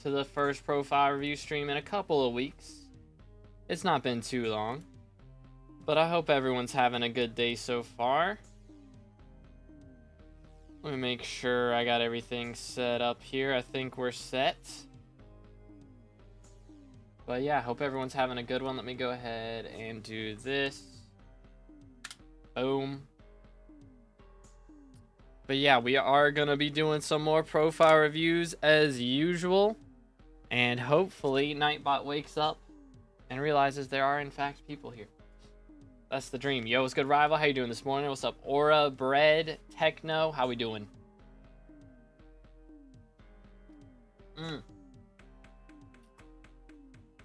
to the first profile review stream in a couple of weeks. It's not been too long, but I hope everyone's having a good day so far. Let me make sure I got everything set up here. I think we're set. But yeah, hope everyone's having a good one. Let me go ahead and do this. Boom. But yeah, we are going to be doing some more profile reviews as usual. And hopefully Nightbot wakes up and realizes there are in fact people here. That's the dream. Yo, what's good, Rival? How you doing this morning? What's up, Aura, Bread, Techno? How we doing?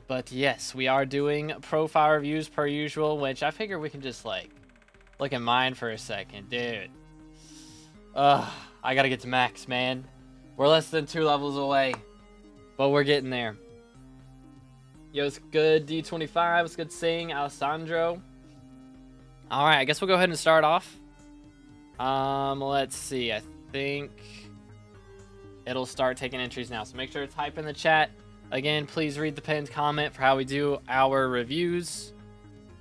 But yes, we are doing profile reviews per usual, which I figure we can just like look at mine for a second, dude. I gotta get to max, man. We're less than 2 levels away, but we're getting there. Yo, it's good, D25. What's good, Sing, Alessandro? All right, I guess we'll go ahead and start off. Let's see. I think it'll start taking entries now. So make sure to type in the chat. Again, please read the pinned comment for how we do our reviews.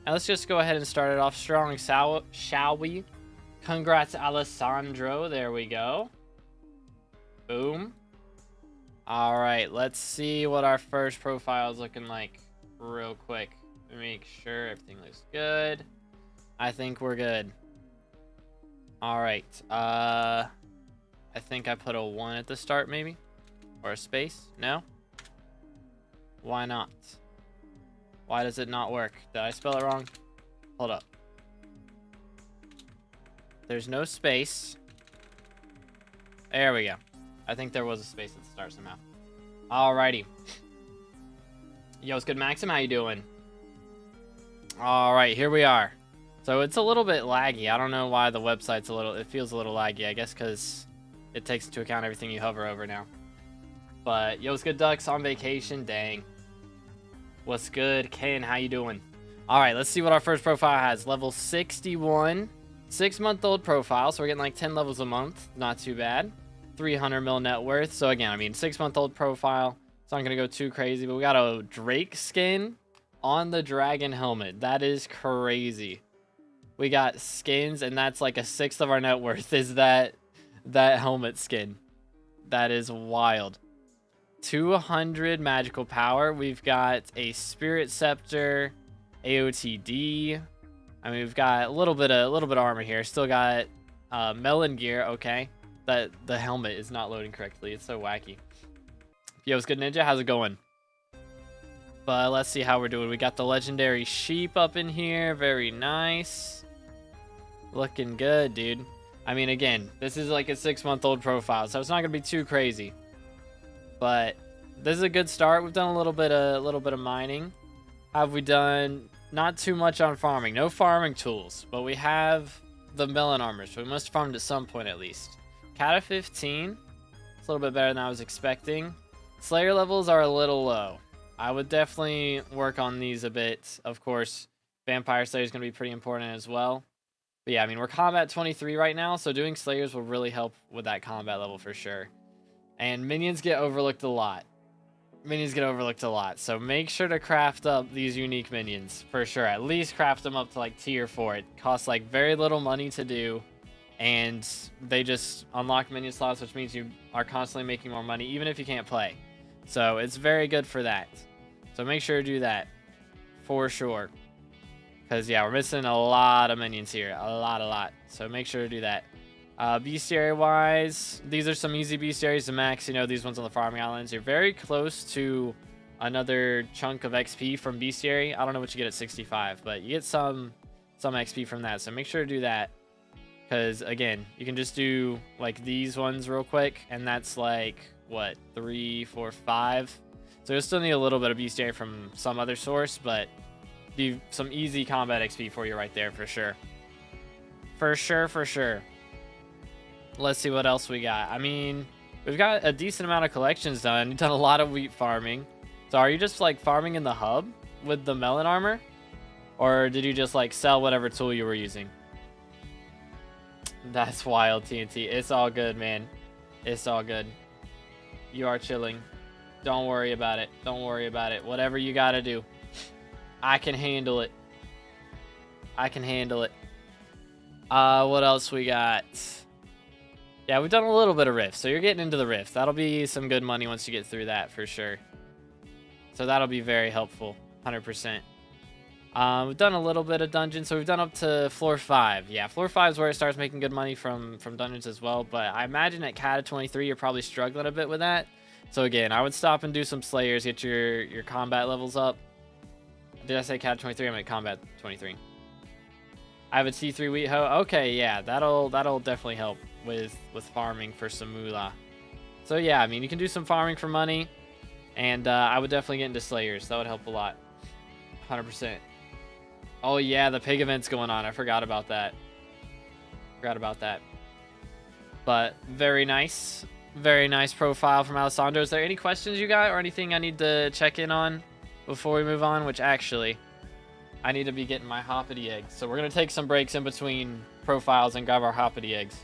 Now let's just go ahead and start it off strong, shall we? Congrats, Alessandro. There we go. Boom. All right, let's see what our first profile is looking like real quick. Make sure everything looks good. I think we're good. All right. I think I put a 1 at the start, maybe? Or a space? No? Why not? Why does it not work? Did I spell it wrong? Hold up. There's no space. There we go. I think there was a space at the start somehow. Alrighty. Yo, it's good, Maxim. How you doing? Alright, here we are. So it's a little bit laggy. I don't know why the website's it feels a little laggy. I guess because it takes into account everything you hover over now. But yo, what's good, Ducks? On vacation? Dang. What's good, Ken? How you doing? Alright, let's see what our first profile has. Level 61. 6-month-old profile. So we're getting like 10 levels a month. Not too bad. 300 mil net worth. So again, I mean, 6-month-old profile. It's not going to go too crazy. But we got a Drake skin on the dragon helmet. That is crazy. We got skins, and that's like a 1/6 of our net worth is that helmet skin. That is wild. 200 magical power. We've got a Spirit Scepter, AOTD. I mean, we've got a little bit of armor here. Still got melon gear. Okay, that the helmet is not loading correctly. It's so wacky. Yo, what's good, Ninja? How's it going? But let's see how we're doing. We got the legendary sheep up in here. Very nice. Looking good, dude. I mean, again, this is like a 6-month-old profile, so it's not gonna be too crazy. But this is a good start. We've done a little bit of mining. Have we done not too much on farming? No farming tools, but we have the melon armor, so we must have farmed at some point at least. Cata 15. It's a little bit better than I was expecting. Slayer levels are a little low. I would definitely work on these a bit. Of course, Vampire Slayer is going to be pretty important as well. But yeah, I mean, we're combat 23 right now, so doing Slayers will really help with that combat level for sure. And minions get overlooked a lot. So make sure to craft up these unique minions for sure. At least craft them up to like tier 4. It costs like very little money to do. And they just unlock minion slots, which means you are constantly making more money, even if you can't play. So it's very good for that. So make sure to do that for sure. Because, yeah, we're missing a lot of minions here. A lot. So make sure to do that. Bestiary-wise, these are some easy bestiaries to max. You know, these ones on the farming islands. You're very close to another chunk of XP from bestiary. I don't know what you get at 65, but you get some XP from that. So make sure to do that. Because, again, you can just do, like, these ones real quick. And that's, like, what, 3, 4, 5. So you'll still need a little bit of bestiary from some other source, but do some easy combat XP for you right there for sure. For sure. Let's see what else we got. I mean, we've got a decent amount of collections done. You've done a lot of wheat farming. So are you just like farming in the hub with the melon armor? Or did you just like sell whatever tool you were using? That's wild, TNT. It's all good, man. It's all good. You are chilling. Don't worry about it. Don't worry about it. Whatever you gotta do. I can handle it. I can handle it. What else we got? Yeah, we've done a little bit of Rift, so you're getting into the Rift. That'll be some good money once you get through that, for sure. So that'll be very helpful, 100%. We've done a little bit of dungeons, so we've done up to floor 5. Yeah, floor 5 is where it starts making good money from dungeons as well, but I imagine at Cat 23, you're probably struggling a bit with that. So again, I would stop and do some Slayers, get your combat levels up. Did I say Cat 23? I meant combat 23. I have a T3 wheat hoe. Okay, yeah, that'll definitely help with farming for some moolah. So yeah, I mean, you can do some farming for money, and I would definitely get into Slayers. That would help a lot, 100%. Oh yeah, the pig event's going on. I forgot about that. But very nice profile from Alessandro. Is there any questions you got or anything I need to check in on before we move on? Which actually, I need to be getting my hoppity eggs. So we're going to take some breaks in between profiles and grab our hoppity eggs.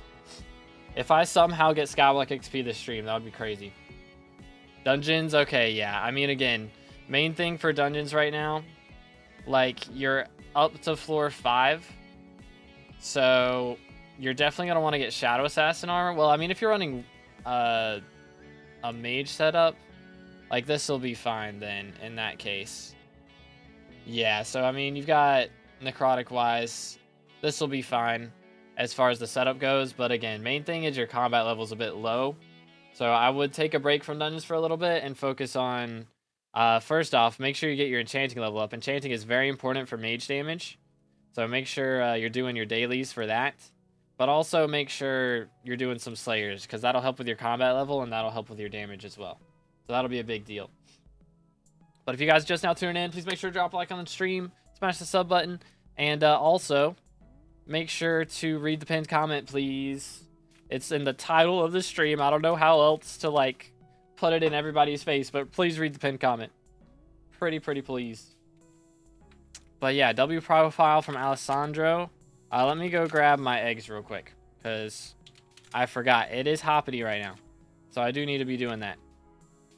If I somehow get SkyBlock XP this stream, that would be crazy. Dungeons, okay, yeah. I mean, again, main thing for dungeons right now, like, you're up to floor 5. So you're definitely going to want to get Shadow Assassin armor. Well, I mean, if you're running a mage setup, like, this will be fine then, in that case. Yeah, so, I mean, you've got necrotic-wise, this will be fine as far as the setup goes. But, again, main thing is your combat level's a bit low. So I would take a break from dungeons for a little bit and focus on, first off, make sure you get your enchanting level up. Enchanting is very important for mage damage. So make sure you're doing your dailies for that. But also make sure you're doing some Slayers, because that'll help with your combat level and that'll help with your damage as well. So that'll be a big deal. But if you guys just now tuning in, please make sure to drop a like on the stream, smash the sub button, and also make sure to read the pinned comment, please. It's in the title of the stream. I don't know how else to, like, put it in everybody's face, but please read the pinned comment. Pretty please. But yeah, W profile from Alessandro. Let me go grab my eggs real quick, because I forgot. It is hoppity right now, so I do need to be doing that.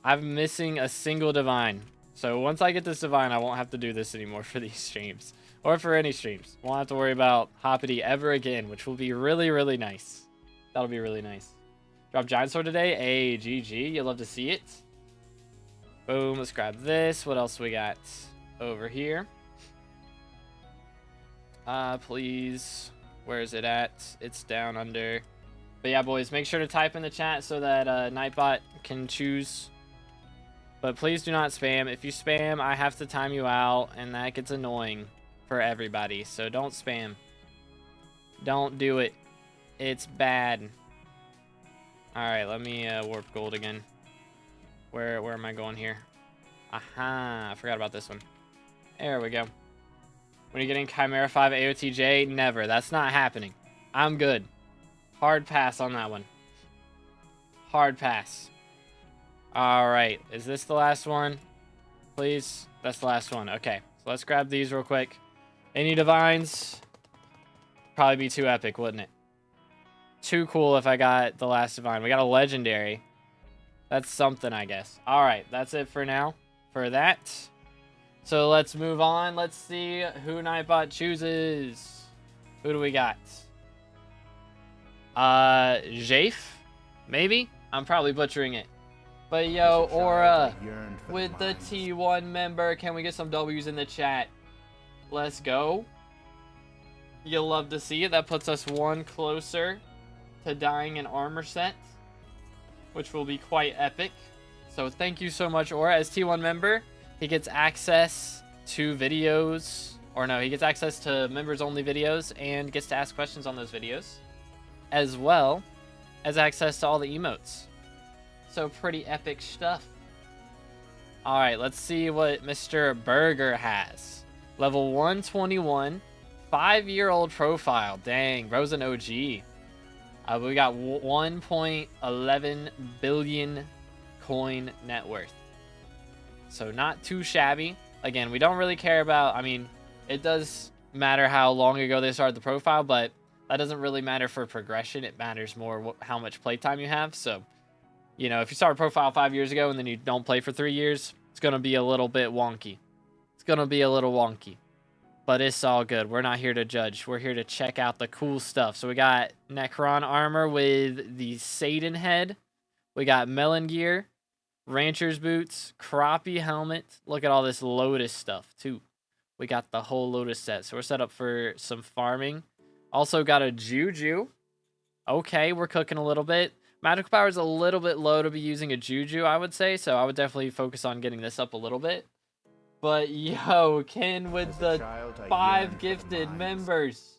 I'm missing a single divine. So once I get this divine, I won't have to do this anymore for these streams. Or for any streams. Won't have to worry about hoppity ever again, which will be really nice. That'll be really nice. Drop Giant Sword today. Hey, GG. You'll love to see it. Boom. Let's grab this. What else we got over here? Please. Where is it at? It's down under. But yeah, boys, make sure to type in the chat so that Nightbot can choose. But please do not spam. If you spam, I have to time you out, and that gets annoying for everybody. So don't spam. Don't do it. It's bad. Alright, let me warp gold again. Where am I going here? Aha, I forgot about this one. There we go. When you're getting Chimera 5 AOTJ, never. That's not happening. I'm good. Hard pass on that one. Hard pass. Alright, is this the last one? Please? That's the last one. Okay, so let's grab these real quick. Any divines? Probably be too epic, wouldn't it? Too cool if I got the last divine. We got a legendary. That's something, I guess. Alright, that's it for now. For that. So let's move on. Let's see who Nightbot chooses. Who do we got? Jafe? Maybe? I'm probably butchering it. But yo, Aura, with the T1 member, can we get some W's in the chat? Let's go. You'll love to see it. That puts us one closer to dying an armor set, which will be quite epic. So thank you so much, Aura. As T1 member, he gets access to videos, or no, he gets access to members only videos and gets to ask questions on those videos, as well as access to all the emotes. So pretty epic stuff. Alright, let's see what Mr. Burger has. Level 121, 5-year-old profile. Dang, bro's an OG. We got 1.11 billion coin net worth. So not too shabby. Again, we don't really care about, I mean, it does matter how long ago they started the profile, but that doesn't really matter for progression. It matters more how much playtime you have. So You know, if you start a profile 5 years ago and then you don't play for 3 years, it's going to be a little bit wonky. It's going to be a little wonky. But it's all good. We're not here to judge. We're here to check out the cool stuff. So we got Necron armor with the Satan head. We got Melon gear, Rancher's boots, Crappie helmet. Look at all this Lotus stuff, too. We got the whole Lotus set. So we're set up for some farming. Also got a Juju. Okay, we're cooking a little bit. Magical power is a little bit low to be using a Juju, I would say. So I would definitely focus on getting this up a little bit. But yo, Ken with the 5 gifted members.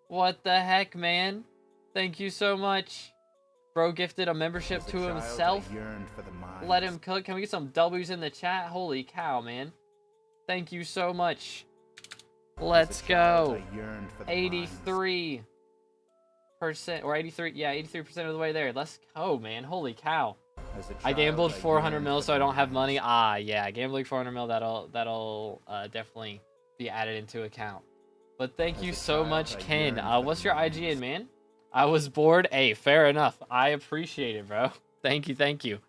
What the heck, man? Thank you so much. Bro gifted a membership to himself. Let him cook. Can we get some W's in the chat? Holy cow, man. Thank you so much. Let's go. 83%. Or 83, yeah, 83% of the way there. Let's go, man. Holy cow. I gambled 400 mil, so I don't have money. Ah, yeah, gambling 400 mil, that'll definitely be added into account. But thank you so much, Ken. What's your IGN, man? I was bored. Hey, fair enough. I appreciate it, bro. Thank you, thank you.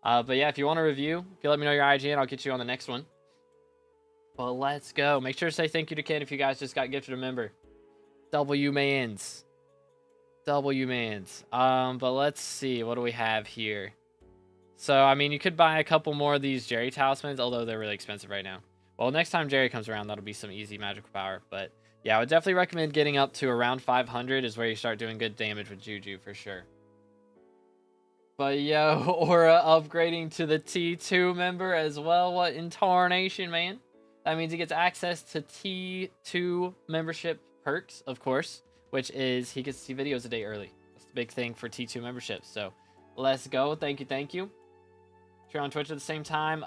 But yeah, if you want a review, if you let me know your IGN, I'll get you on the next one. But let's go. Make sure to say thank you to Ken if you guys just got gifted a member. W-mans. W-mans. But let's see. What do we have here? So, I mean, you could buy a couple more of these Jerry talismans, although they're really expensive right now. Well, next time Jerry comes around, that'll be some easy magical power. But, yeah, I would definitely recommend getting up to around 500 is where you start doing good damage with Juju, for sure. But, yo, Aura upgrading to the T2 member as well. What in tarnation, man? That means he gets access to T2 membership perks, of course, which is he gets to see videos a day early. That's the big thing for T2 memberships. So, let's go. Thank you, thank you. If you're on Twitch at the same time,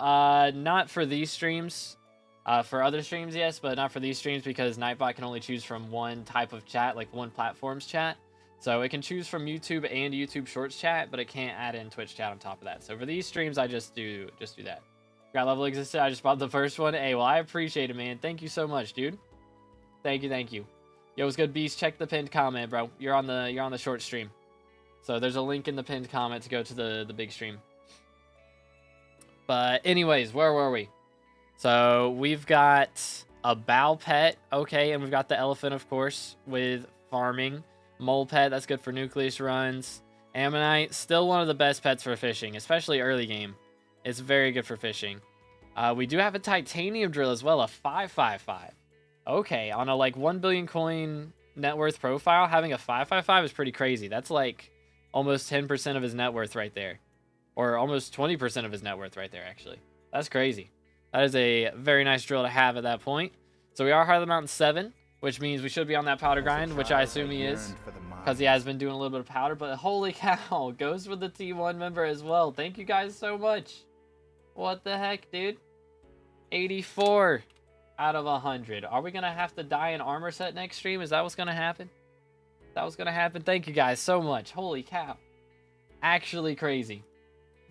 not for these streams. For other streams, yes, but not for these streams because Nightbot can only choose from one type of chat, like one platform's chat. So it can choose from YouTube and YouTube Shorts chat, but it can't add in Twitch chat on top of that. So for these streams, I just do that. Got level existed. I just bought the first one. Hey, well, I appreciate it, man. Thank you so much, dude. Thank you, thank you. Yo, what's good, Beast? Check the pinned comment, bro. You're on the short stream. So there's a link in the pinned comment to go to the big stream. But anyways, where were we? So we've got a bow pet, okay, and we've got the elephant, of course, with farming. Mole pet, that's good for nucleus runs. Ammonite, still one of the best pets for fishing, especially early game. It's very good for fishing. We do have a titanium drill as well, a 555. Okay, on a like 1 billion coin net worth profile, having a 555 is pretty crazy. That's like almost 10% of his net worth right there. Or almost 20% of his net worth right there, actually. That's crazy. That is a very nice drill to have at that point. So we are Heart of the Mountain 7, which means we should be on that powder grind, which I assume he is. Because he has been doing a little bit of powder. But holy cow, goes with the T1 member as well. Thank you guys so much. What the heck, dude? 84 out of 100. Are we going to have to die in armor set next stream? Is that what's going to happen? That was going to happen. Thank you guys so much. Holy cow. Actually crazy.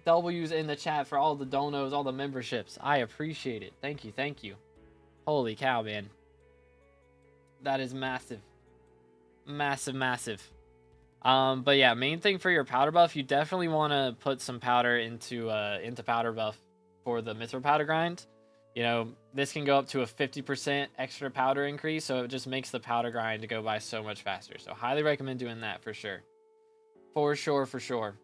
W's in the chat for all the donos, all the memberships. I appreciate it. Thank you, thank you. Holy cow, man. That is massive. Massive, massive. But yeah, main thing for your powder buff, you definitely want to put some powder into powder buff for the Mithril powder grind. You know, this can go up to a 50% extra powder increase, so it just makes the powder grind go by so much faster. So highly recommend doing that for sure. For sure, for sure.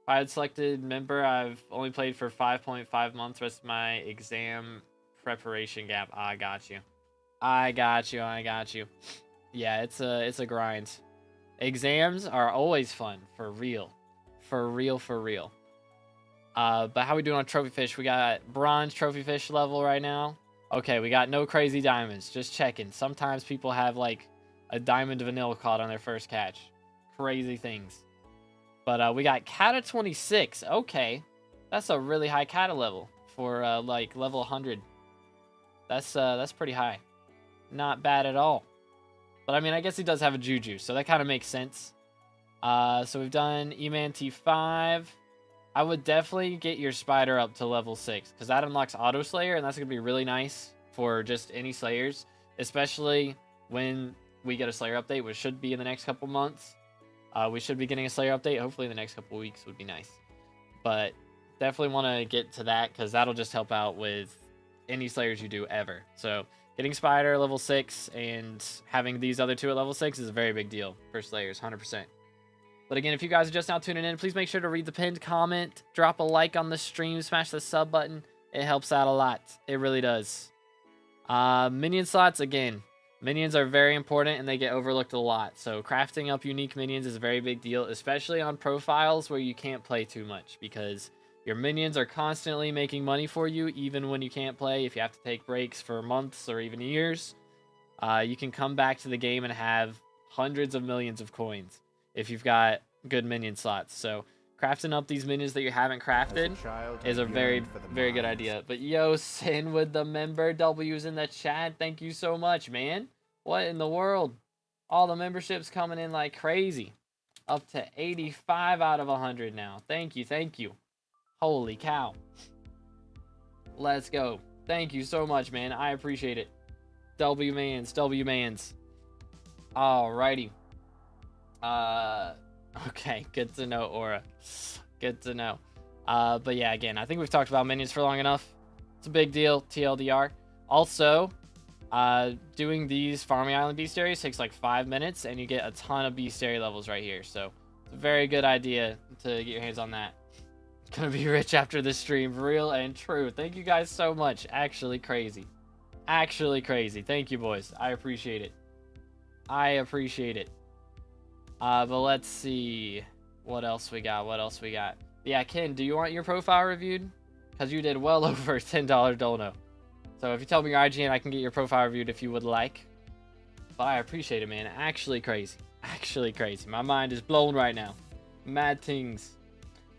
If I had selected member, I've only played for 5.5 months. Rest of my exam preparation gap. I got you. I got you. I got you. Yeah, it's a grind. Exams are always fun, for real. For real, for real. But how we doing on trophy fish? We got bronze trophy fish level right now. Okay, we got no crazy diamonds. Just checking. Sometimes people have like a diamond vanilla caught on their first catch. Crazy things. But we got Kata 26. Okay. That's a really high Kata level for like level 100. That's pretty high. Not bad at all. But I mean, I guess he does have a Juju, so that kind of makes sense. So we've done E-Man T5. I would definitely get your spider up to level 6 because that unlocks Auto Slayer, and that's going to be really nice for just any Slayers, especially when we get a Slayer update, which should be in the next couple months. We should be getting a Slayer update. Hopefully in the next couple weeks would be nice. but definitely want to get to that because that'll just help out with any slayers you do ever. So getting Spider level 6 and having these other two at level 6 is a very big deal for slayers, 100%. But again, if you guys are just now tuning in, please make sure to read the pinned comment, drop a like on the stream, smash the sub button. It helps out a lot. It really does. Minion slots, again, minions are very important and they get overlooked a lot. So crafting up unique minions is a very big deal, especially on profiles where you can't play too much because your minions are constantly making money for you even when you can't play. If you have to take breaks for months or even years, you can come back to the game and have hundreds of millions of coins if you've got good minion slots. So crafting up these minions that you haven't crafted is a very good idea. But yo, Sin with the member W's in the chat. Thank you so much, man. What in the world? All the memberships coming in like crazy. Up to 85 out of 100 now. Thank you, thank you. Holy cow. Let's go. Thank you so much, man. I appreciate it. W-mans. Alrighty. Okay, good to know, Aura. Good to know. But yeah, again, I think we've talked about minions for long enough. It's a big deal, TLDR. Also, doing these Farming Island Bestiaries takes like 5 minutes, and you get a ton of Bestiary levels right here. So, it's a very good idea to get your hands on that. Gonna be rich after this stream, real and true. Thank you guys so much. Actually crazy. Actually crazy. Thank you, boys. I appreciate it. I appreciate it. But let's see what else we got. Yeah, Ken, do you want your profile reviewed? Because you did well over $10 dono. So if you tell me your IGN, I can get your profile reviewed if you would like. But I appreciate it, man. Actually crazy. Actually crazy. My mind is blown right now. Mad things.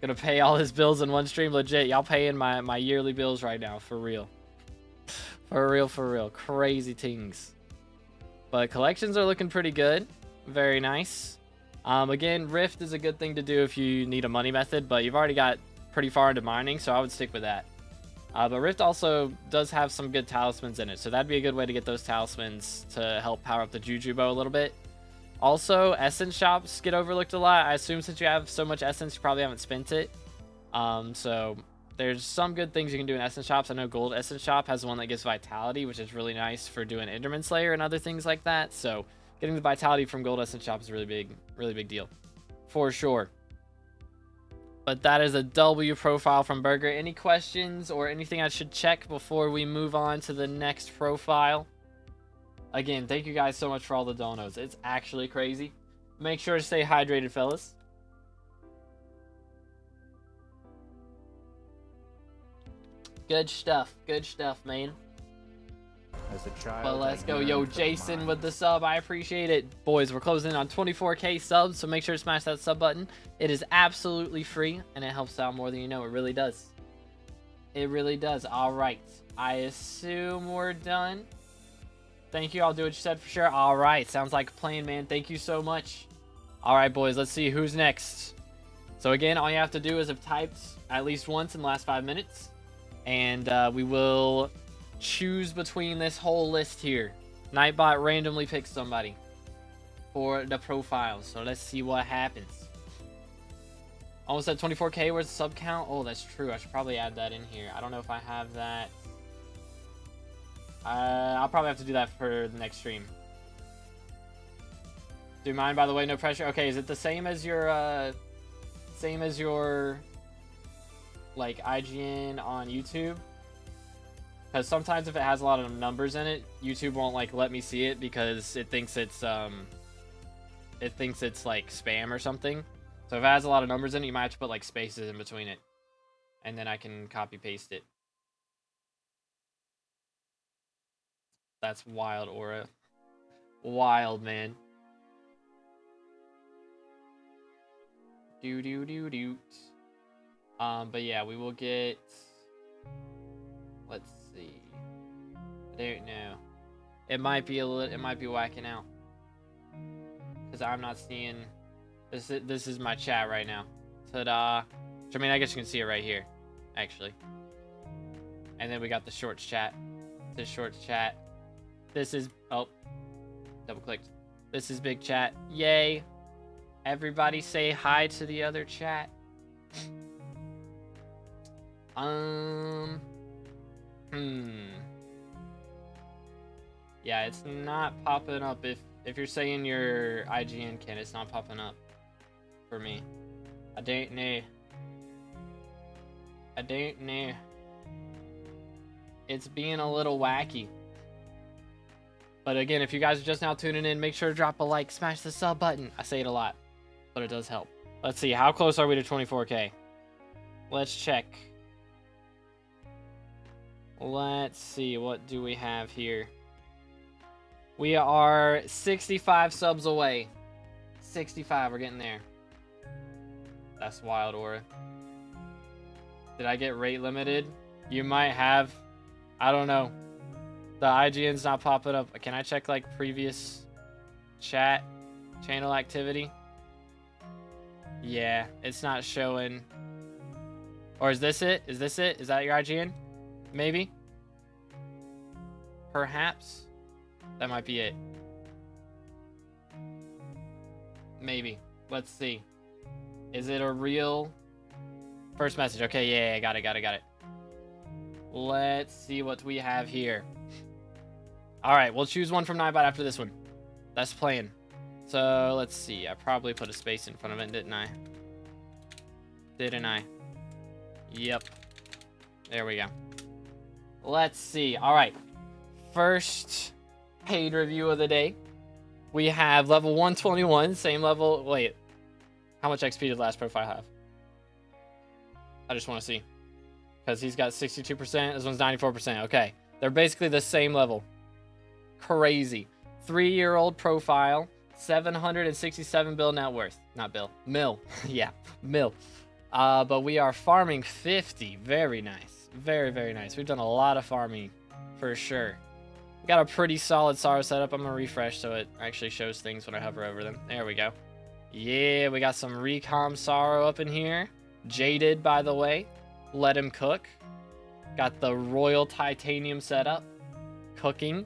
Gonna pay all his bills in one stream. Legit, y'all paying my yearly bills right now. For real. For real. Crazy things. But collections are looking pretty good. Very nice. Again, Rift is a good thing to do if you need a money method, but you've already got pretty far into mining, so I would stick with that. But Rift also does have some good talismans in it, so that'd be a good way to get those talismans to help power up the Juju bow a little bit. Also, essence shops get overlooked a lot. I assume since you have so much essence, you probably haven't spent it. So there's some good things you can do in essence shops. I know Gold Essence Shop has one that gives vitality, which is really nice for doing Enderman Slayer and other things like that. So getting the vitality from Gold Essence Shop is a really big deal. For sure. But that is a W profile from Burger. Any questions or anything I should check before we move on to the next profile? Again, thank you guys so much for all the donos. It's actually crazy. Make sure to stay hydrated, fellas. Good stuff, man. As a child, but let's go. Yo, Jason with the sub. I appreciate it. Boys, we're closing in on 24K subs, so make sure to smash that sub button. It is absolutely free, and it helps out more than you know. It really does. It really does. All right. I assume we're done. Thank you. I'll do what you said for sure. All right. Sounds like a plan, man. Thank you so much. All right, boys. Let's see who's next. So, again, all you have to do is have typed at least once in the last 5 minutes, and we will choose between this whole list here. Nightbot randomly picks somebody for the profile. So let's see what happens. Almost at 24K. Where's the sub count? Oh, that's true. I should probably add that in here. I don't know if I have that. I'll probably have to do that for the next stream. Do you mind, by the way? No pressure. Okay, is it the same as your like IGN on YouTube? Because sometimes if it has a lot of numbers in it, YouTube won't like let me see it because it thinks it's like spam or something. So if it has a lot of numbers in it, you might have to put like spaces in between it, and then I can copy paste it. That's wild, Aura. Wild, man. But yeah, we will get. Let's see. I don't know. It might be whacking out. Because I'm not seeing. This is my chat right now. Ta-da. I mean, I guess you can see it right here, actually. And then we got the shorts chat. This shorts chat. This is. Oh. Double clicked. This is big chat. Yay. Everybody say hi to the other chat. Yeah, it's not popping up. If you're saying your IGN can, it's not popping up for me. I don't know. I don't know. It's being a little wacky. But again, if you guys are just now tuning in, make sure to drop a like, smash the sub button. I say it a lot, but it does help. Let's see, how close are we to 24K? Let's check. Let's see, what do we have here? We are 65 subs away. 65, we're getting there. That's wild, Aura. Did I get rate limited? You might have. I don't know. The IGN's not popping up. Can I check like previous chat channel activity? Yeah, it's not showing. Or is this it? Is this it? Is that your IGN? Maybe? Perhaps? That might be it. Maybe. Let's see. Is it a real first message? Okay, yeah, got it. Let's see what we have here. Alright, we'll choose one from Nightbot after this one. That's playing. So, let's see. I probably put a space in front of it, didn't I? Yep. There we go. Let's see. Alright. First paid review of the day. We have level 121, same level. Wait. How much XP did last profile have? I just want to see. Because he's got 62%. This one's 94%. Okay. They're basically the same level. Crazy. 3-year-old profile. 767 bill net worth. Not bill. Mil. Yeah. Mil. But we are farming 50. Very nice. Very, very nice. We've done a lot of farming. For sure. We got a pretty solid Sorrow setup. I'm going to refresh so it actually shows things when I hover over them. There we go. Yeah, we got some Recom Sorrow up in here. Jaded, by the way. Let him cook. Got the Royal Titanium setup. Cooking.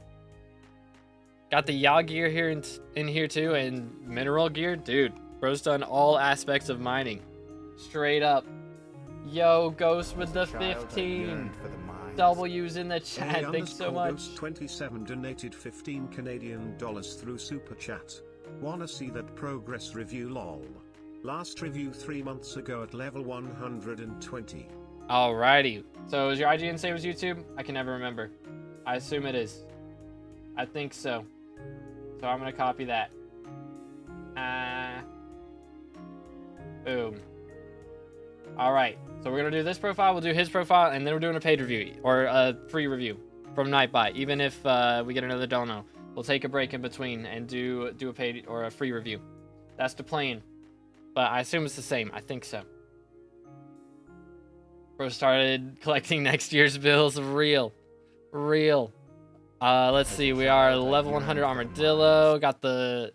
Got the Yaw gear here in here too, and mineral gear. Dude, bro's done all aspects of mining. Straight up. Yo, Ghost with the 15. W's in the chat. Thanks so much. 27 donated 15 Canadian dollars through Super Chat. Wanna see that progress review lol. Last review 3 months ago at level 120. Alrighty. So is your IGN same as YouTube? I can never remember. I assume it is. I think so. So I'm going to copy that. Boom. Alright. So we're going to do this profile. We'll do his profile. And then we're doing a paid review. Or a free review from Nightbot. Even if we get another dono. We'll take a break in between and do a paid or a free review. That's the plan. But I assume it's the same. I think so. Bro started collecting next year's bills. Real. Let's see. We are level 100 Armadillo. Got the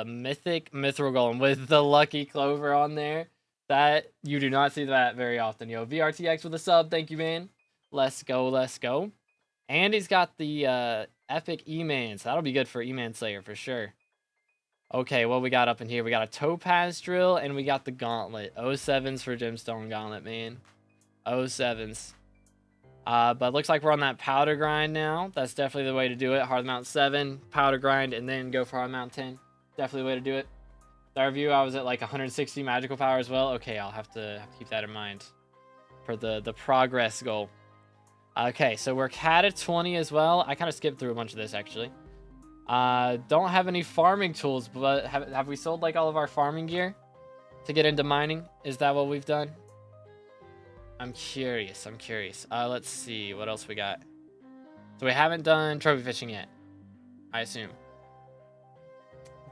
mythic Mithril Golem with the Lucky Clover on there. That, you do not see that very often. Yo, VRTX with a sub. Thank you, man. Let's go. And he's got the epic E-Man. So that'll be good for E-Man Slayer for sure. Okay, what we got up in here? We got a Topaz Drill, and we got the Gauntlet. 07s for Gemstone Gauntlet, man. 07s. But looks like we're on that powder grind now. That's definitely the way to do it. Hard Mount 7, powder grind, and then go for Hard Mount 10. Definitely the way to do it. That review, I was at like 160 magical power as well. Okay, I'll have to keep that in mind for the progress goal. Okay, so we're cat at 20 as well. I kind of skipped through a bunch of this, actually. Don't have any farming tools, but have we sold like all of our farming gear to get into mining? Is that what we've done? I'm curious. Let's see what else we got. So we haven't done trophy fishing yet, I assume.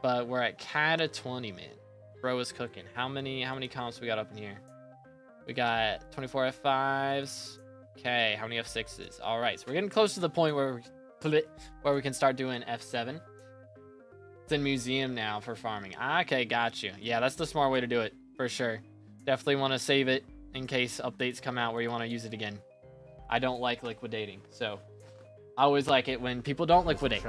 But we're at cat at 20, man. Bro is cooking. How many comps we got up in here? We got 24 F5s. Okay, how many F6s? All right, so we're getting close to the point where we can start doing F7. It's in museum now for farming. Okay, got you. Yeah, that's the smart way to do it, for sure. Definitely want to save it in case updates come out where you want to use it again. I don't like liquidating, so I always like it when people don't liquidate.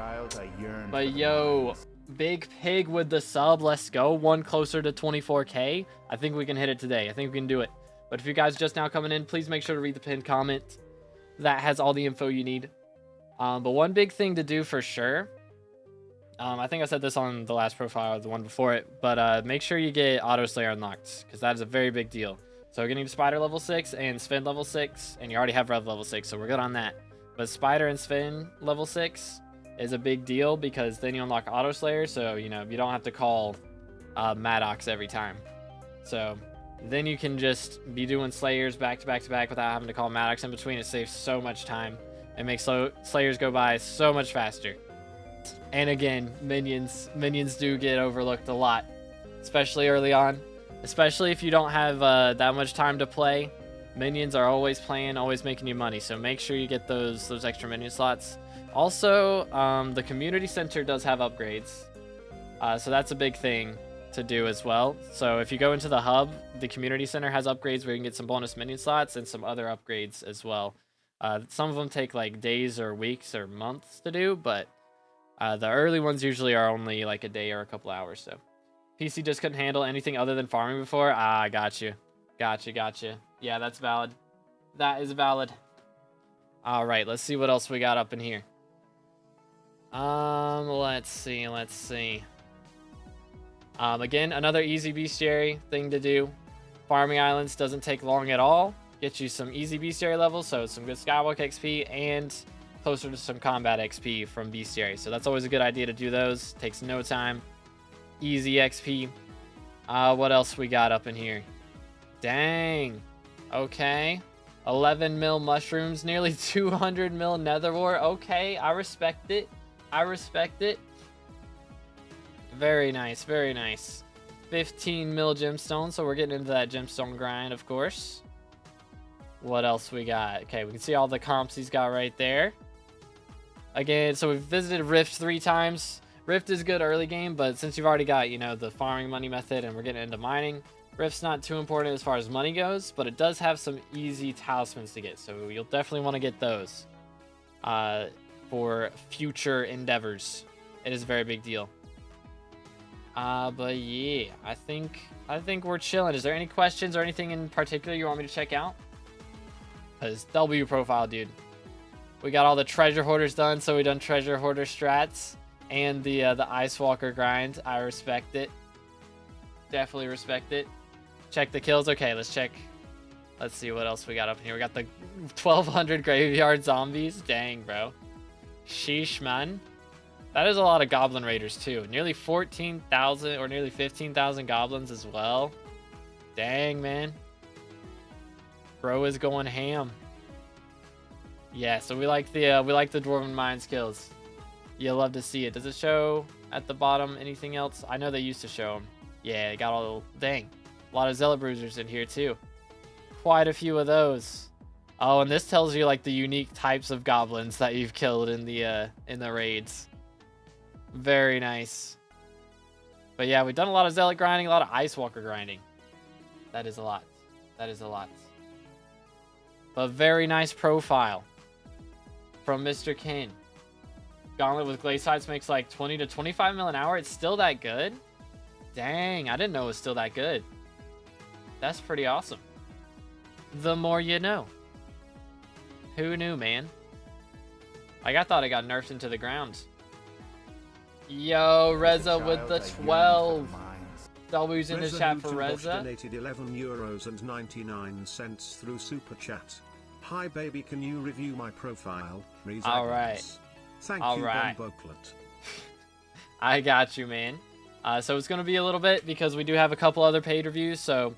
But yo, Big Pig with the sub, let's go. One closer to 24K. I think we can hit it today. I think we can do it. But if you guys just now coming in, please make sure to read the pinned comment. That has all the info you need. But one big thing to do for sure, I think I said this on the last profile or the one before it, but make sure you get Auto Slayer unlocked, because that is a very big deal. So getting Spider level 6 and Sven level 6, and you already have Rev level 6, so we're good on that. But Spider and Sven level 6 is a big deal, because then you unlock Auto Slayer, so you know you don't have to call Maddox every time. So then you can just be doing Slayers back to back to back without having to call Maddox in between. It saves so much time. It makes Slayers go by so much faster. And again, minions do get overlooked a lot, especially early on. Especially if you don't have that much time to play. Minions are always playing, always making you money. So make sure you get those extra minion slots. Also, the community center does have upgrades. So that's a big thing to do as well. So if you go into the hub, the community center has upgrades where you can get some bonus minion slots and some other upgrades as well. Some of them take like days or weeks or months to do, but the early ones usually are only like a day or a couple hours. So PC just couldn't handle anything other than farming before. Ah, got you. Gotcha. Yeah, that's valid. That is valid. All right, let's see what else we got up in here. Let's see. Again, another easy bestiary thing to do. Farming islands doesn't take long at all. Get you some easy bestiary levels, so some good skywalk XP and closer to some combat XP from bestiary. So that's always a good idea to do those. Takes no time. Easy XP. What else we got up in here? Dang. Okay. 11 mil mushrooms, nearly 200 mil nether ore. Okay, I respect it. Very nice, very nice. 15 mil gemstone, so we're getting into that gemstone grind, of course. What else we got? Okay, we can see all the comps he's got right there. Again, so we've visited Rift 3 times. Rift is good early game, but since you've already got, you know, the farming money method and we're getting into mining, Rift's not too important as far as money goes, but it does have some easy talismans to get, so you'll definitely want to get those for future endeavors. It is a very big deal. But yeah, I think we're chilling. Is there any questions or anything in particular you want me to check out? Because W profile, dude. We got all the treasure hoarders done, so we done treasure hoarder strats and the Ice Walker grind. I respect it. Definitely respect it. Check the kills. Okay, let's check. Let's see what else we got up in here. We got the 1200 graveyard zombies. Dang, bro. Sheesh, man. That is a lot of goblin raiders too. Nearly 14,000 or nearly 15,000 goblins as well. Dang, man. Bro is going ham. Yeah, so we like the Dwarven Mines kills. You'll love to see it. Does it show at the bottom anything else? I know they used to show them. Yeah, it got all, dang. A lot of Zealot Bruisers in here too. Quite a few of those. Oh, and this tells you like the unique types of goblins that you've killed in the raids. Very nice. But yeah, we've done a lot of Zealot grinding, a lot of Ice Walker grinding. That is a lot. That is a lot. But very nice profile from Mr. Kin. Gauntlet with Glaze Sights makes like 20 to 25 mil an hour. It's still that good? Dang, I didn't know it was still that good. That's pretty awesome. The more you know. Who knew, man? Like, I thought it got nerfed into the ground. Yo, Reza with the 12. W's in the chat for Reza. Donated €11.99 through Super Chat. Hi baby, can you review my profile? All right. Thank All you, right. Ben Booklet. I got you, man. So it's going to be a little bit because we do have a couple other paid reviews. So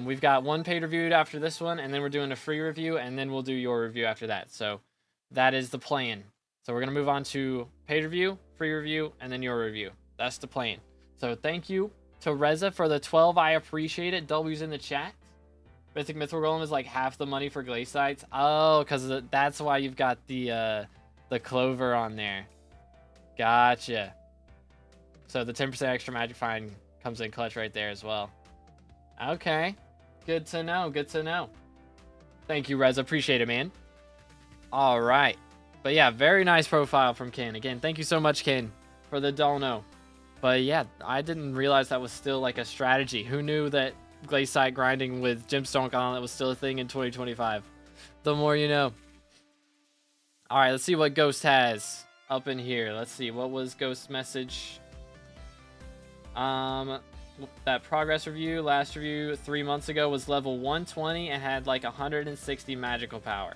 we've got one paid review after this one, and then we're doing a free review, and then we'll do your review after that. So that is the plan. So we're going to move on to paid review, free review, and then your review. That's the plan. So thank you to Reza for the 12. I appreciate it. W's in the chat. Mythic Mithril Golem is like half the money for Glaze Sights. Oh, because that's why you've got the clover on there. Gotcha. So the 10% extra magic fine comes in clutch right there as well. Okay. Good to know. Good to know. Thank you, Reza. Appreciate it, man. All right. But yeah, very nice profile from Ken. Again, thank you so much, Ken, for the dono. But yeah, I didn't realize that was still like a strategy. Who knew that glaciate grinding with gemstone gauntlet was still a thing in 2025. The more you know. All right, let's see what Ghost has up in here. Let's see, what was Ghost's message? That progress review, last review 3 months ago, was level 120 and had like 160 magical power.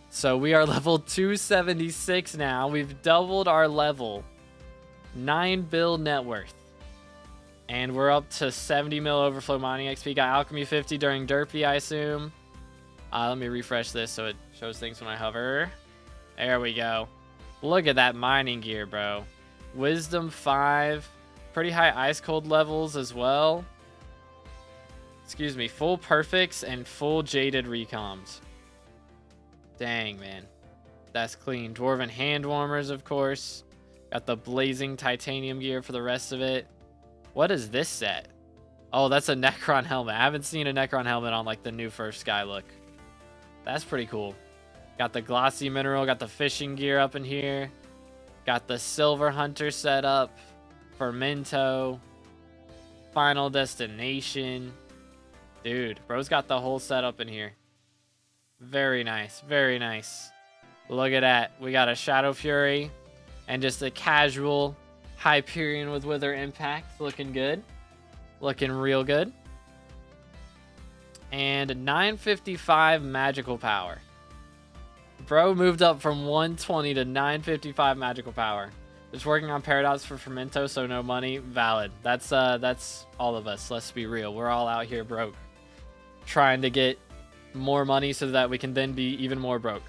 So we are level 276 now. We've doubled our level. 9 bill net worth. And we're up to 70 mil overflow mining XP. Got alchemy 50 during derpy, I assume. Let me refresh this so it shows things when I hover. There we go. Look at that mining gear, bro. Wisdom 5. Pretty high ice cold levels as well. Excuse me. Full perfects and full jaded recoms. Dang, man. That's clean. Dwarven hand warmers, of course. Got the blazing titanium gear for the rest of it. What is this set? Oh, that's a Necron helmet. I haven't seen a Necron helmet on like the new Furfsky look. That's pretty cool. Got the glossy mineral. Got the fishing gear up in here. Got the silver hunter set up. Fermento. Final destination. Dude, bro's got the whole setup in here. Very nice. Very nice. Look at that. We got a Shadow Fury. And just a casual Hyperion with Wither Impact. Looking good. Looking real good. And 955 magical power. Bro moved up from 120 to 955 magical power. Just working on Paradox for Fermento, so no money. Valid. That's all of us. Let's be real. We're all out here broke. Trying to get more money so that we can then be even more broke.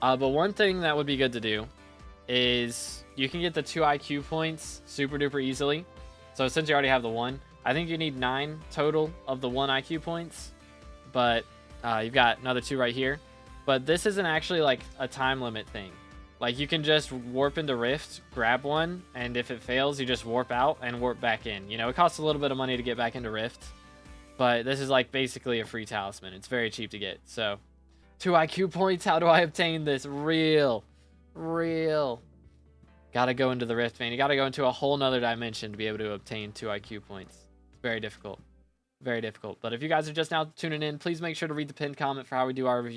But one thing that would be good to do is you can get the 2 IQ points super duper easily. So since you already have the 1, I think you need 9 total of the 1 IQ points. But you've got another 2 right here. But this isn't actually like a time limit thing. Like you can just warp into Rift, grab one, and if it fails, you just warp out and warp back in. You know, it costs a little bit of money to get back into Rift. But this is like basically a free talisman. It's very cheap to get. So 2 IQ points. How do I obtain this? Real. Gotta go into the Rift, man. You gotta go into a whole nother dimension to be able to obtain 2 IQ points. It's very difficult. Very difficult. But if you guys are just now tuning in, please make sure to read the pinned comment for how we do our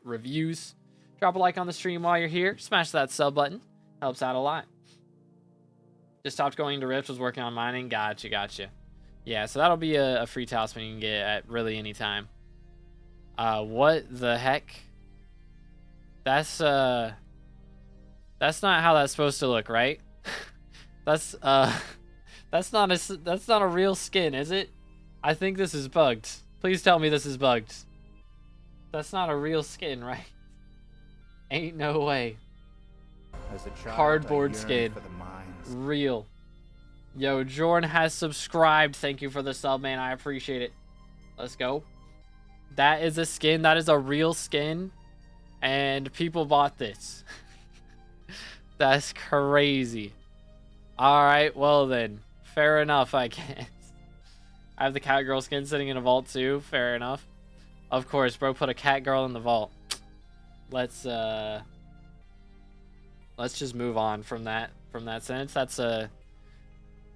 reviews. Drop a like on the stream while you're here. Smash that sub button. Helps out a lot. Just stopped going to Rift. Was working on mining. Gotcha. Yeah, so that'll be a free talisman you can get at really any time. What the heck? That's not how that's supposed to look, right? that's not a real skin, is it? I think this is bugged. Please tell me this is bugged. That's not a real skin, right? Ain't no way. As a child, Cardboard skin. for the mines. Real. Yo, Jordan has subscribed. Thank you for the sub, man. I appreciate it. Let's go. That is a skin. That is a real skin. And people bought this. That's crazy. Alright, well then. Fair enough, I guess. I have the cat girl skin sitting in a vault too. Fair enough. Of course, bro put a cat girl in the vault. Let's just move on from that sentence. That's a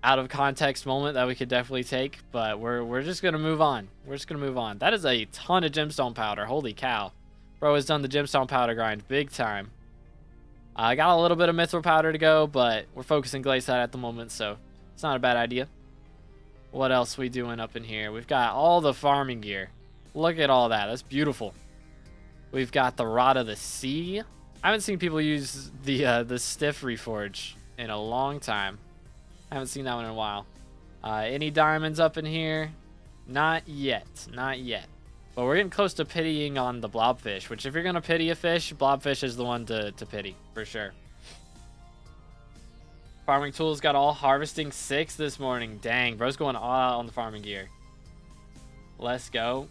out of context moment that we could definitely take, but we're just gonna move on. We're just gonna move on. That is a ton of gemstone powder. Holy cow. Bro has done the gemstone powder grind big time. I got a little bit of mithril powder to go, but we're focusing glaciate at the moment, so it's not a bad idea. What else we doing up in here? We've got all the farming gear. Look at all that. That's beautiful. We've got the Rod of the Sea. I haven't seen people use the stiff reforge in a long time. I haven't seen that one in a while. Any diamonds up in here? Not yet. Not yet. But we're getting close to pitying on the blobfish, which if you're going to pity a fish, blobfish is the one to pity, for sure. Farming tools got all harvesting 6 this morning. Dang, bro's going all out on the farming gear. Let's go.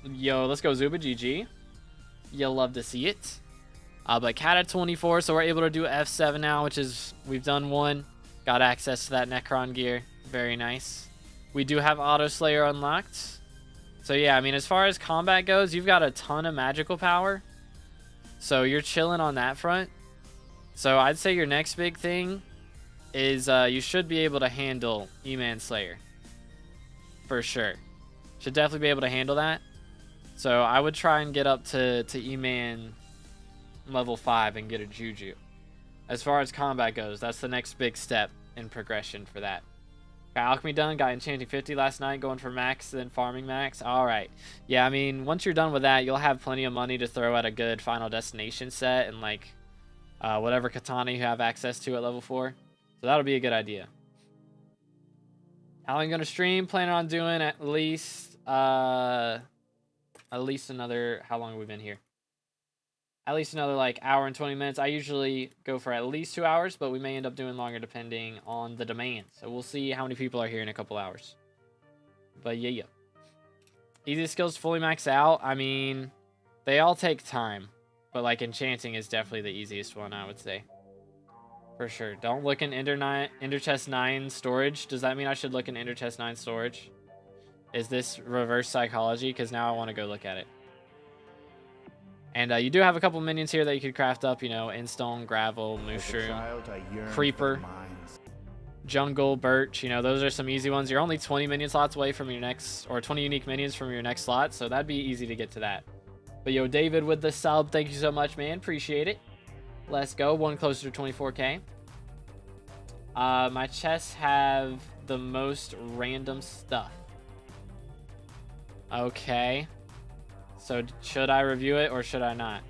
Yo, let's go Zuba, GG. You'll love to see it. But cat at 24, so we're able to do F7 now, which is, we've done 1. Got access to that Necron gear. Very nice. We do have Auto Slayer unlocked. So yeah, I mean, as far as combat goes, you've got a ton of magical power. So you're chilling on that front. So I'd say your next big thing is you should be able to handle E-Man Slayer. for sure. Should definitely be able to handle that. So I would try and get up to E-Man level 5 and get a Juju. As far as combat goes, that's the next big step in progression for that. Got Alchemy done, got Enchanting 50 last night, going for max, then farming max. Alright. Yeah, I mean, once you're done with that, you'll have plenty of money to throw at a good Final Destination set and, like, whatever katana you have access to at level 4. So that'll be a good idea. How long you gonna stream? Planning on doing at least another... How long have we been here? At least another, like, hour and 20 minutes. I usually go for at least 2 hours, but we may end up doing longer depending on the demand. So we'll see how many people are here in a couple hours. But yeah. Easiest skills to fully max out. I mean, they all take time. But, like, enchanting is definitely the easiest one, I would say. For sure. Don't look in Ender Chest 9 storage. Does that mean I should look in Ender Chest 9 storage? Is this reverse psychology? Because now I want to go look at it. And you do have a couple minions here that you could craft up, you know, Instone, Gravel, Mushroom, Creeper, Jungle, Birch, you know, those are some easy ones. You're only 20 minion slots away from your next, or 20 unique minions from your next slot, so that'd be easy to get to that. But yo, David with the sub, thank you so much, man, appreciate it. Let's go, one closer to 24k. My chests have the most random stuff. Okay. So should I review it or should I not?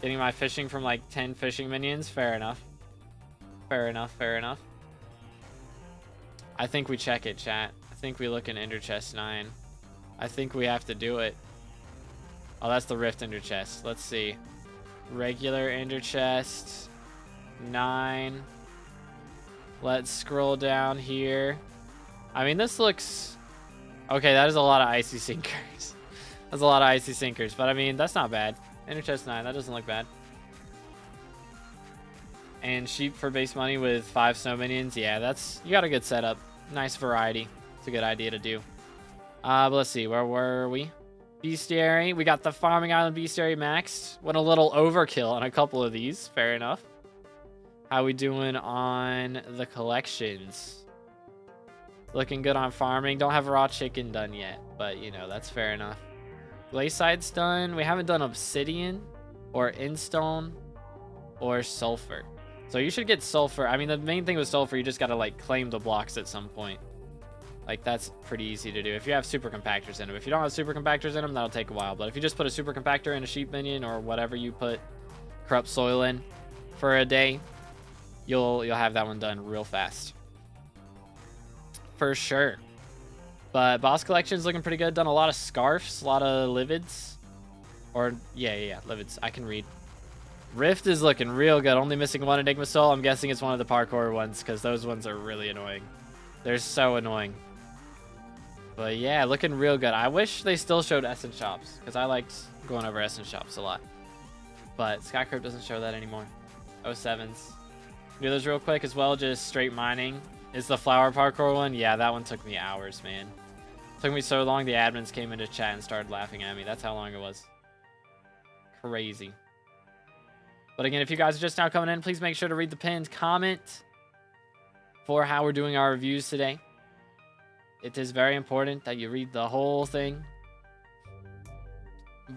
Getting my fishing from like 10 fishing minions? Fair enough. Fair enough, fair enough. I think we check it, chat. I think we look in Ender Chest 9. I think we have to do it. Oh, that's the Rift Ender Chest. Let's see. Regular Ender Chest 9. Let's scroll down here. I mean, this looks... Okay, that is a lot of icy sinkers. That's a lot of icy sinkers, but I mean, that's not bad. Ender Chest 9, that doesn't look bad. And sheep for base money with 5 snow minions. Yeah, that's... You got a good setup. Nice variety. It's a good idea to do. But let's see. Where were we? Bestiary. We got the Farming Island Bestiary maxed. Went a little overkill on a couple of these. Fair enough. How we doing on the collections? Looking good on farming. Don't have raw chicken done yet, but you know, that's fair enough. Glayside's done. We haven't done obsidian or instone or sulfur. So you should get sulfur. I mean, the main thing with sulfur, you just got to like claim the blocks at some point. Like, that's pretty easy to do if you have super compactors in them. If you don't have super compactors in them, that'll take a while. But if you just put a super compactor in a sheep minion or whatever you put corrupt soil in for a day, you'll have that one done real fast. For sure. But boss collection's looking pretty good. Done a lot of scarfs, a lot of livids. Or, yeah, livids. I can read. Rift is looking real good. Only missing one Enigma Soul. I'm guessing it's one of the parkour ones because those ones are really annoying. They're so annoying. But yeah, looking real good. I wish they still showed Essence Shops because I liked going over Essence Shops a lot. But Skycrypt doesn't show that anymore. 07s. Do those real quick as well, just straight mining. Is the flower parkour one? Yeah, that one took me hours, man. Took me so long the admins came into chat and started laughing at me. That's how long it was. Crazy. But again, if you guys are just now coming in, please make sure to read the pinned comment for how we're doing our reviews today. It is very important that you read the whole thing.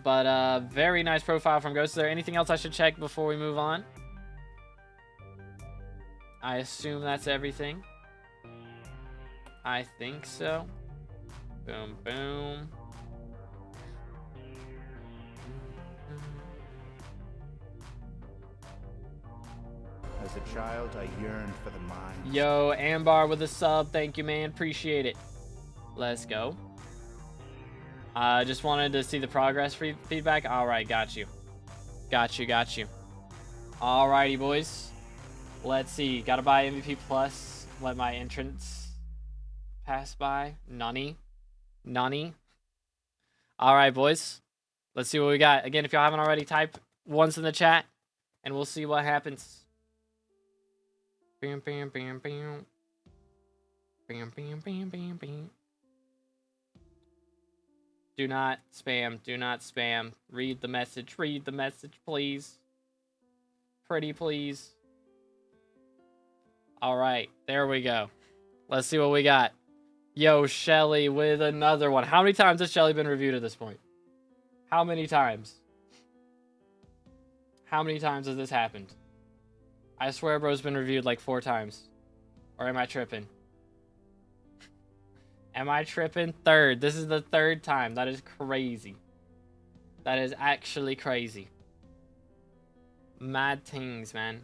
But very nice profile from Ghost. Is there anything else I should check before we move on? I assume that's everything. I think so. Boom, boom. As a child, I yearned for the mines. Yo, Ambar with a sub. Thank you, man. Appreciate it. Let's go. Just wanted to see the progress feedback. All right, got you. Got you. Alrighty, boys. Let's see. Gotta buy MVP Plus. Let my entrance pass by. Nani. Alright, boys. Let's see what we got. Again, if y'all haven't already, type once in the chat, and we'll see what happens. Bam, bam, bam, bam. Bam, bam, bam, bam, bam. Do not spam. Read the message, please. Pretty please. Alright, there we go. Let's see what we got. Yo, Shelly with another one. How many times has Shelly been reviewed at this point? How many times? How many times has this happened? I swear bro's been reviewed like 4 times. Or am I tripping? Am I tripping? 3rd. This is the 3rd time. That is crazy. That is actually crazy. Mad things, man.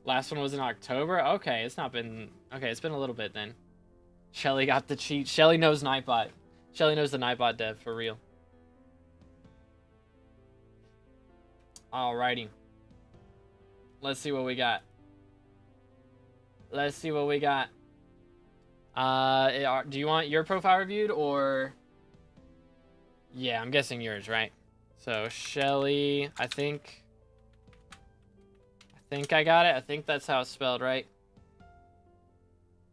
Last one was in October? Okay, it's not been... Okay, it's been a little bit then. Shelly got the cheat. Shelly knows Nightbot. Shelly knows the Nightbot dev, for real. Alrighty. Let's see what we got. Let's see what we got. Do you want your profile reviewed, or... Yeah, I'm guessing yours, right? So, Shelly, I think I got it. I think that's how it's spelled, right?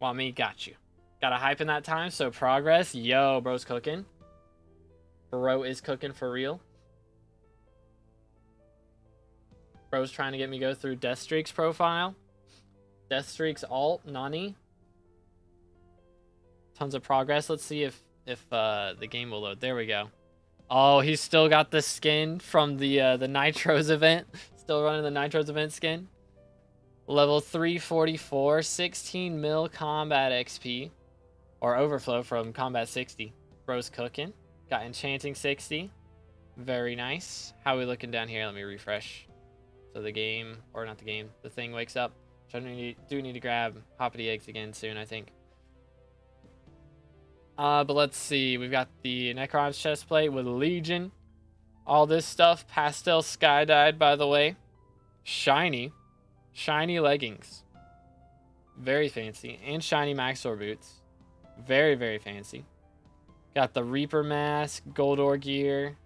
Well, me, got you. Got a hype in that time, so progress. Yo, bro's cooking. Bro is cooking for real. Bro's trying to get me go through Deathstreak's profile. Deathstreak's alt, Nani. Tons of progress. Let's see if the game will load. There we go. Oh, he's still got the skin from the Nitros event. Still running the Nitros event skin. Level 344, 16 mil combat XP. Or overflow from combat 60. Bro's cooking. Got enchanting 60. Very nice. How are we looking down here? Let me refresh. So the game, or not the game, the thing wakes up. Which I do need to grab hoppity eggs again soon, I think. But let's see. We've got the Necron's chestplate with Legion. All this stuff. Pastel sky dyed, by the way. Shiny. Shiny leggings. Very fancy. And shiny Maxor boots. Very, very fancy. Got the Reaper mask. Gold ore gear.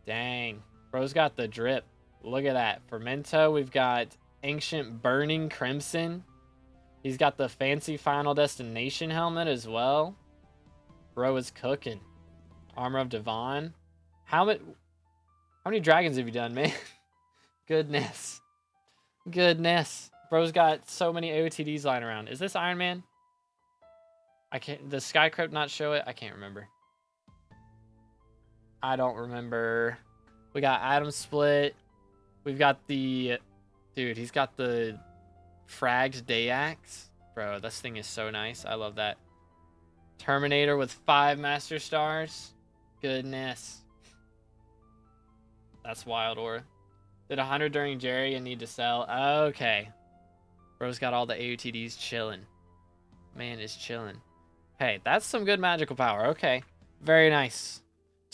Dang. Bro's got the drip. Look at that. Fermento. We've got Ancient Burning Crimson. He's got the fancy Final Destination helmet as well. Bro is cooking. Armor of Devon. How many dragons have you done, man? Goodness. Goodness. Bro's got so many OTDs lying around. Is this Iron Man? I can't... Does Skycrypt not show it? I can't remember. I don't remember. We got Atom Split. We've got the... Dude, he's got the fragged day axe. Bro, this thing is so nice. I love that. Terminator with 5 Master Stars. Goodness. That's wild, Aura. Did 100 during Jerry and need to sell. Okay. Bro's got all the AOTDs chilling. Man is chilling. Hey, that's some good magical power. Okay. Very nice.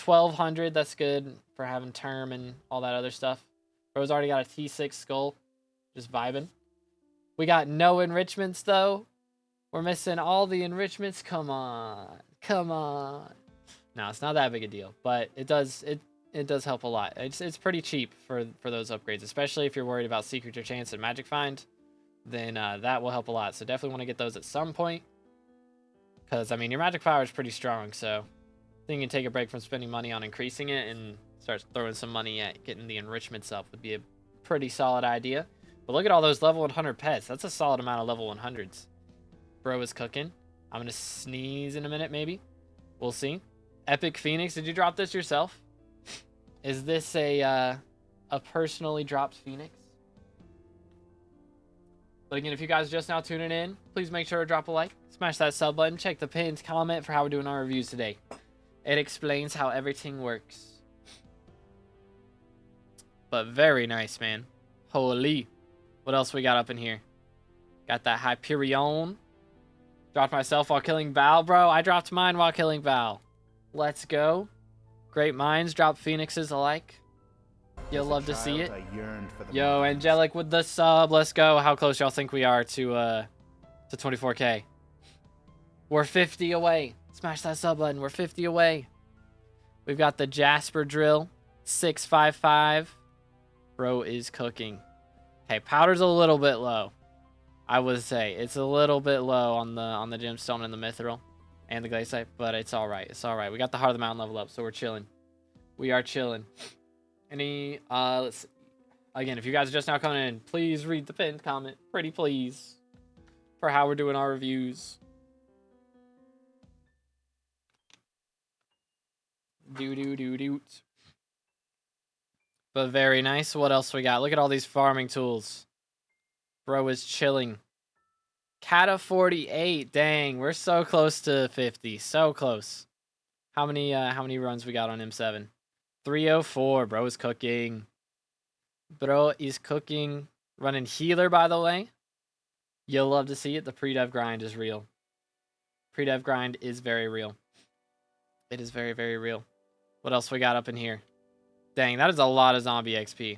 1200, that's good for having term and all that other stuff. Bro's already got a T6 skull. Just vibing. We got no enrichments, though. We're missing all the enrichments. Come on. Come on. No, it's not that big a deal. But it does help a lot. It's pretty cheap for those upgrades. Especially if you're worried about Secret or Chance and Magic Find. Then that will help a lot. So definitely want to get those at some point. Because, I mean, your magic power is pretty strong. So I think you can take a break from spending money on increasing it. And start throwing some money at getting the enrichments up. Would be a pretty solid idea. But look at all those level 100 pets. That's a solid amount of level 100s. Bro is cooking. I'm going to sneeze in a minute, maybe. We'll see. Epic Phoenix. Did you drop this yourself? Is this a personally dropped Phoenix? But again, if you guys are just now tuning in, please make sure to drop a like. Smash that sub button. Check the pinned comment for how we're doing our reviews today. It explains how everything works. But very nice, man. Holy. What else we got up in here? Got that Hyperion. Dropped myself while killing Val, bro. I dropped mine while killing Val. Let's go. Great minds drop phoenixes alike. You'll love to see it. Yo, Angelic with the sub. Let's go. How close y'all think we are to 24K? We're 50 away. Smash that sub button. We're 50 away. We've got the Jasper drill. 655. Bro is cooking. Okay, powder's a little bit low. I would say it's a little bit low on the gemstone and the mithril and the glacier, but it's all right. It's all right. We got the heart of the mountain level up, so we're chilling. We are chilling. Any let's see. Again, if you guys are just now coming in, please read the pinned comment. Pretty please. For how we're doing our reviews. Doot. But very nice. What else we got? Look at all these farming tools. Bro is chilling. Cata 48. Dang, we're so close to 50. So close. How many runs we got on M7? 304. Bro is cooking. Bro is cooking. Running healer, by the way. You'll love to see it. The pre-dev grind is real. Pre-dev grind is very real. It is very, very real. What else we got up in here? Dang, that is a lot of zombie XP.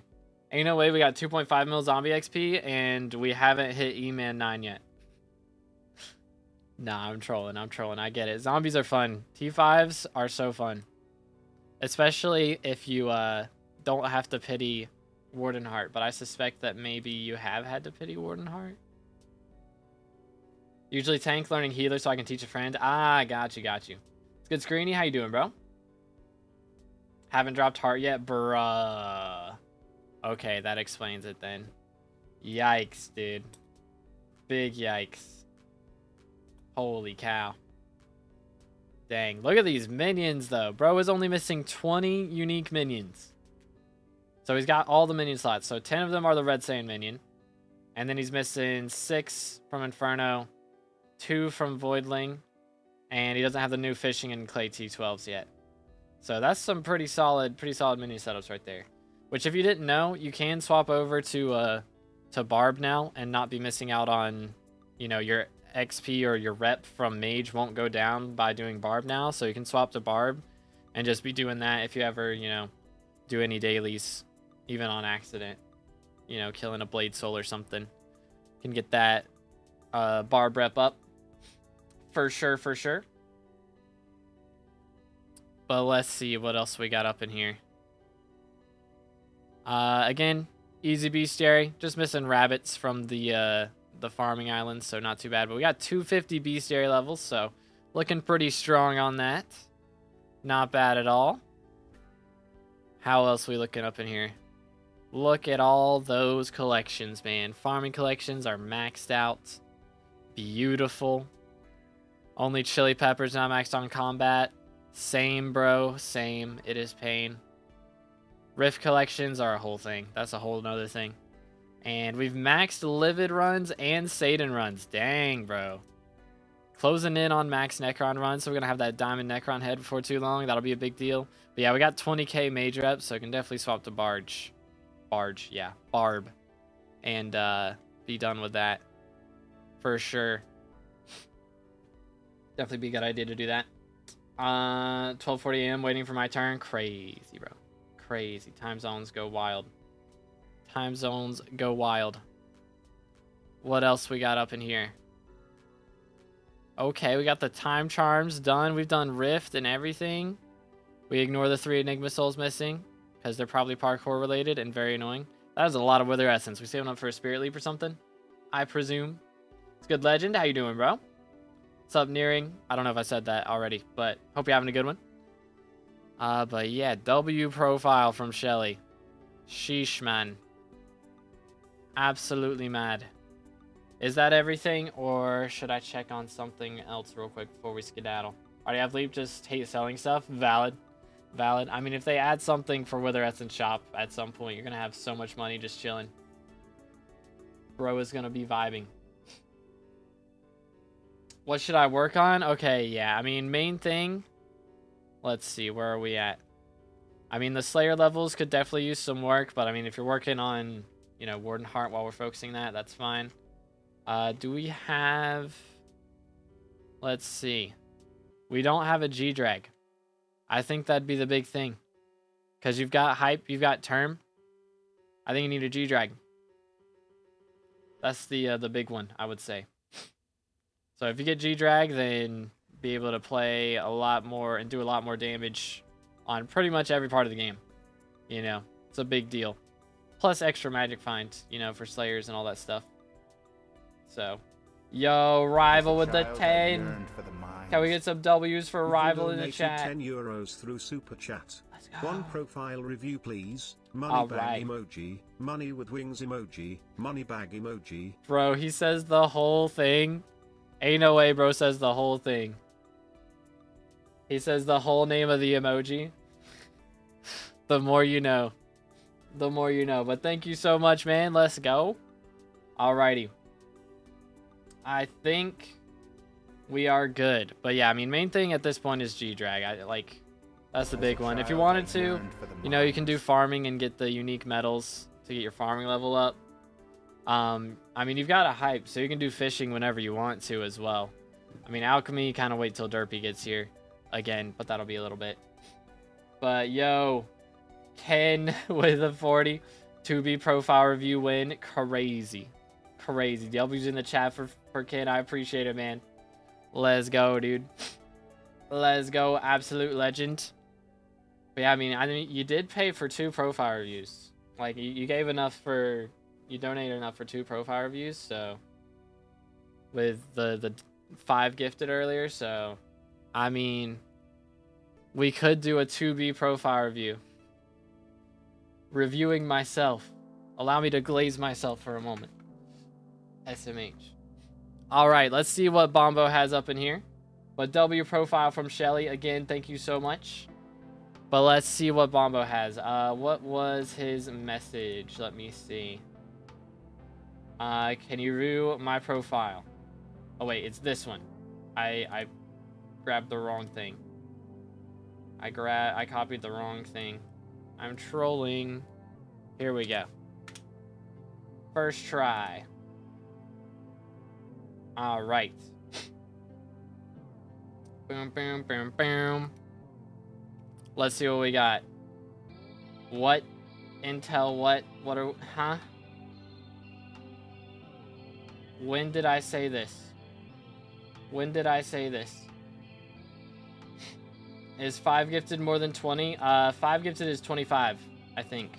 Ain't no way we got 2.5 mil zombie XP and we haven't hit E-Man 9 yet. Nah, I'm trolling. I get it. Zombies are fun. T5s are so fun. Especially if you don't have to pity Wardenheart. But I suspect that maybe you have had to pity Wardenheart. Usually tank, learning healer so I can teach a friend. Ah, got you. It's good, Screeny. How you doing, bro? Haven't dropped heart yet? Bruh. Okay, that explains it then. Yikes, dude. Big yikes. Holy cow. Dang. Look at these minions, though. Bro is only missing 20 unique minions. So he's got all the minion slots. So 10 of them are the Red Sand minion. And then he's missing 6 from Inferno, 2 from Voidling, and he doesn't have the new Fishing and Clay T12s yet. So that's some pretty solid minion setups right there. Which, if you didn't know, you can swap over to Barb now and not be missing out on, you know, your XP or your rep from Mage won't go down by doing Barb now. So you can swap to Barb and just be doing that if you ever, you know, do any dailies, even on accident. You know, killing a Blade Soul or something. You can get that Barb rep up. For sure. But let's see what else we got up in here. Again, easy bestiary. Just missing rabbits from the farming islands, so not too bad. But we got 250 bestiary levels, so looking pretty strong on that. Not bad at all. How else are we looking up in here? Look at all those collections, man. Farming collections are maxed out. Beautiful. Only chili peppers not maxed on combat. Same, bro. Same. It is pain. Rift collections are a whole thing. That's a whole nother thing. And we've maxed Livid runs and Satan runs. Dang, bro. Closing in on max Necron runs, so we're going to have that Diamond Necron head before too long. That'll be a big deal. But yeah, we got 20k mage reps, so I can definitely swap to Barb. And be done with that. For sure. Definitely be a good idea to do that. 12:40 a.m. waiting for my turn. Crazy, bro. Crazy. Time zones go wild. Time zones go wild. What else we got up in here? Okay, we got the time charms done. We've done Rift and everything. We ignore the 3 Enigma souls missing because they're probably parkour related and very annoying. That is a lot of Wither Essence. We saving up for a Spirit Leap or something, I presume. It's good, Legend. How you doing, bro? What's up, Nearing? I don't know if I said that already, but hope you're having a good one. But yeah, W profile from Shelly. Sheesh, man. Absolutely mad. Is that everything, or should I check on something else real quick before we skedaddle? Already have Leap, just hate selling stuff. Valid. I mean, if they add something for Wither Essence shop at some point, you're gonna have so much money just chilling. Bro is gonna be vibing. What should I work on? Okay, yeah. I mean, main thing. Let's see, where are we at? I mean, the Slayer levels could definitely use some work, but I mean, if you're working on, you know, Warden Heart while we're focusing that, that's fine. Do we have... Let's see. We don't have a G-Drag. I think that'd be the big thing. Because you've got Hype, you've got Term. I think you need a G-Drag. That's the big one, I would say. So if you get G-Drag, then be able to play a lot more and do a lot more damage on pretty much every part of the game. You know, it's a big deal. Plus extra magic find, you know, for Slayers and all that stuff. So, yo, Rival with the 10. For the mine. Can we get some W's for People Rival in the donated chat? 10 euros through Super Chat. Let's go. One profile review please. Money All bag right. emoji. Money with wings emoji. Money bag emoji. Bro, he says the whole thing. Ain't no way bro says the whole thing. He says the whole name of the emoji. The more you know. The more you know. But thank you so much, man. Let's go. Alrighty. I think we are good. But yeah, I mean, main thing at this point is G-Drag. That's the big one. If you wanted to, you know, you can do farming and get the unique metals to get your farming level up. I mean, you've got a hype, so you can do fishing whenever you want to as well. I mean, alchemy, kind of wait till Derpy gets here again, but that'll be a little bit. But yo, Ken with a 40 2B profile review win. Crazy. Crazy. W's in the chat for Ken. I appreciate it, man. Let's go, dude. Let's go. Absolute legend. But yeah, I mean, you did pay for 2 profile reviews. Like, you gave enough for... You donated enough for 2 profile reviews, so... With the 5 gifted earlier, so... I mean... We could do a 2B profile review. Reviewing myself. Allow me to glaze myself for a moment. SMH. Alright, let's see what Bombo has up in here. But W profile from Shelly. Again, thank you so much. But let's see what Bombo has. What was his message? Let me see. Can you review my profile? Oh wait, it's this one. I grabbed the wrong thing. I copied the wrong thing. I'm trolling. Here we go. First try. All right. Boom, boom, boom, boom. Let's see what we got. What? Intel, what? What are... Huh? When did I say this? When did I say this? Is 5 gifted more than 20? 5 gifted is 25, I think.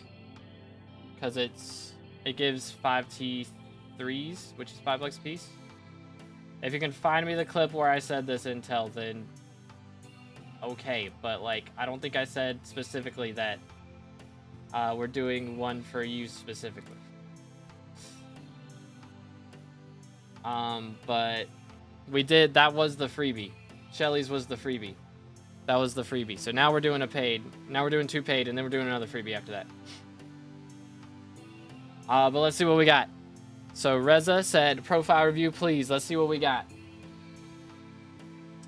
Because it gives 5 T3s, which is $5 a piece. If you can find me the clip where I said this, Intel, then okay. But like, I don't think I said specifically that we're doing one for you specifically. But we did. That was the freebie. Shelly's was the freebie. That was the freebie. So now we're doing a paid. Now we're doing 2 paid, and then we're doing another freebie after that. But let's see what we got. So Reza said, profile review, please. Let's see what we got.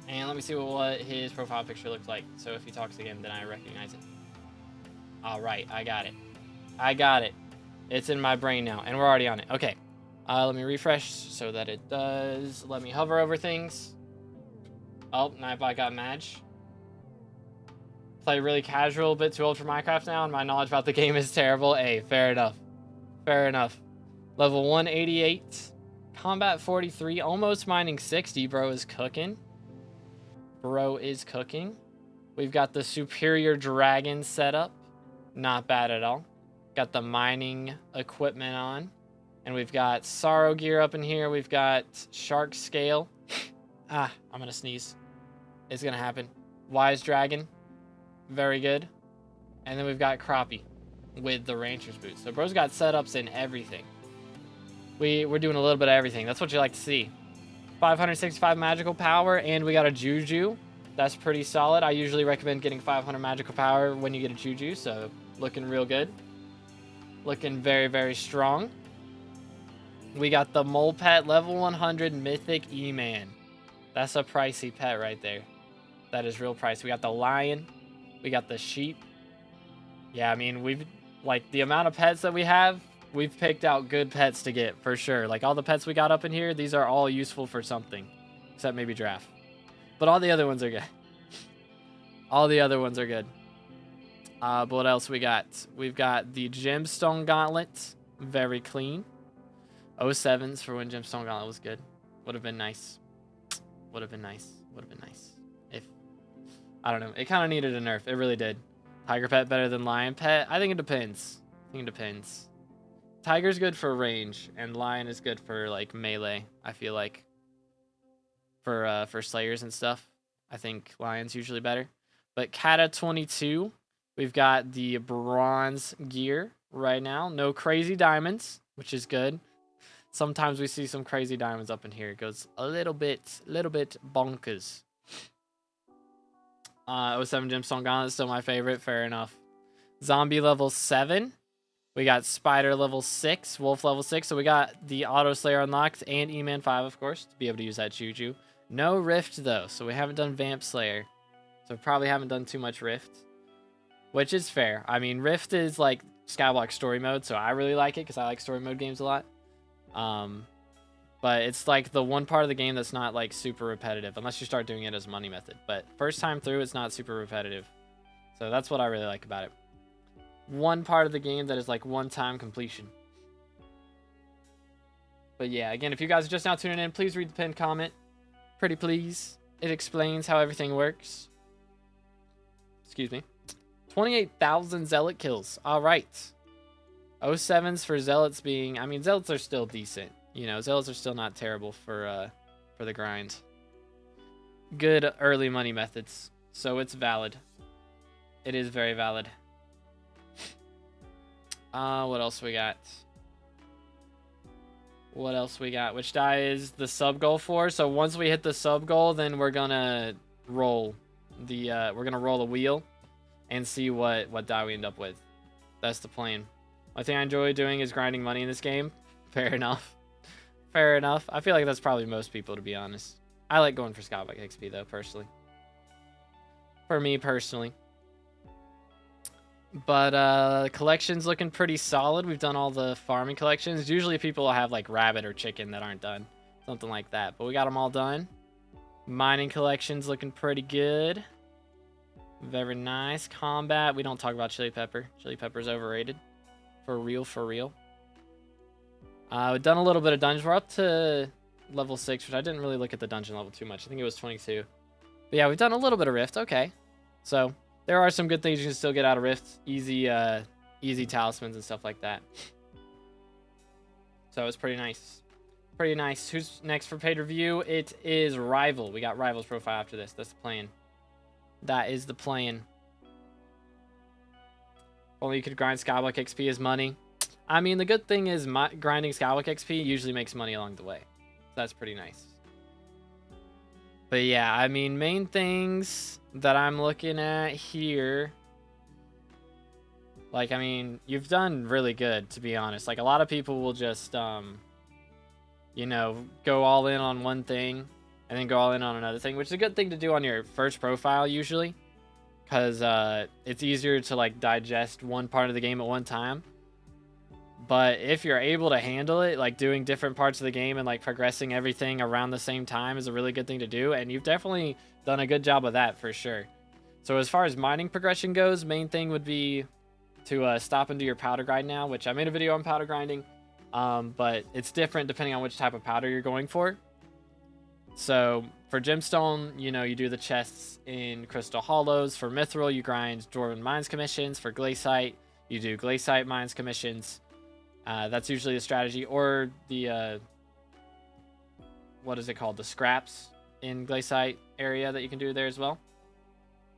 And let me see what his profile picture looks like. So if he talks again, then I recognize it. All right, I got it. I got it. It's in my brain now, and we're already on it. Okay. Let me refresh so that it does. Let me hover over things. Oh, Nightbot got Madge. Play really casual, a bit too old for Minecraft now, and my knowledge about the game is terrible. Hey, fair enough. Fair enough. Level 188. Combat 43. Almost mining 60. Bro is cooking. Bro is cooking. We've got the Superior Dragon setup. Not bad at all. Got the mining equipment on. And we've got Sorrow gear up in here. We've got Shark Scale. I'm going to sneeze. It's going to happen. Wise Dragon. Very good. And then we've got Crappie with the Rancher's Boots. So bro's got setups in everything. We're doing a little bit of everything. That's what you like to see. 565 magical power, and we got a Juju. That's pretty solid. I usually recommend getting 500 magical power when you get a Juju, so looking real good. Looking very, very strong. We got the Mole Pet, level 100 Mythic E-Man. That's a pricey pet right there. That is real pricey. We got the Lion. We got the Sheep. Yeah, I mean, we've, like, the amount of pets that we have, we've picked out good pets to get, for sure. Like, all the pets we got up in here, these are all useful for something. Except maybe Giraffe. But all the other ones are good. All the other ones are good. But what else we got? We've got the Gemstone Gauntlet. Very clean. 07s for when Gemstone Gauntlet was good. Would have been nice. Would have been nice. Would have been nice. If, I don't know. It kind of needed a nerf. It really did. Tiger Pet better than Lion Pet? I think it depends. I think it depends. Tiger's good for range, and Lion is good for, like, melee, I feel like. For Slayers and stuff. I think lion's usually better. But Kata 22, we've got the bronze gear right now. No crazy diamonds, which is good. Sometimes we see some crazy diamonds up in here. It goes a little bit bonkers. 07 Gemstone Gauntlet is still my favorite. Fair enough. Zombie level 7. We got Spider level 6. Wolf level 6. So we got the Auto Slayer unlocked and E-Man 5, of course, to be able to use that Juju. No Rift, though. So we haven't done Vamp Slayer. So probably haven't done too much Rift. Which is fair. I mean, Rift is like Skyblock story mode. So I really like it because I like story mode games a lot. But it's like the one part of the game that's not like super repetitive. Unless you start doing it as a money method. But first time through, it's not super repetitive. So that's what I really like about it. One part of the game that is like one-time completion. But yeah, again, if you guys are just now tuning in, please read the pinned comment. Pretty please. It explains how everything works. Excuse me. 28,000 Zealot kills. All right. 07s for Zealots being... I mean, Zealots are still decent. You know, Zealots are still not terrible for the grind. Good early money methods. So it's valid. It is very valid. What else we got? What else we got? Which die is the sub goal for? So once we hit the sub goal, then we're gonna roll the a wheel and see what die we end up with. That's the plan. One thing I enjoy doing is grinding money in this game. Fair enough. Fair enough. I feel like that's probably most people, to be honest. I like going for SkyBlock XP though, personally. For me personally. But collections looking pretty solid. We've done all the farming collections. Usually people have like rabbit or chicken that aren't done. Something like that. But we got them all done. Mining collections looking pretty good. Very nice. Combat. We don't talk about chili pepper. Chili pepper's overrated. For real, for real. We've done a little bit of dungeons. We're up to level 6, which I didn't really look at the dungeon level too much. I think it was 22. But yeah, we've done a little bit of Rift. Okay. So there are some good things you can still get out of Rift. Easy talismans and stuff like that. So it's pretty nice. Pretty nice. Who's next for paid review? It is Rival. We got Rival's profile after this. That's the plan. That is the plan. Only you could grind SkyBlock XP as money. I mean, the good thing is grinding SkyBlock XP usually makes money along the way. So that's pretty nice. But yeah, I mean, main things that I'm looking at here. Like, I mean, you've done really good, to be honest. Like, a lot of people will just, you know, go all in on one thing and then go all in on another thing, which is a good thing to do on your first profile usually. Because it's easier to, like, digest one part of the game at one time. But if you're able to handle it, like doing different parts of the game and like progressing everything around the same time is a really good thing to do. And you've definitely done a good job of that for sure. So as far as mining progression goes, main thing would be to stop and do your powder grind now, which I made a video on powder grinding. But it's different depending on which type of powder you're going for. So for gemstone, you know, you do the chests in crystal hollows. For mithril, you grind dwarven mines commissions. For glaciite, you do glaciite mines commissions. That's usually the strategy, or the what is it called, the scraps in glaciite area that you can do there as well.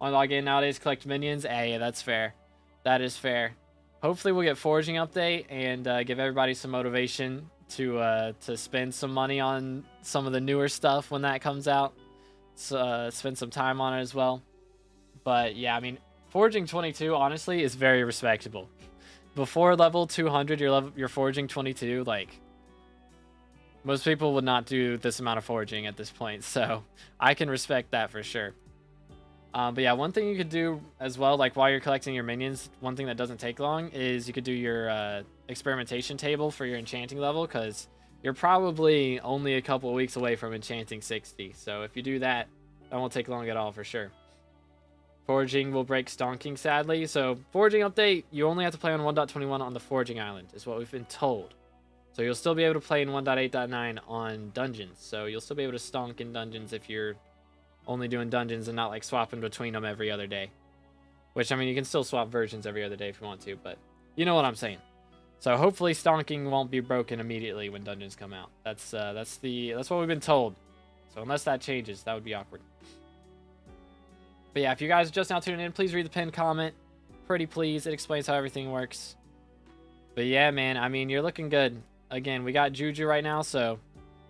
On login nowadays, collect minions. Hey, that's fair. That is fair. Hopefully we'll get foraging update and give everybody some motivation to spend some money on some of the newer stuff when that comes out. So spend some time on it as well. But yeah, I mean, foraging 22 honestly is very respectable. Before level 200, you're foraging 22. Like, most people would not do this amount of foraging at this point, so I can respect that for sure. But yeah, one thing you could do as well, like while you're collecting your minions, one thing that doesn't take long is you could do your experimentation table for your enchanting level, because you're probably only a couple of weeks away from enchanting 60. So if you do that, that won't take long at all for sure. Foraging will break stonking, sadly. So, foraging update, you only have to play on 1.21 on the foraging island, is what we've been told. So, you'll still be able to play in 1.8.9 on dungeons. So, you'll still be able to stonk in dungeons if you're only doing dungeons and not, like, swapping between them every other day. Which, I mean, you can still swap versions every other day if you want to, but you know what I'm saying. So, hopefully, stonking won't be broken immediately when dungeons come out. That's what we've been told. So, unless that changes, that would be awkward. But yeah, if you guys are just now tuning in, please read the pinned comment. Pretty please. It explains how everything works. But yeah, man, I mean, you're looking good. Again, we got Juju right now, so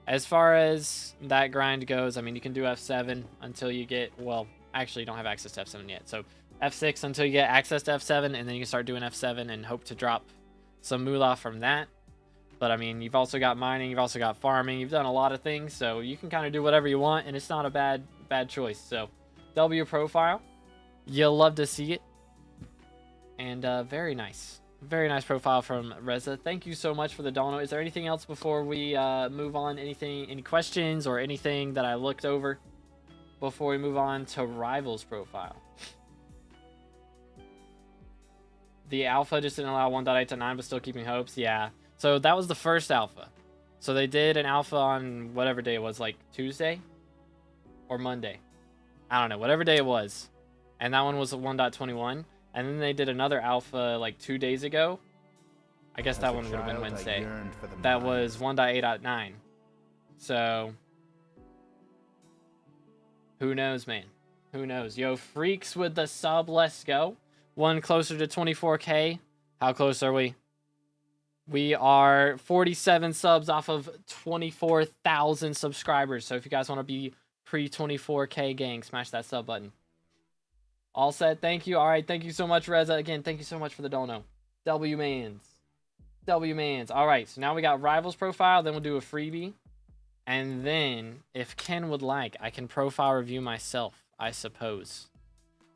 as far as that grind goes, I mean, you can do F7 until you get, well, actually, you don't have access to F7 yet. So F6 until you get access to F7, and then you can start doing F7 and hope to drop some moolah from that. But I mean, you've also got mining, you've also got farming, you've done a lot of things, so you can kind of do whatever you want, and it's not a bad choice. So W profile, you'll love to see it. And very nice profile from Reza. Thank you so much for the dono. Is there anything else before we move on? Any questions or anything that I looked over before we move on to Rivals profile? The alpha just didn't allow 1.8 to 9, but still keeping hopes. Yeah. So that was the first alpha. So they did an alpha on whatever day it was, like Tuesday or Monday. I don't know, whatever day it was. And that one was 1.21. And then they did another alpha like 2 days ago. I guess that one would have been Wednesday. That was 1.8.9. So who knows, man? Who knows? Yo, Freaks with the sub, let's go. One closer to 24K. How close are we? We are 47 subs off of 24,000 subscribers. So if you guys want to be pre-24K gang, smash that sub button. All set. Thank you. All right. Thank you so much, Reza. Again, thank you so much for the dono. W-Mans. W-Mans. All right. So now we got Rivals profile. Then we'll do a freebie. And then, if Ken would like, I can profile review myself, I suppose.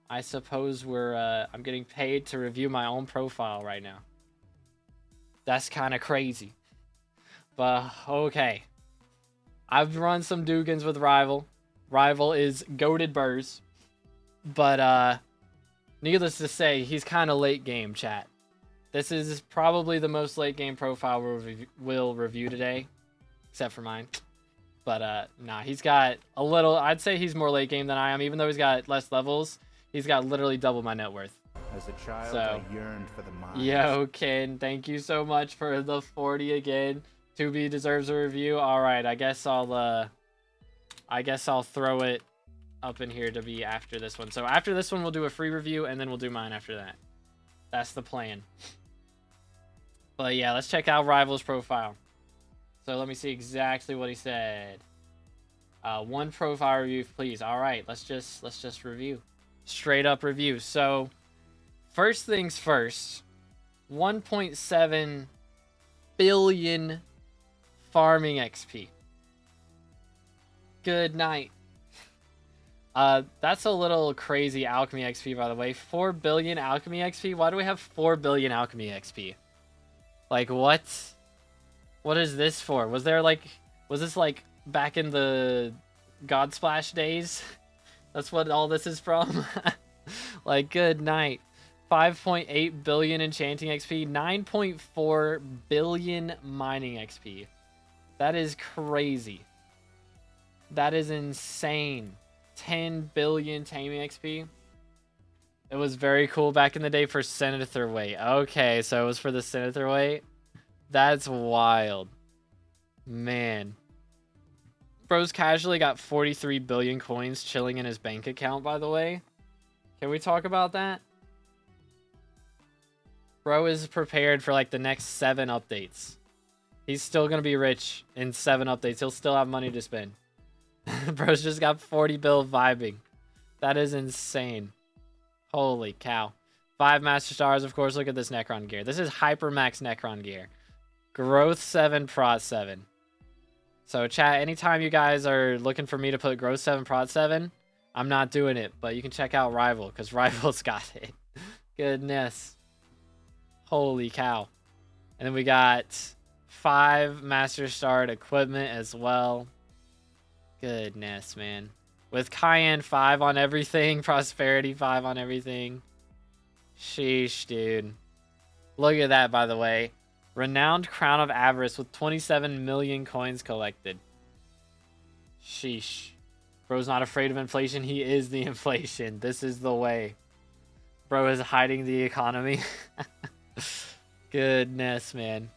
I suppose I'm getting paid to review my own profile right now. That's kind of crazy. But, okay. I've run some Dugans with Rival. Rival is goated burrs. But, needless to say, he's kind of late game, chat. This is probably the most late game profile we'll review today. Except for mine. But, nah, he's got a little... I'd say he's more late game than I am. Even though he's got less levels, he's got literally double my net worth. As a child, I yearned for the mines. Yo, Ken, thank you so much for the 40 again. 2B deserves a review. All right, I guess I'll throw it up in here to be after this one. So after this one, we'll do a free review, and then we'll do mine after that. That's the plan. But yeah, let's check out Rival's profile. So let me see exactly what he said. One profile review, please. All right, let's just review. Straight up review. So first things first, 1.7 billion farming XP. Good night. That's a little crazy alchemy XP, by the way. 4 billion alchemy XP? Why do we have 4 billion alchemy XP? Like, what? What is this for? Was this like back in the Godsplash days? That's what all this is from? Like, good night. 5.8 billion enchanting XP, 9.4 billion mining XP. That is crazy. That is insane. 10 billion taming XP. It was very cool back in the day for Senator Weight. Okay, so it was for the Senator Weight. That's wild. Man. Bro's casually got 43 billion coins chilling in his bank account, by the way. Can we talk about that? Bro is prepared for like the next 7 updates. He's still going to be rich in 7 updates. He'll still have money to spend. Bro's just got 40 bill vibing. That is insane. Holy cow. 5 Master Stars, of course. Look at this Necron gear. This is Hypermax Necron gear. Growth 7, Prot 7. So chat, anytime you guys are looking for me to put Growth 7, Prot 7, I'm not doing it. But you can check out Rival, because Rival's got it. Goodness. Holy cow. And then we got 5 Master Starred equipment as well. Goodness, man. With Cayenne 5 on everything, Prosperity 5 on everything. Sheesh, dude. Look at that, by the way. Renowned Crown of Avarice with 27 million coins collected. Sheesh. Bro's not afraid of inflation. He is the inflation. This is the way. Bro is hiding the economy. Goodness, man.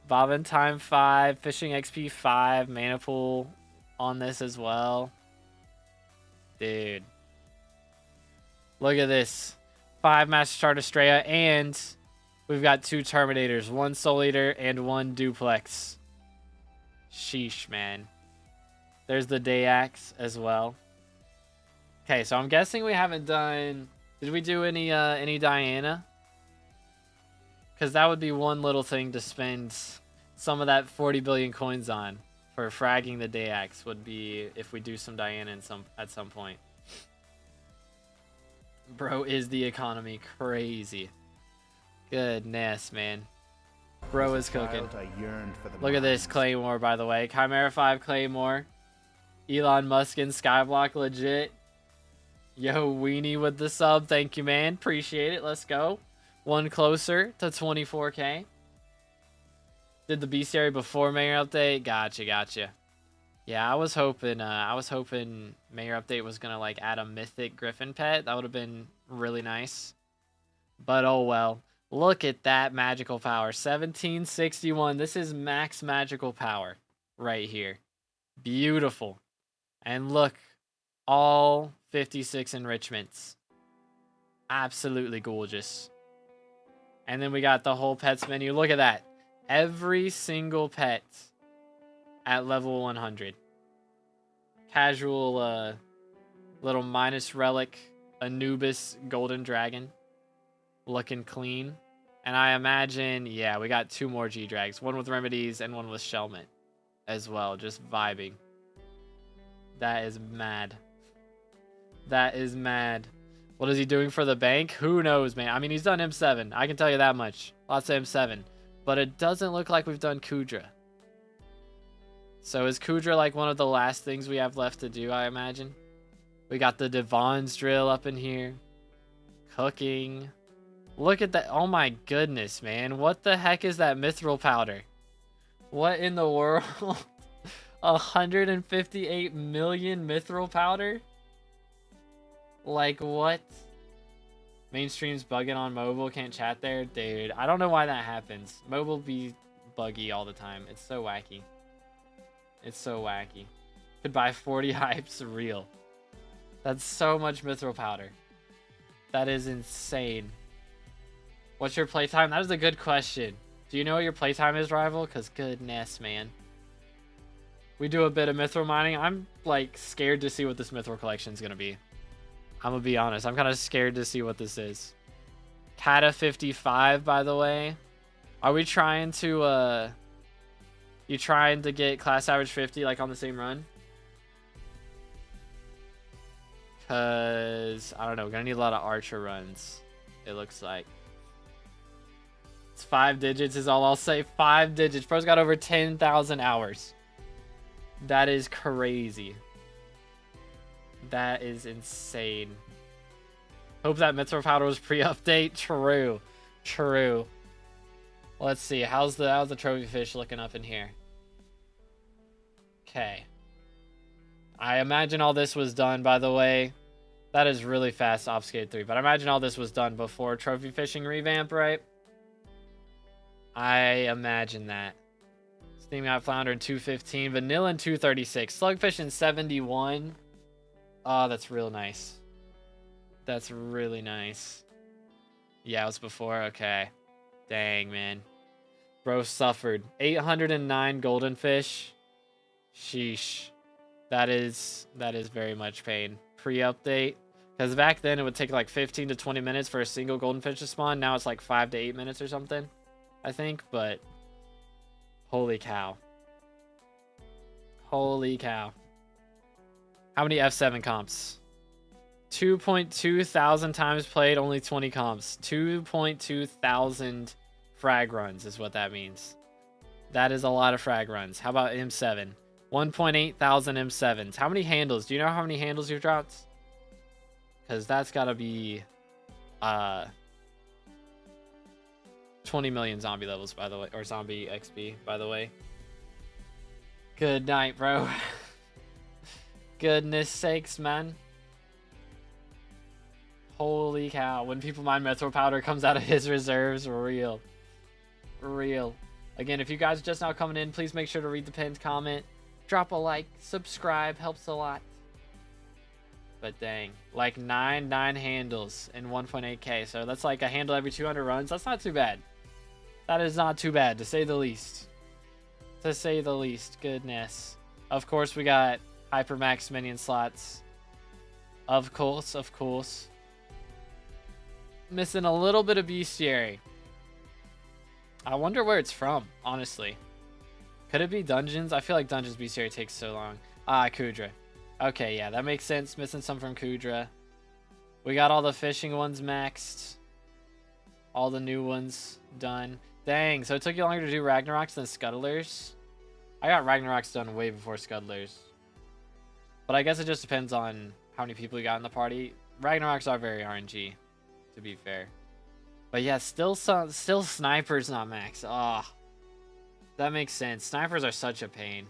Bobbin Time 5. Fishing XP 5. Mana Pool on this as well. Dude. Look at this. 5 Master Chart Estrella, and we've got 2 Terminators, 1 Soul Eater, and 1 Duplex. Sheesh, man. There's the Dayax as well. Okay, so I'm guessing we haven't done... Did we do any Diana? Because that would be one little thing to spend some of that 40 billion coins on for fragging the Dayax would be if we do some Diana at some point. Bro, is the economy crazy? Goodness, man. Bro is cooking. Look at this Claymore, by the way. Chimera 5 Claymore. Elon Musk and SkyBlock legit. Yo, Weenie with the sub. Thank you, man. Appreciate it. Let's go. One closer to 24K. Did the bestiary before Mayor Update? Gotcha. Yeah, I was hoping Mayor Update was gonna like add a mythic Griffin pet. That would have been really nice. But oh well. Look at that magical power. 1761. This is max magical power right here. Beautiful. And look, all 56 enrichments. Absolutely gorgeous. And then we got the whole pets menu. Look at that. Every single pet at level 100. Casual little minus relic Anubis golden dragon. Looking clean. And I imagine, yeah, we got 2 more G-Drags. One with remedies and one with Shelmet as well. Just vibing. That is mad. That is mad. What is he doing for the bank? Who knows, man? I mean, he's done M7. I can tell you that much. Lots of M7. But it doesn't look like we've done Kudra. So is Kudra like one of the last things we have left to do, I imagine? We got the Devon's drill up in here. Cooking. Look at that. Oh my goodness, man. What the heck is that mithril powder? What in the world? 158 million mithril powder? Like what? Mainstream's bugging on mobile, can't chat there. Dude, I don't know why that happens. Mobile be buggy all the time. It's so wacky. It's so wacky. Could buy 40 hypes real. That's so much mithril powder. That is insane. What's your playtime? That is a good question. Do you know what your playtime is, Rival? Because goodness, man. We do a bit of mithril mining. I'm like scared to see what this mithril collection is going to be. I'm going to be honest. I'm kind of scared to see what this is. Kata 55, by the way. Are we trying to, you trying to get class average 50 like on the same run? Because, I don't know. We're going to need a lot of archer runs, it looks like. It's 5 digits is all I'll say. 5 digits. Bro's got over 10,000 hours. That is crazy. That is insane. Hope that mithril powder was pre-update. True. True. Let's see. How's the trophy fish looking up in here? Okay. I imagine all this was done, by the way. That is really fast Obfuscate 3, but I imagine all this was done before trophy fishing revamp, right? I imagine that. Steam got Flounder in 215, Vanilla in 236, Slugfish in 71. Oh, that's real nice. That's really nice. Yeah, it was before. Okay. Dang, man. Bro suffered. 809 golden fish. Sheesh. That is very much pain. Pre-update. Because back then it would take like 15 to 20 minutes for a single golden fish to spawn. Now it's like 5 to 8 minutes or something, I think. But holy cow. Holy cow. How many F7 comps? 2.2 thousand times played, only 20 comps. 2.2 thousand frag runs is what that means. That is a lot of frag runs. How about M7? 1.8 thousand M7s. How many handles? Do you know how many handles you've dropped? Because that's got to be 20 million zombie levels, by the way. Or zombie XP, by the way. Good night, bro. Goodness sakes, man. Holy cow. When people mine mithril powder comes out of his reserves, real. Real. Again, if you guys are just now coming in, please make sure to read the pinned comment. Drop a like. Subscribe. Helps a lot. But dang, like 9 handles in 1.8k. So that's like a handle every 200 runs. That's not too bad. That is not too bad, to say the least. To say the least. Goodness. Of course, we got Hypermax minion slots. Of course, of course. Missing a little bit of bestiary. I wonder where it's from, honestly. Could it be dungeons? I feel like dungeons bestiary takes so long. Ah, Kudra. Okay, yeah, that makes sense. Missing some from Kudra. We got all the fishing ones maxed. All the new ones done. Dang, so it took you longer to do Ragnaroks than Scuttlers? I got Ragnaroks done way before Scuttlers. But I guess it just depends on how many people you got in the party. Ragnaroks are very RNG, to be fair. But yeah, still Sniper's not max. Ah, that makes sense. Snipers are such a pain.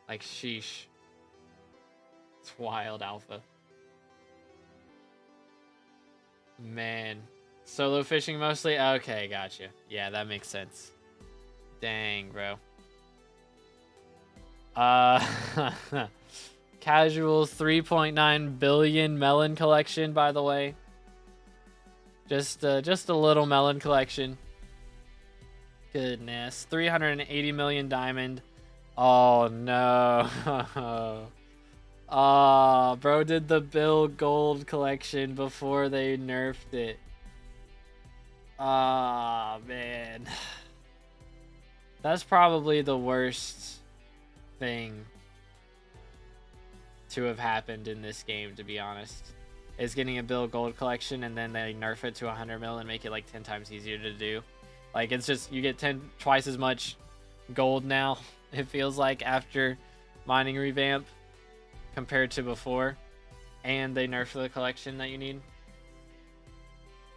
Like, sheesh. It's wild, Alpha. Man. Solo fishing mostly? Okay, gotcha. Yeah, that makes sense. Dang, bro. Casual 3.9 billion melon collection, by the way. Just a little melon collection. Goodness. 380 million diamond. Oh, no. Oh, bro did the Bill Gold collection before they nerfed it. Ah, man. That's probably the worst thing to have happened in this game, to be honest. Is getting a Bill Gold collection and then they nerf it to 100 mil and make it like 10 times easier to do. Like, it's just, you get twice as much gold now, it feels like, after mining revamp compared to before. And they nerfed the collection that you need.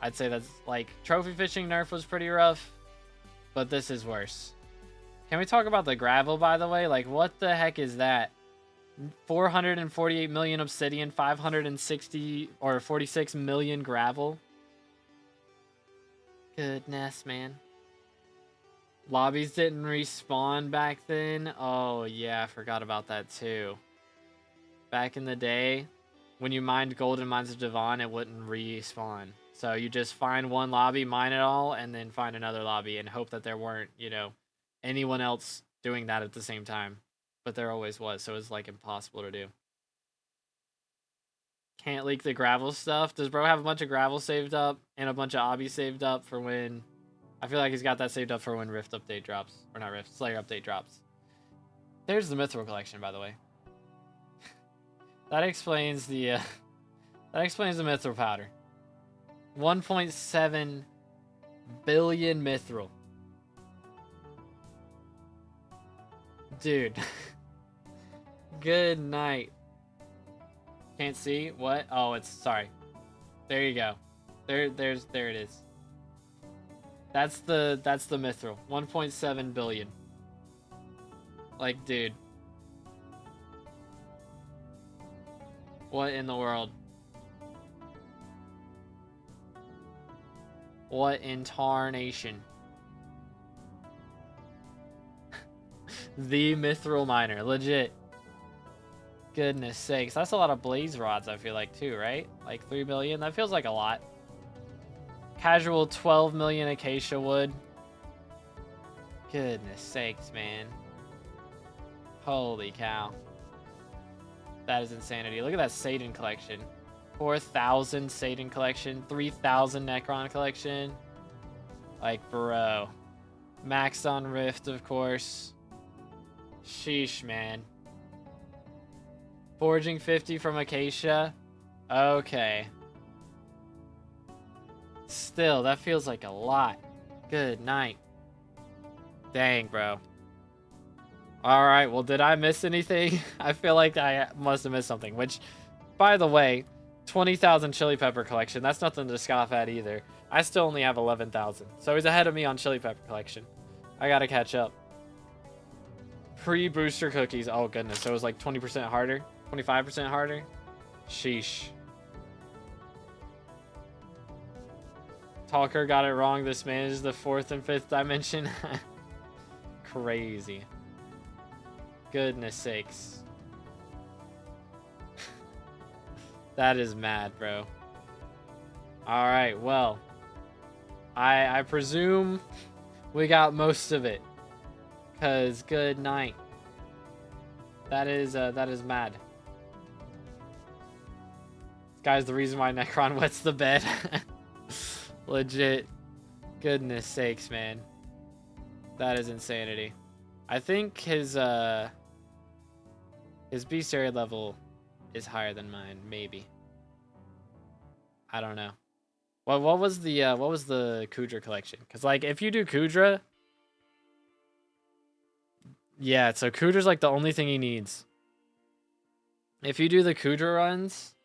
I'd say that's, like, trophy fishing nerf was pretty rough, but this is worse. Can we talk about the gravel, by the way? Like, what the heck is that? 448 million obsidian, 560 or 46 million gravel. Goodness, man. Lobbies didn't respawn back then. Oh, yeah, I forgot about that too. Back in the day, when you mined gold in Mines of Devon, it wouldn't respawn. So you just find one lobby, mine it all, and then find another lobby and hope that there weren't, you know, anyone else doing that at the same time. But there always was, so it's like impossible to do. Can't leak the gravel stuff. Does bro have a bunch of gravel saved up and a bunch of obby saved up for when... I feel like he's got that saved up for when Rift update drops. Or not Rift, Slayer update drops. There's the Mithril collection, by the way. That explains the Mithril powder. 1.7 billion Mithril. Dude. Good night. Can't see? What? Oh, it's... Sorry. There you go. There it is. That's the Mithril. 1.7 billion. Like, dude. What in the world? What in tarnation? The Mithril Miner. Legit. Goodness sakes. That's a lot of blaze rods, I feel like, too, right? Like 3 million? That feels like a lot. Casual 12 million acacia wood. Goodness sakes, man. Holy cow. That is insanity. Look at that Satan collection. 4,000 Satan collection. 3,000 Necron collection. Like, bro. Maxed on Rift, of course. Sheesh, man. Forging 50 from Acacia. Okay. Still, that feels like a lot. Good night. Dang, bro. Alright, well, did I miss anything? I feel like I must have missed something. Which, by the way, 20,000 chili pepper collection. That's nothing to scoff at either. I still only have 11,000. So he's ahead of me on chili pepper collection. I gotta catch up. Pre-booster cookies. Oh, goodness. So it was like 20% harder? 25% harder? Sheesh. Talker got it wrong. This man is the 4th and 5th dimension. Crazy. Goodness sakes. That is mad, bro. All right, well, I presume we got most of it. Cause good night. That is mad. This guy's the reason why Necron wets the bed. Legit. Goodness sakes, man. That is insanity. I think his bestiary level is higher than mine, maybe. I don't know. Well, what was the Kudra collection? Cause like if you do Kudra, yeah, so Kudra's like the only thing he needs. If you do the Kudra runs,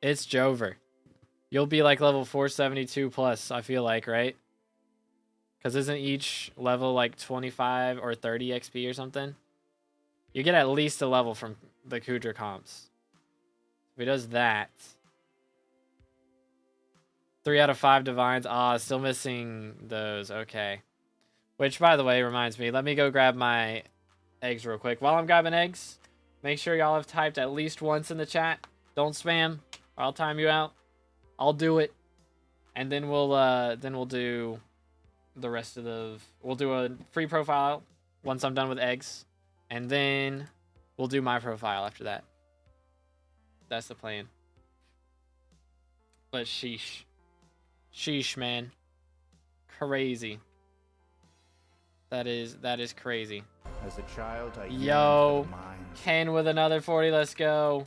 it's Jover. You'll be like level 472 plus, I feel like, right? Because isn't each level like 25 or 30 XP or something? You get at least a level from the Kudra comps. If he does that. 3 out of 5 divines. Ah, still missing those. Okay. Which, by the way, reminds me. Let me go grab my eggs real quick. While I'm grabbing eggs, make sure y'all have typed at least once in the chat. Don't spam, or I'll time you out. I'll do it, and then we'll do the rest of the. We'll do a free profile once I'm done with eggs, and then we'll do my profile after that. That's the plan. But sheesh, man, crazy. That is crazy. As a child, I yearned Yo, for the mines. Ken with another 40. Let's go.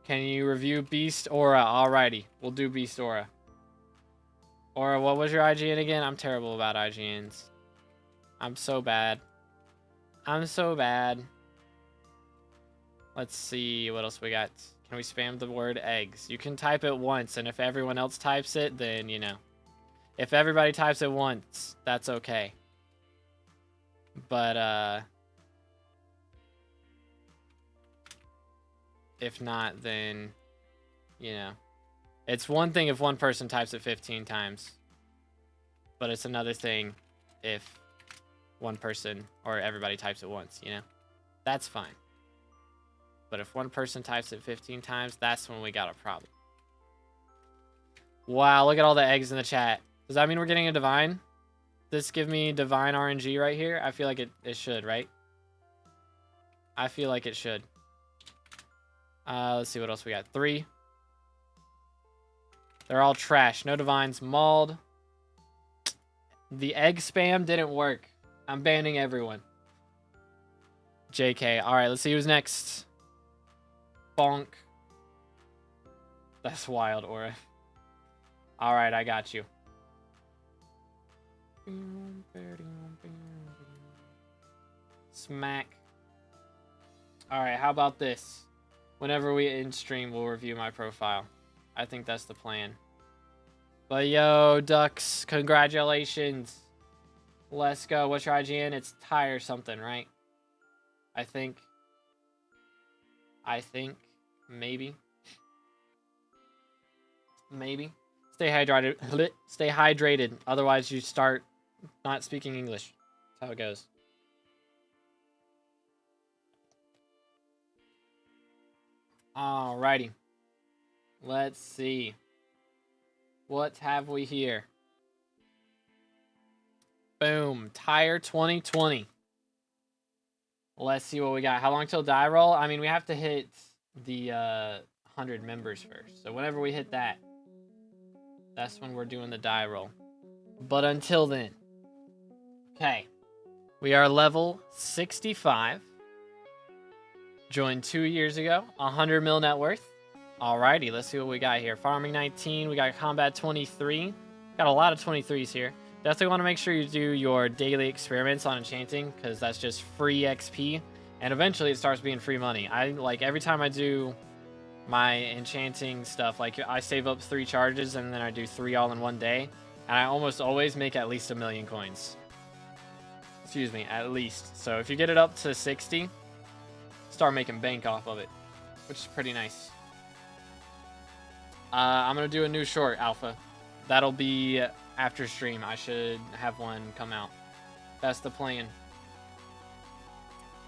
Can you review Beast Aura? Alrighty, we'll do Beast Aura. Aura, what was your IGN again? I'm terrible about IGNs. I'm so bad. I'm so bad. Let's see what else we got. Can we spam the word eggs? You can type it once, and if everyone else types it, then, you know. If everybody types it once, that's okay. But, if not, then, you know. It's one thing if one person types it 15 times. But it's another thing if one person or everybody types it once, you know. That's fine. But if one person types it 15 times, that's when we got a problem. Wow, look at all the eggs in the chat. Does that mean we're getting a divine? This give me divine RNG right here? I feel like it should, right? I feel like it should. Let's see what else we got. 3. They're all trash. No divines. Mauled. The egg spam didn't work. I'm banning everyone. JK. Alright, let's see who's next. Bonk. That's wild, Aura. Alright, I got you. Smack. Alright, how about this? Whenever we in stream, we'll review my profile. I think that's the plan. But yo, Ducks, congratulations. Let's go. What's your IGN? It's tire something, right? I think. Maybe. Maybe. Stay hydrated. Stay hydrated. Otherwise, you start not speaking English. That's how it goes. Alrighty. Let's see. What have we here? Boom. Tire 2020. Let's see what we got. How long till die roll? I mean, we have to hit the 100 members first. So whenever we hit that, that's when we're doing the die roll. But until then. Okay. We are level 65. Joined 2 years ago. 100 mil net worth. Alrighty, let's see what we got here. Farming 19. We got combat 23. Got a lot of 23s here. Definitely want to make sure you do your daily experiments on enchanting, because that's just free XP. And eventually it starts being free money. I like every time I do my enchanting stuff, like I save up 3 charges and then I do 3 all in one day. And I almost always make at least 1 million coins. Excuse me, at least. So if you get it up to 60, start making bank off of it, which is pretty nice. I'm going to do a new short, Alpha. That'll be after stream. I should have one come out. That's the plan.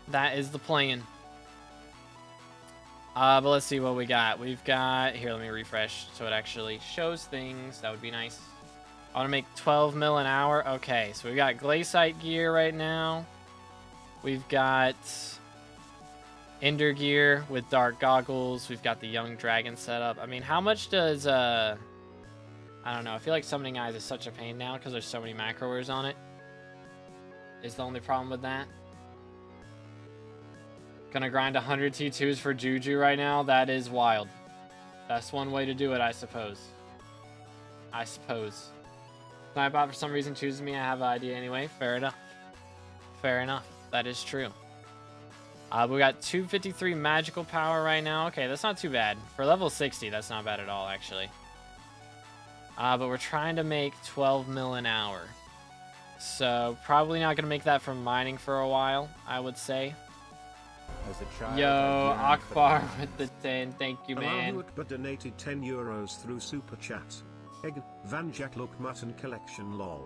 That is the plan. But let's see what we got. We've got, here, let me refresh so it actually shows things. That would be nice. I want to make 12 mil an hour. Okay, so we've got Glaciite gear right now. We've got Ender gear with dark goggles. We've got the young dragon setup. I mean, how much does, I don't know. I feel like summoning eyes is such a pain now because there's so many macroers on it. Is the only problem with that. Gonna grind 100 T2s for Juju right now. That is wild. That's one way to do it, I suppose. Snipebot for some reason chooses me. I have an idea anyway. Fair enough. Fair enough. That is true. We got 253 magical power right now. Okay, that's not too bad. For level 60, that's not bad at all, actually. But we're trying to make 12 mil an hour. So, probably not going to make that from mining for a while, I would say. As a child, Yo, I yearned for Akbar the with the 10. Thank you, man. Allahu Akbar donated 10 euros through Super Chat. Egg, Van Jack Look Mutton Collection lol.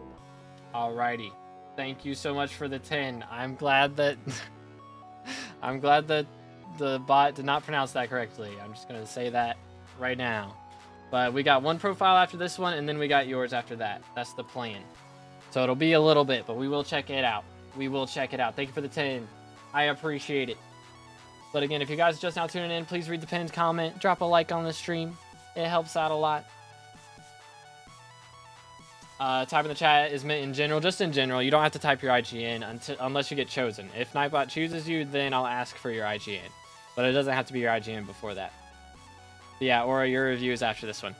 Alrighty. Thank you so much for the 10. I'm glad that... I'm glad that the bot did not pronounce that correctly. I'm just going to say that right now. But we got one profile after this one, and then we got yours after that. That's the plan. So it'll be a little bit, but we will check it out. We will check it out. Thank you for the 10. I appreciate it. But again, if you guys are just now tuning in, please read the pinned comment. Drop a like on the stream. It helps out a lot. Type in the chat is meant in general. Just in general. You don't have to type your IGN unless you get chosen. If Nightbot chooses you, then I'll ask for your IGN. But it doesn't have to be your IGN before that. Yeah, or your reviews after this one.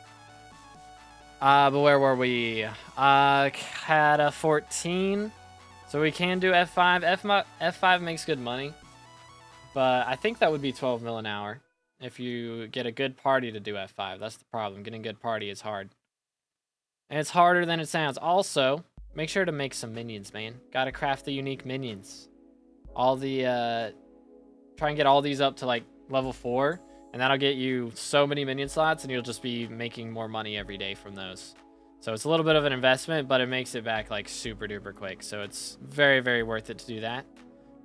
But where were we? Had a 14. So we can do F5. F5 makes good money. But I think that would be 12 mil an hour. If you get a good party to do F5. That's the problem. Getting a good party is hard. And it's harder than it sounds. Also, make sure to make some minions, man. Gotta craft the unique minions. All the, try and get all these up to, like, level 4. And that'll get you so many minion slots, and you'll just be making more money every day from those. So it's a little bit of an investment, but it makes it back, like, super duper quick. So it's very, very worth it to do that.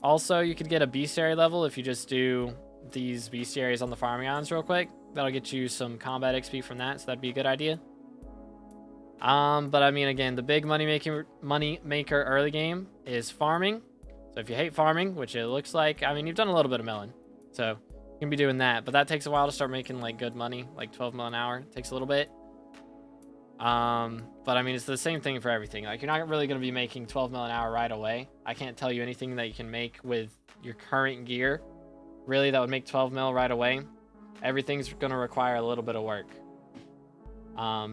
Also, you could get a bestiary level if you just do these bestiaries on the farming islands real quick. That'll get you some combat XP from that, so that'd be a good idea. But I mean, again, the big money maker early game is farming. So if you hate farming, which it looks like, I mean, you've done a little bit of melon, so you can be doing that. But that takes a while to start making like good money, like 12 mil an hour. It takes a little bit. But I mean, it's the same thing for everything. Like, you're not really going to be making 12 mil an hour right away. I can't tell you anything that you can make with your current gear, really, that would make 12 mil right away. Everything's going to require a little bit of work.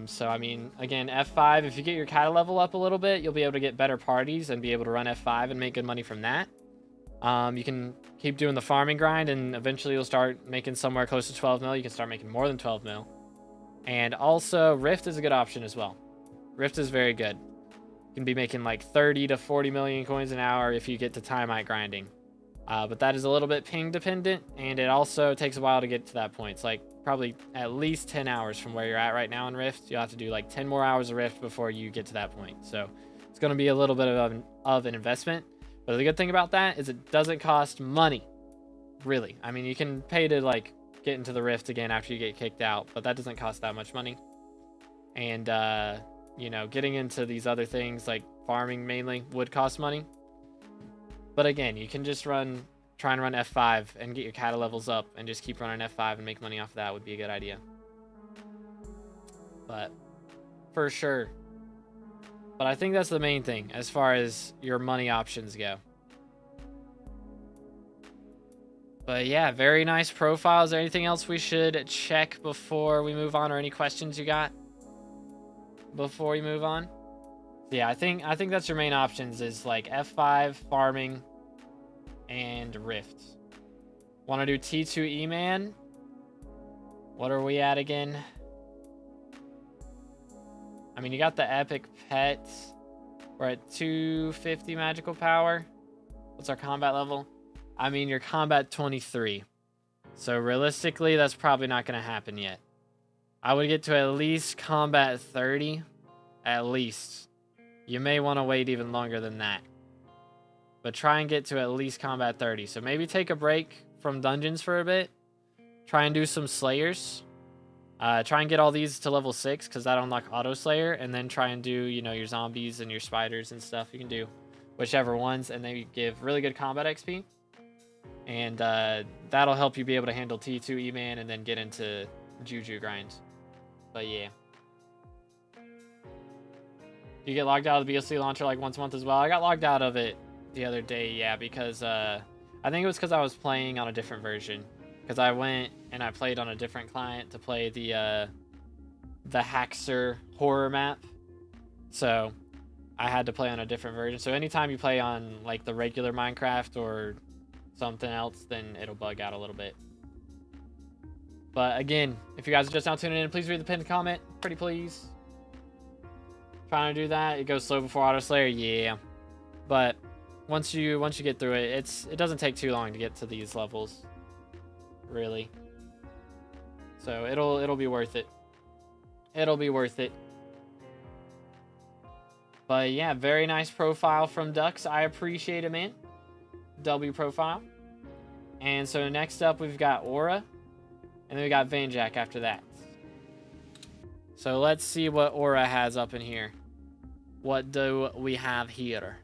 So I mean, again, F5, if you get your cattle level up a little bit, you'll be able to get better parties and be able to run F5 and make good money from that. You can keep doing the farming grind, and eventually you'll start making somewhere close to 12 mil. You can start making more than 12 mil. And also, Rift is a good option as well. Rift is very good. You can be making like 30 to 40 million coins an hour if you get to Timeite grinding. But that is a little bit ping dependent, and it also takes a while to get to that point. It's like probably at least 10 hours from where you're at right now in Rift. You'll have to do like 10 more hours of Rift before you get to that point. So it's going to be a little bit of an investment. But the good thing about that is it doesn't cost money, really. I mean, you can pay to like get into the Rift again after you get kicked out, but that doesn't cost that much money. And, you know, getting into these other things like farming mainly would cost money. But again, you can just try and run F5 and get your cattle levels up and just keep running F5 and make money off of that would be a good idea. But for sure. But I think that's the main thing as far as your money options go. But yeah, very nice profiles. Anything else we should check before we move on, or any questions you got before we move on? Yeah, I think that's your main options is like F5, farming, and Rift. Want to do T2 E-Man? What are we at again? I mean, you got the epic pets. We're at 250 magical power. What's our combat level? I mean, you're combat 23. So realistically, that's probably not going to happen yet. I would get to at least combat 30. At least. You may want to wait even longer than that. But try and get to at least combat 30. So maybe take a break from dungeons for a bit. try and do some Slayers. Try and get all these to level 6 because that'll unlock Auto Slayer, and then try and do, you know, your zombies and your spiders and stuff. You can do whichever ones, and they give really good combat XP. And that'll help you be able to handle T2 E-Man and then get into Juju grind. But yeah. You get logged out of the BLC launcher like once a month as well. I got logged out of it the other day, yeah, because I think it was because I was playing on a different version. Because I went and I played on a different client to play the Haxer horror map. So I had to play on a different version. So anytime you play on like the regular Minecraft or something else, then it'll bug out a little bit. But again, if you guys are just now tuning in, please read the pinned comment, pretty please. Trying to do that, it goes slow before Auto Slayer, yeah. But once you get through it, it doesn't take too long to get to these levels, really. So it'll be worth it. It'll be worth it. But yeah, very nice profile from Dux. I appreciate it, man. W profile. And so next up we've got Aura, and then we got Vanjack after that. So let's see what Aura has up in here. What do we have here?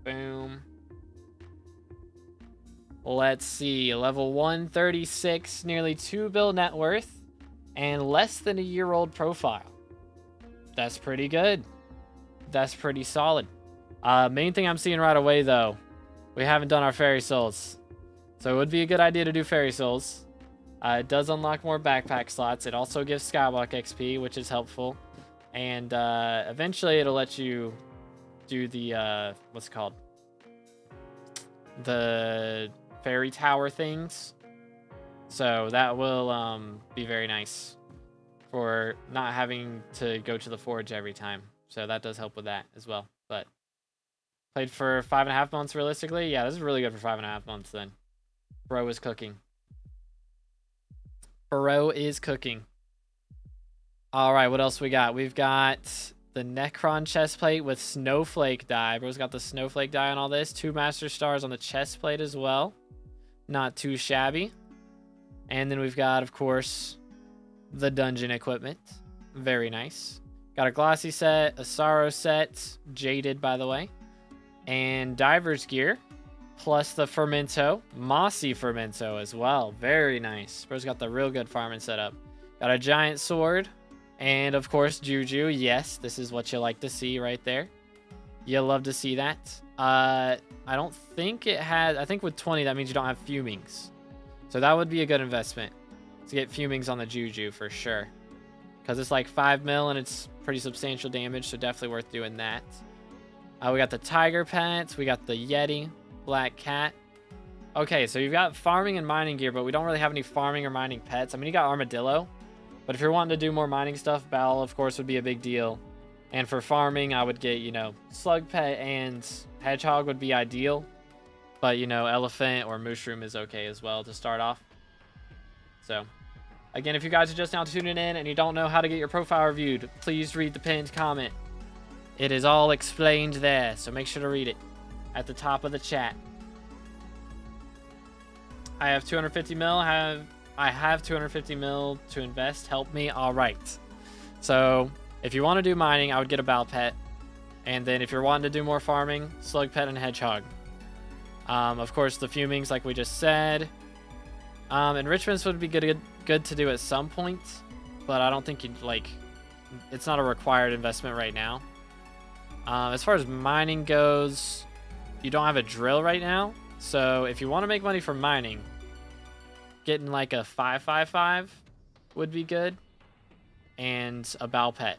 Boom. Let's see, level 136, nearly 2 bill net worth, and less than a year-old profile. That's pretty good. That's pretty solid. Main thing I'm seeing right away, though, we haven't done our Fairy Souls. So it would be a good idea to do Fairy Souls. It does unlock more backpack slots. It also gives Skyblock XP, which is helpful. And eventually it'll let you do the, what's it called? The fairy tower things. So that will be very nice for not having to go to the forge every time. So that does help with that as well. But played for 5.5 months realistically. Yeah, this is really good for 5.5 months then. Bro is cooking. Bro is cooking. All right, what else we got? We've got the Necron chestplate with Snowflake dye. Bro's got the Snowflake dye on all this. 2 Master Stars on the chestplate as well. Not too shabby. And then we've got, of course, the dungeon equipment. Very nice. Got a Glossy set, a Sorrow set, Jaded, by the way. And Diver's gear. Plus the Fermento, Mossy Fermento as well. Very nice. Bro's got the real good farming setup. Got a giant sword. And of course, Juju. Yes, this is what you like to see right there. You love to see that. I don't think it has... I think with 20, that means you don't have Fumings. So that would be a good investment. To get Fumings on the Juju for sure. Because it's like 5 mil and it's pretty substantial damage. So definitely worth doing that. We got the Tiger Pets. We got the Yeti. Black Cat. Okay, so you've got farming and mining gear, but we don't really have any farming or mining pets. I mean, you got Armadillo, but if you're wanting to do more mining stuff, Bell, of course, would be a big deal. And for farming, I would get, you know, Slug Pet and Hedgehog would be ideal. But, you know, Elephant or Mushroom is okay as well to start off. So, again, if you guys are just now tuning in and you don't know how to get your profile reviewed, please read the pinned comment. It is all explained there, so make sure to read it. At the top of the chat. I have 250 mil. I have 250 mil to invest. Help me. All right. So if you want to do mining, I would get a Bal Pet. And then if you're wanting to do more farming, Slug Pet and Hedgehog. Of course, the Fumings, like we just said. Enrichments would be good to do at some point. But I don't think you'd like... It's not a required investment right now. As far as mining goes... You don't have a drill right now, so if you want to make money from mining, getting like a 555 would be good, and a Bal Pet.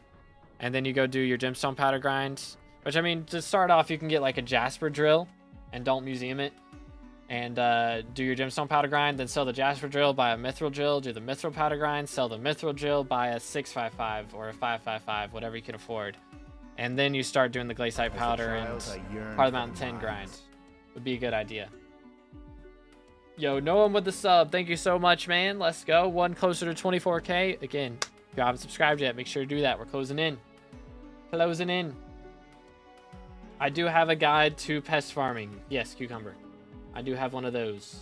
And then you go do your gemstone powder grind, which I mean, to start off, you can get like a Jasper drill, and don't museum it, and do your gemstone powder grind, then sell the Jasper drill, buy a mithril drill, do the mithril powder grind, sell the mithril drill, buy a 655 or a 555, whatever you can afford. And then you start doing the Glaciite powder and Part of the Mountain 10 grind. Would be a good idea. Yo, Noam with the sub. Thank you so much, man. Let's go. One closer to 24K. Again, if you haven't subscribed yet, make sure to do that. We're closing in. Closing in. I do have a guide to pest farming. Yes, Cucumber. I do have one of those.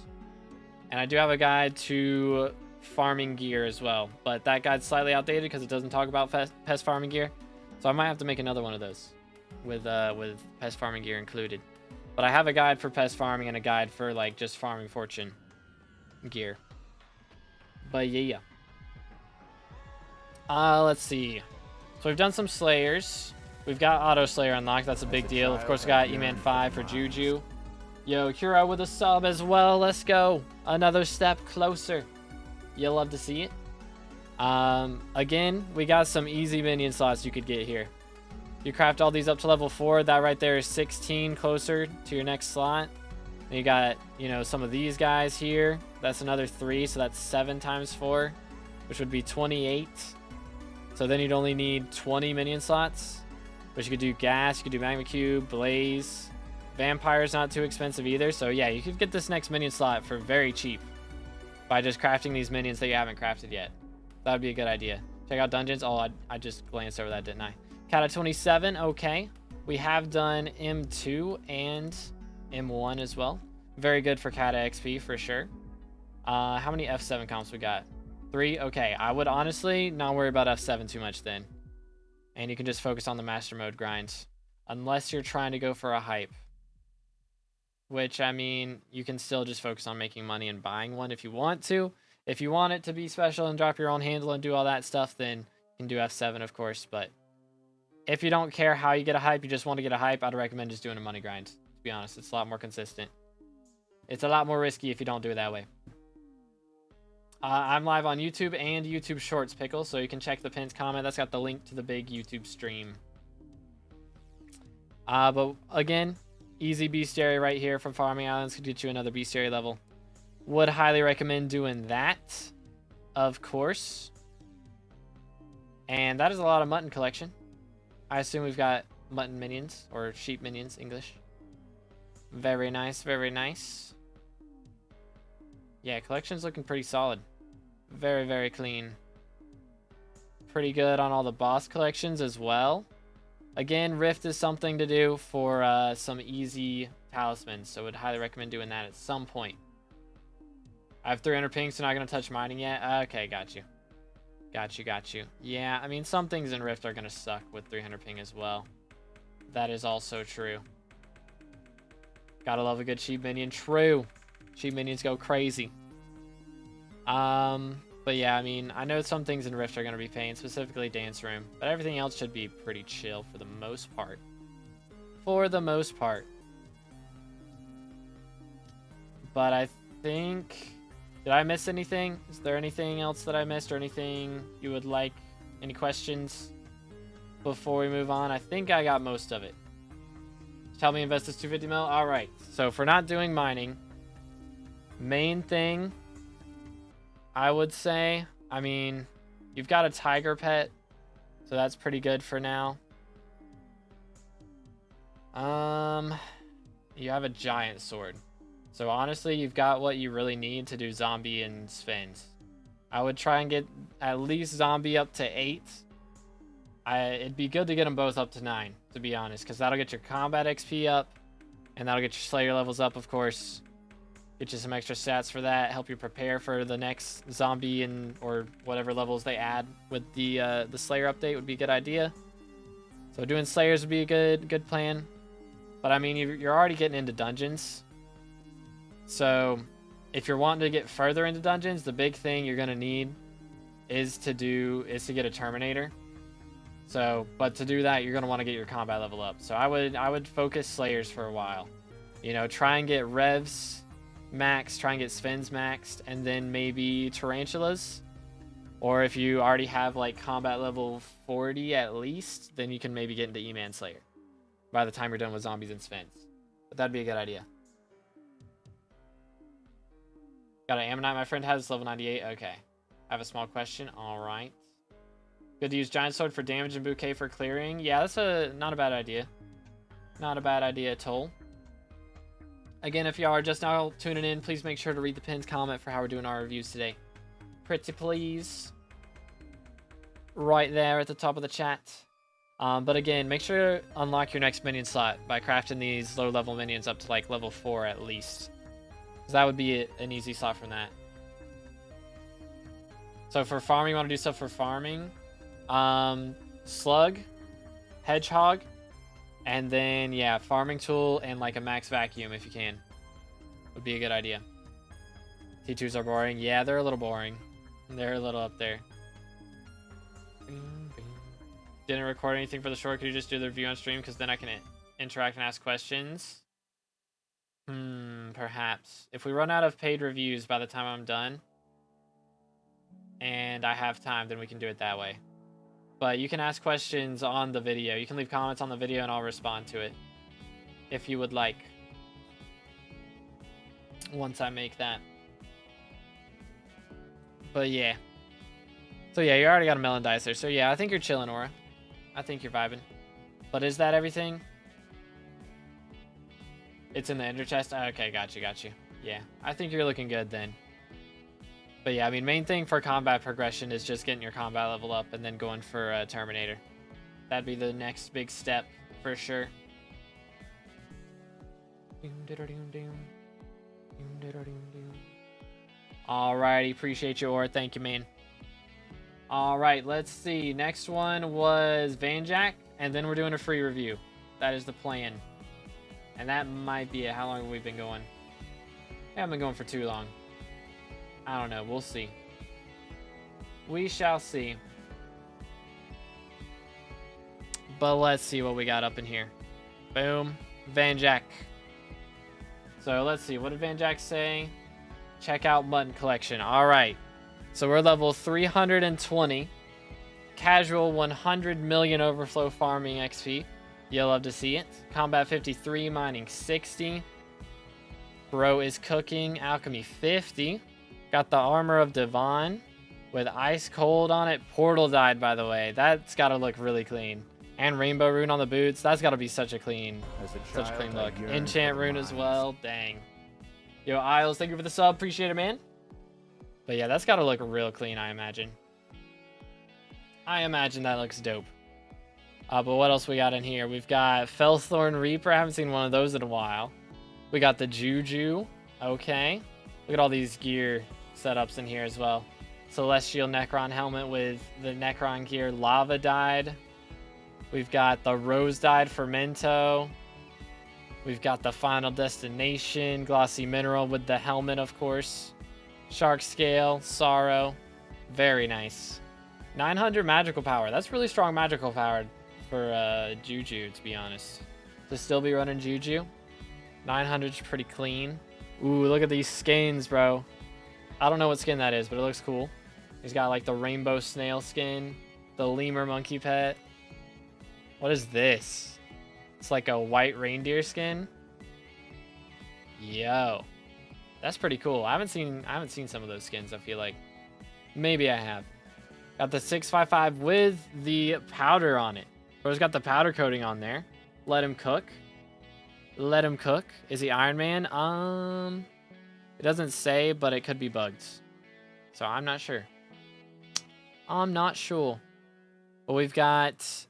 And I do have a guide to farming gear as well, but that guide's slightly outdated because it doesn't talk about pest farming gear. So I might have to make another one of those with pest farming gear included. But I have a guide for pest farming and a guide for like just farming fortune gear. But yeah. Let's see. So we've done some Slayers. We've got Auto Slayer unlocked. That's a big deal. Of course, we got E-Man 5 for Juju. Yo, Hero with a sub as well. Let's go. Another step closer. You'll love to see it. Again, we got some easy minion slots you could get here. You craft all these up to level 4. That right there is 16 closer to your next slot. And you got, you know, some of these guys here. That's another 3, so that's 7 times 4, which would be 28. So then you'd only need 20 minion slots. But you could do Gas, you could do Magma Cube, Blaze. Vampire's not too expensive either. So yeah, you could get this next minion slot for very cheap by just crafting these minions that you haven't crafted yet. That would be a good idea. Check out dungeons. Oh, I just glanced over that, didn't I? Kata 27, okay. We have done M2 and M1 as well. Very good for Kata XP for sure. How many F7 comps we got? 3? Okay, I would honestly not worry about F7 too much then. And you can just focus on the master mode grinds. Unless you're trying to go for a hype. Which, I mean, you can still just focus on making money and buying one if you want to. If you want it to be special and drop your own handle and do all that stuff, then you can do F7, of course. But if you don't care how you get a hype, you just want to get a hype, I'd recommend just doing a money grind. To be honest, it's a lot more consistent. It's a lot more risky if you don't do it that way. I'm live on YouTube and YouTube Shorts, Pickle, so you can check the pinned comment. That's got the link to the big YouTube stream. But again, easy bestiary right here from Farming Islands could get you another bestiary level. Would highly recommend doing that, of course. And that is a lot of mutton collection. I assume we've got mutton minions, or sheep minions, English. Very nice, very nice. Yeah, collection's looking pretty solid. Very, very clean. Pretty good on all the boss collections as well. Again, Rift is something to do for some easy talismans, so would highly recommend doing that at some point. I have 300 ping, so not going to touch mining yet. Okay, got you. Got you. Yeah, I mean, some things in Rift are going to suck with 300 ping as well. That is also true. Gotta love a good sheep minion. True. Sheep minions go crazy. But yeah, I mean, I know some things in Rift are going to be pain, specifically Dance Room, but everything else should be pretty chill for the most part. For the most part. But I think... Did I miss anything? Is there anything else that I missed or anything you would like? Any questions before we move on? I think I got most of it. Tell me invest this 250 mil? Alright, so for not doing mining, main thing... I would say, I mean, you've got a tiger pet, so that's pretty good for now. You have a giant sword. So honestly, you've got what you really need to do zombie and Sphinx. I would try and get at least zombie up to 8. It'd be good to get them both up to 9, to be honest, because that'll get your combat XP up, and that'll get your Slayer levels up, of course. Get you some extra stats for that, help you prepare for the next zombie and or whatever levels they add with the Slayer update would be a good idea. So doing Slayers would be a good plan. But I mean, you're already getting into dungeons. So if you're wanting to get further into dungeons, the big thing you're gonna need is to get a Terminator. So, but to do that, you're gonna want to get your combat level up. So I would focus Slayers for a while. You know, try and get Revs max, try and get Sphinx maxed, and then maybe Tarantulas. Or if you already have like combat level 40 at least, then you can maybe get into E-Man Slayer by the time you're done with zombies and Sphinx. But that'd be a good idea. Got an Ammonite my friend has, level 98. Okay. I have a small question. Alright. Good to use Giant Sword for damage and Bouquet for clearing. Yeah, that's not a bad idea. Not a bad idea at all. Again, if y'all are just now tuning in, please make sure to read the pinned comment for how we're doing our reviews today. Pretty please. Right there at the top of the chat. But again, make sure to unlock your next minion slot by crafting these low-level minions up to like level 4 at least. 'Cause that would be an easy slot from that. So for farming, you want to do stuff for farming. Slug, hedgehog, and then, yeah, farming tool and like a max vacuum if you can. Would be a good idea. T2s are boring. Yeah, they're a little boring. They're a little up there. Didn't record anything for the short. Could you just do the review on stream? Because then I can interact and ask questions. Perhaps. If we run out of paid reviews by the time I'm done, and I have time, then we can do it that way. But you can ask questions on the video. You can leave comments on the video and I'll respond to it if you would like. Once I make that. But yeah. So yeah, you already got a melon dicer. So yeah, I think you're chilling, Aura. I think you're vibing. But is that everything? It's in the ender chest? Okay, got you. Yeah, I think you're looking good then. But yeah, I mean, main thing for combat progression is just getting your combat level up and then going for Terminator. That'd be the next big step for sure. Alrighty, appreciate you, Or. Thank you, man. Alright, let's see. Next one was Vanjack, and then we're doing a free review. That is the plan. And that might be it. How long have we been going? We haven't been going for too long. I don't know. We'll see. We shall see. But let's see what we got up in here. Boom. Vanjack. So let's see. What did Vanjack say? Check out Mutton Collection. All right. So we're level 320. Casual 100 million overflow farming XP. You'll love to see it. Combat 53. Mining 60. Bro is cooking. Alchemy 50. Got the Armor of Devon with Ice Cold on it. Portal died, by the way. That's got to look really clean. And Rainbow Rune on the boots. That's got to be such a clean look. Enchant Rune as well. Dang. Yo, Isles, thank you for the sub. Appreciate it, man. But yeah, that's got to look real clean, I imagine. I imagine that looks dope. But what else we got in here? We've got Felthorn Reaper. I haven't seen one of those in a while. We got the Juju. Okay. Look at all these gear setups in here as well. Celestial Necron helmet with the Necron gear. Lava died. We've got the Rose dyed Fermento. We've got the Final Destination. Glossy Mineral with the helmet, of course. Shark Scale. Sorrow. Very nice. 900 magical power. That's really strong magical power for Juju, to be honest. To still be running Juju. 900 is pretty clean. Ooh, look at these skins, bro. I don't know what skin that is, but it looks cool. He's got like the rainbow snail skin, the lemur monkey pet. What is this? It's like a white reindeer skin. Yo, that's pretty cool. I haven't seen some of those skins. I feel like maybe I have. Got the 655 with the powder on it. Bro's got the powder coating on there. Let him cook. Let him cook. Is he Iron Man? It doesn't say, but it could be bugged. So I'm not sure. I'm not sure. But we've got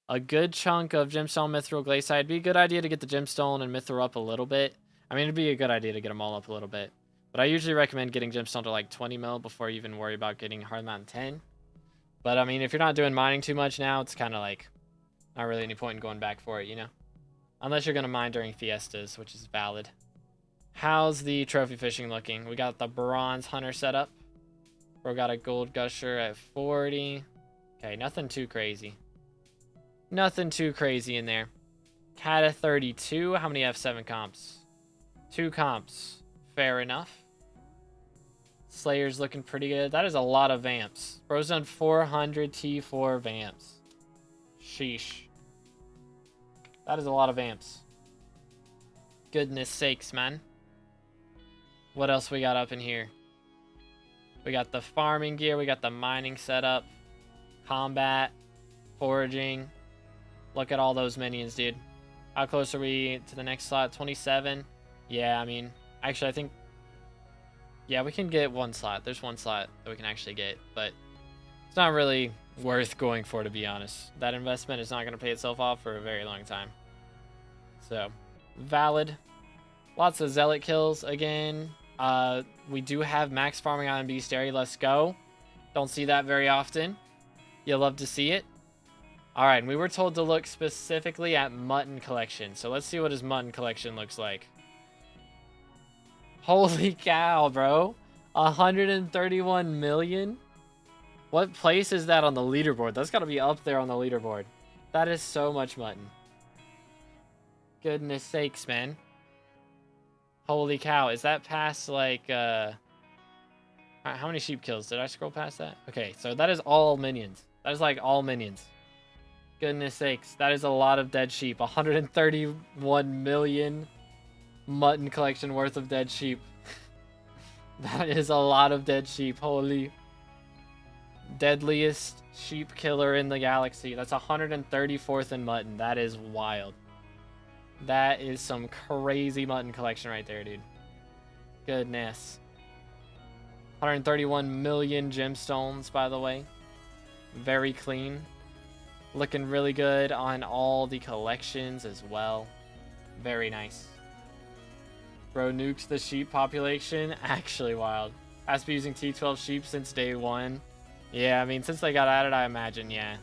a good chunk of Gemstone, Mithril, Glacier. It'd be a good idea to get the Gemstone and Mithril up a little bit. I mean, it'd be a good idea to get them all up a little bit. But I usually recommend getting Gemstone to like 20 mil before you even worry about getting Hard Mountain 10. But I mean, if you're not doing mining too much now, it's kind of like not really any point in going back for it, you know? Unless you're going to mine during fiestas, which is valid. How's the trophy fishing looking? We got the bronze hunter set up. Bro got a gold gusher at 40. Okay, nothing too crazy. Nothing too crazy in there. Cat at 32. How many F7 comps? 2 comps. Fair enough. Slayer's looking pretty good. That is a lot of vamps. Bro's done 400 T4 vamps. Sheesh. That is a lot of vamps. Goodness sakes, man. What else we got up in here? We got the farming gear. We got the mining setup. Combat. Foraging. Look at all those minions, dude. How close are we to the next slot? 27? Yeah, I mean, actually, I think... Yeah, we can get one slot. There's one slot that we can actually get, but it's not really worth going for, to be honest. That investment is not going to pay itself off for a very long time. So, valid. Lots of zealot kills again. We do have max farming on Bestiary. Let's go. Don't see that very often. You'll love to see it. All right, and we were told to look specifically at mutton collection. So let's see what his mutton collection looks like. Holy cow, bro. 131 million? What place is that on the leaderboard? That's got to be up there on the leaderboard. That is so much mutton. Goodness sakes, man. Holy cow. Is that past, like, how many sheep kills? Did I scroll past that? Okay, so that is all minions. That is, like, all minions. Goodness sakes. That is a lot of dead sheep. 131 million mutton collection worth of dead sheep. That is a lot of dead sheep. Holy. Deadliest sheep killer in the galaxy. That's 134th in mutton. That is wild. That is some crazy mutton collection right there, dude. Goodness. 131 million gemstones, by the way. Very clean. Looking really good on all the collections as well. Very nice. Bro nukes the sheep population. Actually wild. Has to be using T12 sheep since day one. Yeah, I mean, since they got added, I imagine, yeah.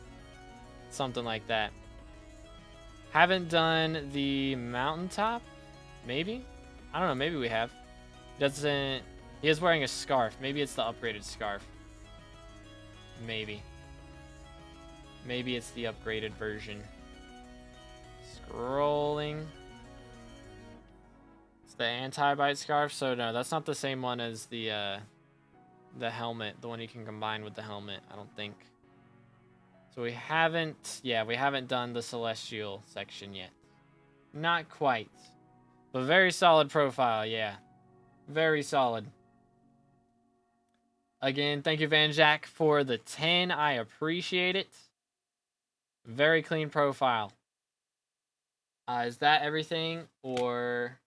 Something like that. Haven't done the mountaintop? Maybe? I don't know, maybe we have. Doesn't... He is wearing a scarf. Maybe it's the upgraded scarf. Maybe. Maybe it's the upgraded version. Scrolling. It's the anti-bite scarf, so no, that's not the same one as the helmet. The one you can combine with the helmet, I don't think. So we haven't, yeah, we haven't done the celestial section yet. Not quite. But very solid profile, yeah. Very solid. Again, thank you, Van Jack, for the 10. I appreciate it. Very clean profile. Is that everything, or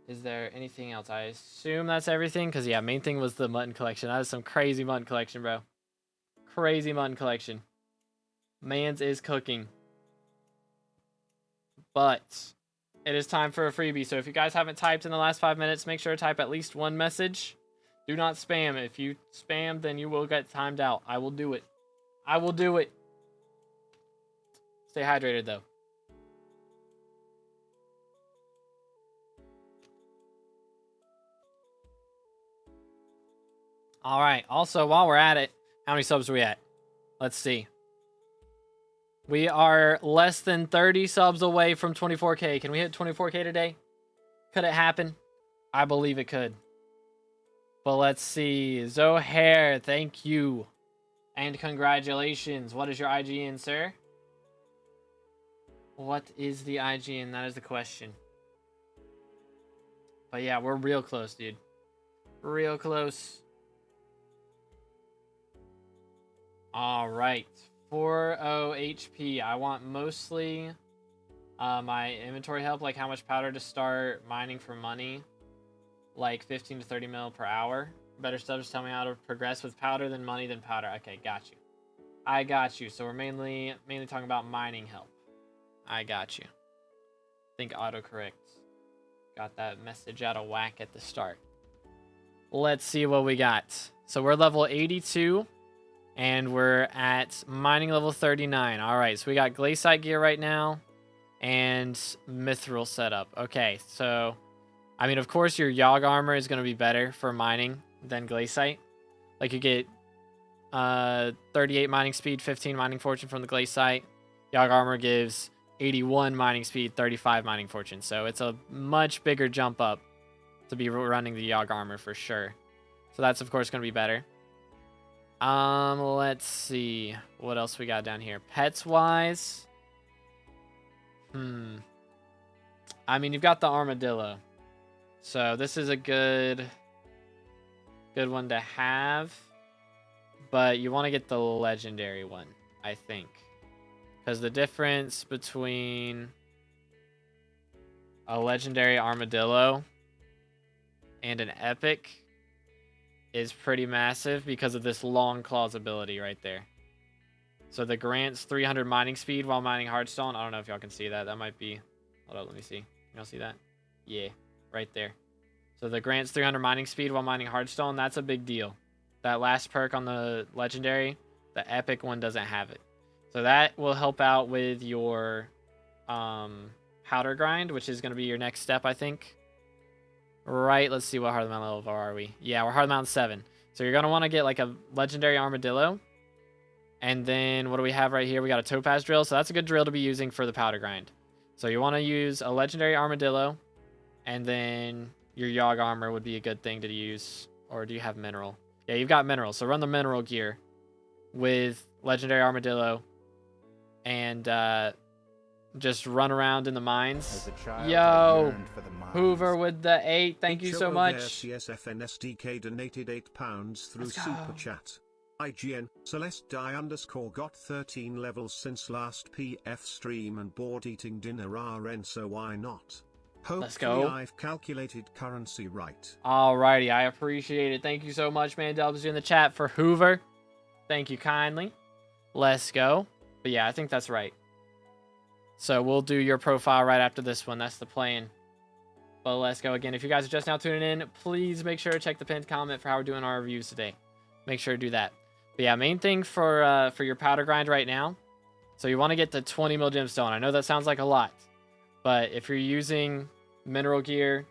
is there anything else? I assume that's everything, because, yeah, main thing was the mutton collection. That is some crazy mutton collection, bro. Crazy mutton collection. Mans is cooking. But it is time for a freebie. So if you guys haven't typed in the last 5 minutes, make sure to type at least one message. Do not spam. If you spam, then you will get timed out. I will do it. I will do it. Stay hydrated, though. All right. Also, while we're at it, how many subs are we at? Let's see. We are less than 30 subs away from 24K. Can we hit 24K today? Could it happen? I believe it could. But let's see. Zohair, thank you. And congratulations. What is your IGN, sir? What is the IGN? That is the question. But yeah, we're real close, dude. Real close. All right. 40 HP. I want mostly my inventory help, like how much powder to start mining for money. Like 15 to 30 mil per hour. Better stuff, just tell me how to progress with powder than money than powder. Okay, got you. I got you. So we're mainly talking about mining help. I got you. Think autocorrect. Got that message out of whack at the start. Let's see what we got. So we're level 82. And we're at mining level 39. All right, so we got glaciite gear right now. And mithril setup. Okay, so... I mean, of course, your YoG armor is going to be better for mining than glaciite. Like, you get 38 mining speed, 15 mining fortune from the glaciite. YoG armor gives 81 mining speed, 35 mining fortune. So it's a much bigger jump up to be running the YoG armor for sure. So that's, of course, going to be better. Let's see. What else we got down here? Pets-wise. I mean, you've got the armadillo. So this is a good one to have. But you want to get the legendary one, I think. Because the difference between a legendary armadillo and an epic is pretty massive because of this long claws ability right there. So the grants 300 mining speed while mining hardstone. I don't know if y'all can see that. That might be... Hold on, let me see. Y'all see that? Yeah, right there. So the grants 300 mining speed while mining hardstone, that's a big deal. That last perk on the legendary, the epic one doesn't have it. So that will help out with your powder grind, which is going to be your next step, I think. Right, let's see what hard mount level are we. Yeah, we're hard mount 7. So you're going to want to get like a legendary armadillo. And then what do we have right here? We got a topaz drill. So that's a good drill to be using for the powder grind. So you want to use a legendary armadillo. And then your YoG armor would be a good thing to use. Or do you have mineral? Yeah, you've got mineral. So run the mineral gear with legendary armadillo. And just run around in the mines. As a child, I Yo, yearned for the mines. Hoover with the 8. Thank you so much. CSFNSDK donated £8 through Let's go. Super Chat. IGN, Celeste Die _ got 13 levels since last PF stream and bored eating dinner RN, so why not? Let's Hopefully go. I've calculated currency right. Alrighty, I appreciate it. Thank you so much, man. Dubs in the chat for Hoover. Thank you kindly. Let's go. But yeah, I think that's right. So we'll do your profile right after this one. That's the plan. But let's go again. If you guys are just now tuning in, please make sure to check the pinned comment for how we're doing our reviews today. Make sure to do that. But yeah, main thing for your powder grind right now. So you want to get the 20 mil gemstone. I know that sounds like a lot, but if you're using mineral gear,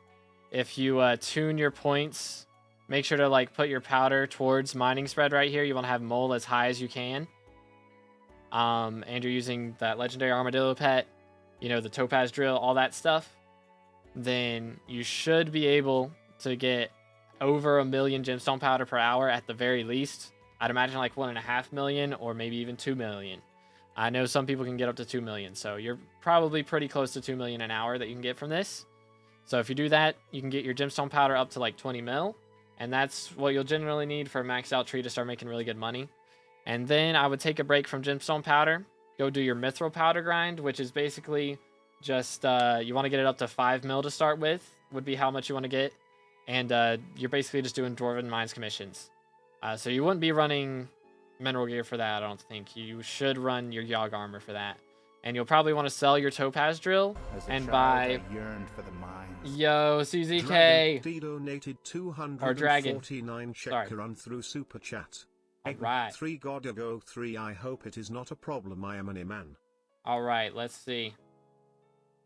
if you tune your points, make sure to like put your powder towards mining spread right here. You want to have mole as high as you can. And you're using that legendary armadillo pet, you know, the topaz drill, all that stuff. Then you should be able to get over 1 million gemstone powder per hour at the very least. I'd imagine like 1.5 million or maybe even 2 million. I know some people can get up to 2 million, so you're probably pretty close to 2 million an hour that you can get from this. So if you do that, you can get your gemstone powder up to like 20 mil, and that's what you'll generally need for a maxed out tree to start making really good money. And then I would take a break from gemstone powder, go do your mithril powder grind, which is basically just you want to get it up to 5 mil to start with, would be how much you want to get. And you're basically just doing Dwarven Mines commissions. So you wouldn't be running mineral gear for that, I don't think. You should run your YoG armor for that. And you'll probably want to sell your topaz drill As a and child, buy... I yearned for the mines. Yo, CZK! Dragon D donated Or Dragon. 249 Sorry. check run through Super Chat. Alright. 3 YoGoU 3 I hope it is not a problem, I am an man. Alright, let's see.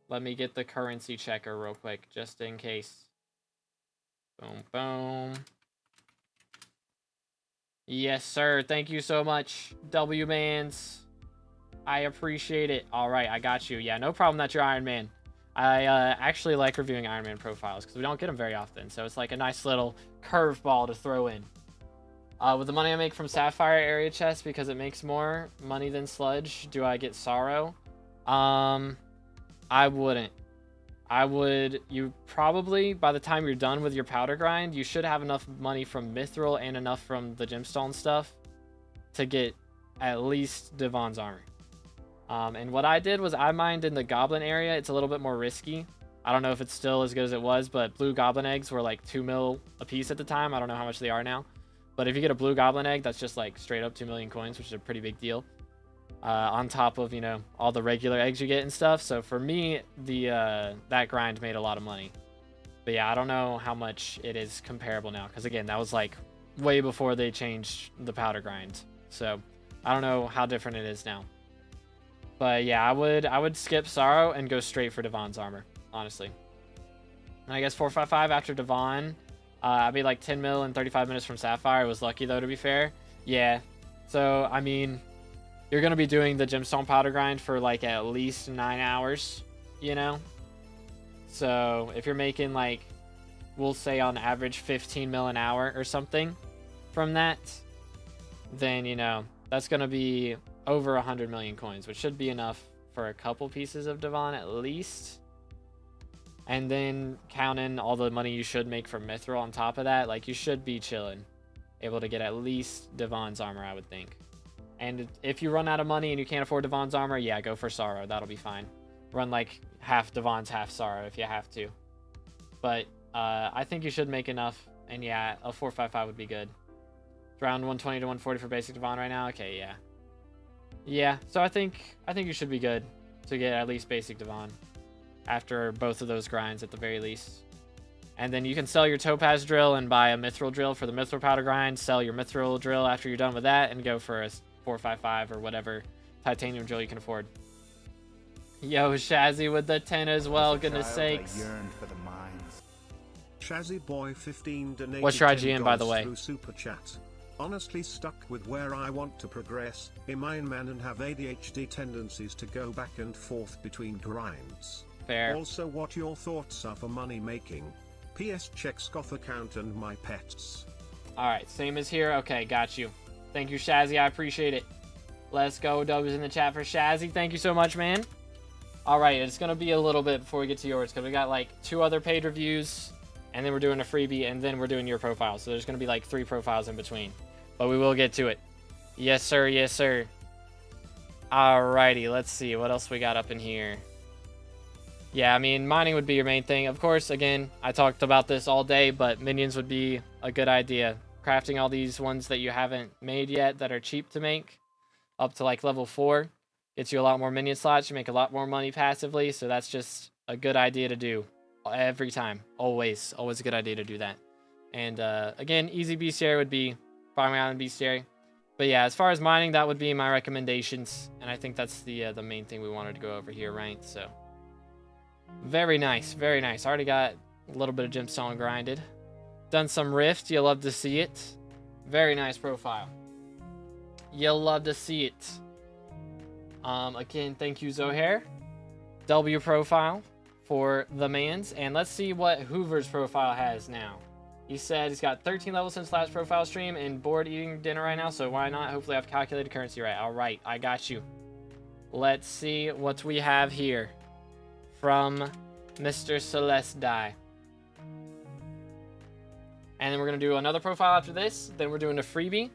Let me get the currency checker real quick, just in case. Boom, boom. Yes, sir. Thank you so much, W-Mans. I appreciate it. Alright, I got you. Yeah, no problem that you're Iron Man. I actually like reviewing Iron Man profiles, because we don't get them very often, so it's like a nice little curveball to throw in. With the money I make from Sapphire area chests, because it makes more money than Sludge, do I get Sorrow? I wouldn't. You probably, by the time you're done with your powder grind, you should have enough money from Mithril and enough from the gemstone stuff to get at least Devon's armor. And what I did was I mined in the goblin area. It's a little bit more risky. I don't know if it's still as good as it was, but blue goblin eggs were like 2 mil a piece at the time. I don't know how much they are now. But if you get a blue goblin egg, that's just like straight up 2 million coins, which is a pretty big deal. On top of, you know, all the regular eggs you get and stuff. So for me, that grind made a lot of money. But yeah, I don't know how much it is comparable now, because again, that was like way before they changed the powder grind. So I don't know how different it is now. But yeah, I would skip Sorrow and go straight for Devon's armor, honestly. And I guess 455 after Devon, I'd be like 10 mil in 35 minutes from Sapphire. I was lucky though, to be fair. Yeah. So I mean, you're going to be doing the gemstone powder grind for like at least 9 hours, you know? So if you're making like, we'll say on average 15 mil an hour or something from that, then, you know, that's going to be over 100 million coins, which should be enough for a couple pieces of Devon at least. And then count in all the money you should make from Mithril on top of that, like you should be chilling, able to get at least Devon's armor, I would think. And if you run out of money and you can't afford Devon's armor, yeah, go for Sorrow. That'll be fine. Run like half Devon's, half Sorrow if you have to. But I think you should make enough. And yeah, a 455 would be good. It's around 120 to 140 for basic Devon right now. Okay, yeah. Yeah, so I think you should be good to get at least basic Devon. after both of those grinds at the very least. And then you can sell your topaz drill and buy a mithril drill for the mithril powder grind. Sell your mithril drill after you're done with that and go for a 455 or whatever titanium drill you can afford. Yo, Shazzy with the 10 as well, goodness sakes. I yearned for the mines. Shazzy Boy 15 donated What's your IGN, by the way? through Super Chat. Honestly stuck with where I want to progress, a mine man, and have ADHD tendencies to go back and forth between grinds. Fair. Also, what your thoughts are for money making. PS check Scoff account and my pets. Alright, same as here. Okay, got you. Thank you, Shazzy. I appreciate it. Let's go. Dubs in the chat for Shazzy. Thank you so much, man. Alright, it's going to be a little bit before we get to yours, because we got like 2 other paid reviews, and then we're doing a freebie, and then we're doing your profile. So there's going to be like 3 profiles in between. But we will get to it. Yes, sir. Yes, sir. Alrighty, let's see. What else we got up in here? Yeah, I mean, mining would be your main thing. Of course, again, I talked about this all day, but minions would be a good idea. Crafting all these ones that you haven't made yet that are cheap to make up to like level 4 gets you a lot more minion slots. You make a lot more money passively, so that's just a good idea to do every time. Always a good idea to do that. And again, easy bestiary would be farming island bestiary. But yeah, as far as mining, that would be my recommendations, and I think that's the main thing we wanted to go over here, right? So very nice, very nice. Already got a little bit of gemstone grinded. Done some rift. You'll love to see it. Very nice profile. You'll love to see it. Again, thank you, Zohair. W profile for the mans. And let's see what Hoover's profile has now. He said he's got 13 levels since last profile stream and bored eating dinner right now, so why not? Hopefully I've calculated currency right. All right, I got you. Let's see what we have here from Mr. Celeste Die. And then we're going to do another profile after this. Then we're doing a freebie.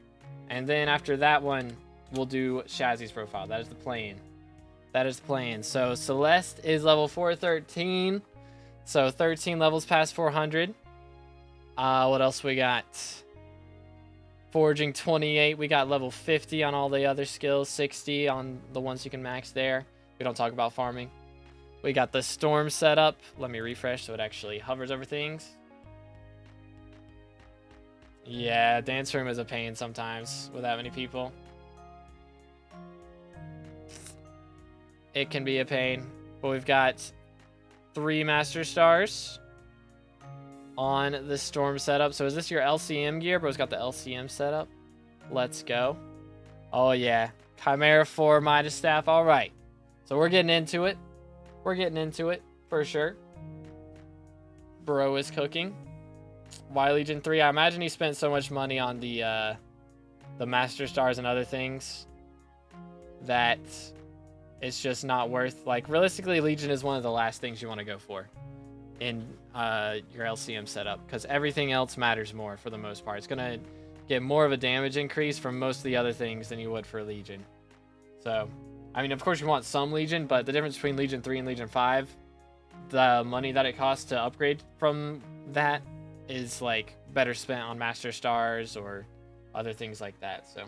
And then after that one, we'll do Shazzy's profile. That is the plan. That is the plan. So Celeste is level 413. So 13 levels past 400. What else we got? Forging 28. We got level 50 on all the other skills. 60 on the ones you can max there. We don't talk about farming. We got the storm set up. Let me refresh so it actually hovers over things. Yeah, dance room is a pain sometimes with that many people. It can be a pain. But we've got 3 master stars on the storm setup. So is this your LCM gear? Bro's got the LCM setup. Let's go. Oh yeah. Chimera 4 Midas Staff. All right. So we're getting into it. We're getting into it for sure. Bro is cooking. Y Legion 3. I imagine he spent so much money on the master stars and other things that it's just not worth. Like realistically, Legion is one of the last things you want to go for in your LCM setup, because everything else matters more for the most part. It's gonna get more of a damage increase from most of the other things than you would for Legion. So I mean, of course you want some Legion, but the difference between Legion 3 and Legion 5, the money that it costs to upgrade from that is like better spent on master stars or other things like that. So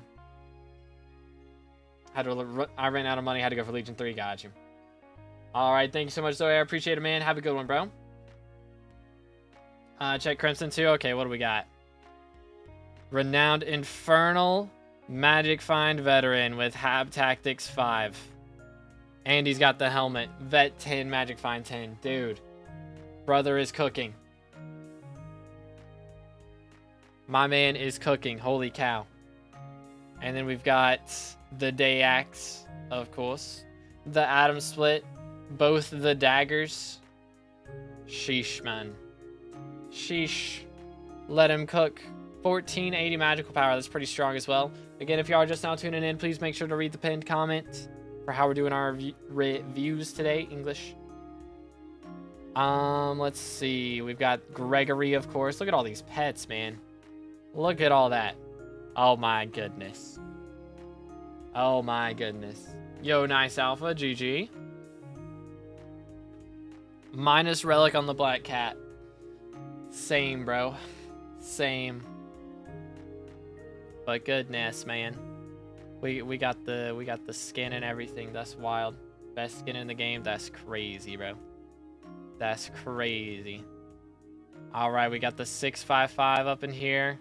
I ran out of money, had to go for Legion 3. Got you. All right, thank you so much, Zoe. I appreciate it, man. Have a good one, bro. Check Crimson 2. Okay, what do we got? Renowned Infernal Magic Find Veteran with Hab Tactics 5. And he's got the helmet. Vet 10, Magic Find 10. Dude, brother is cooking. My man is cooking. Holy cow. And then we've got the Day Axe, of course. The Atom Split. Both the daggers. Sheesh, man. Sheesh. Let him cook. 1480 magical power. That's pretty strong as well. Again, if y'all are just now tuning in, please make sure to read the pinned comment for how we're doing our reviews today. English. Let's see. We've got Gregory, of course. Look at all these pets, man. Look at all that. Oh my goodness. Oh my goodness. Yo, nice alpha. GG. Minus relic on the black cat. Same, bro. Same. But goodness, man. We got the skin and everything. That's wild. Best skin in the game. That's crazy, bro. That's crazy. All right, we got the 655 up in here.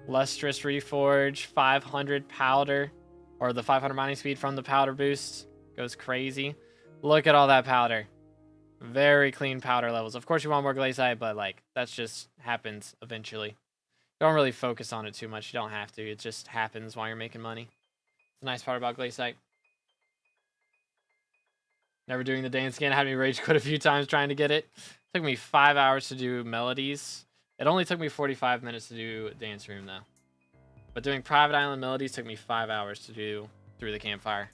Lustrous Reforge, 500 powder, or the 500 mining speed from the powder boost goes crazy. Look at all that powder. Very clean powder levels. Of course, you want more glazeite, but like that's just happens eventually. Don't really focus on it too much. You don't have to. It just happens while you're making money. It's a nice part about glazeite. Never doing the dance scan. Had me rage quit a few times trying to get it. Took me 5 hours to do melodies. It only took me 45 minutes to do dance room though. But doing private island melodies took me 5 hours to do through the campfire.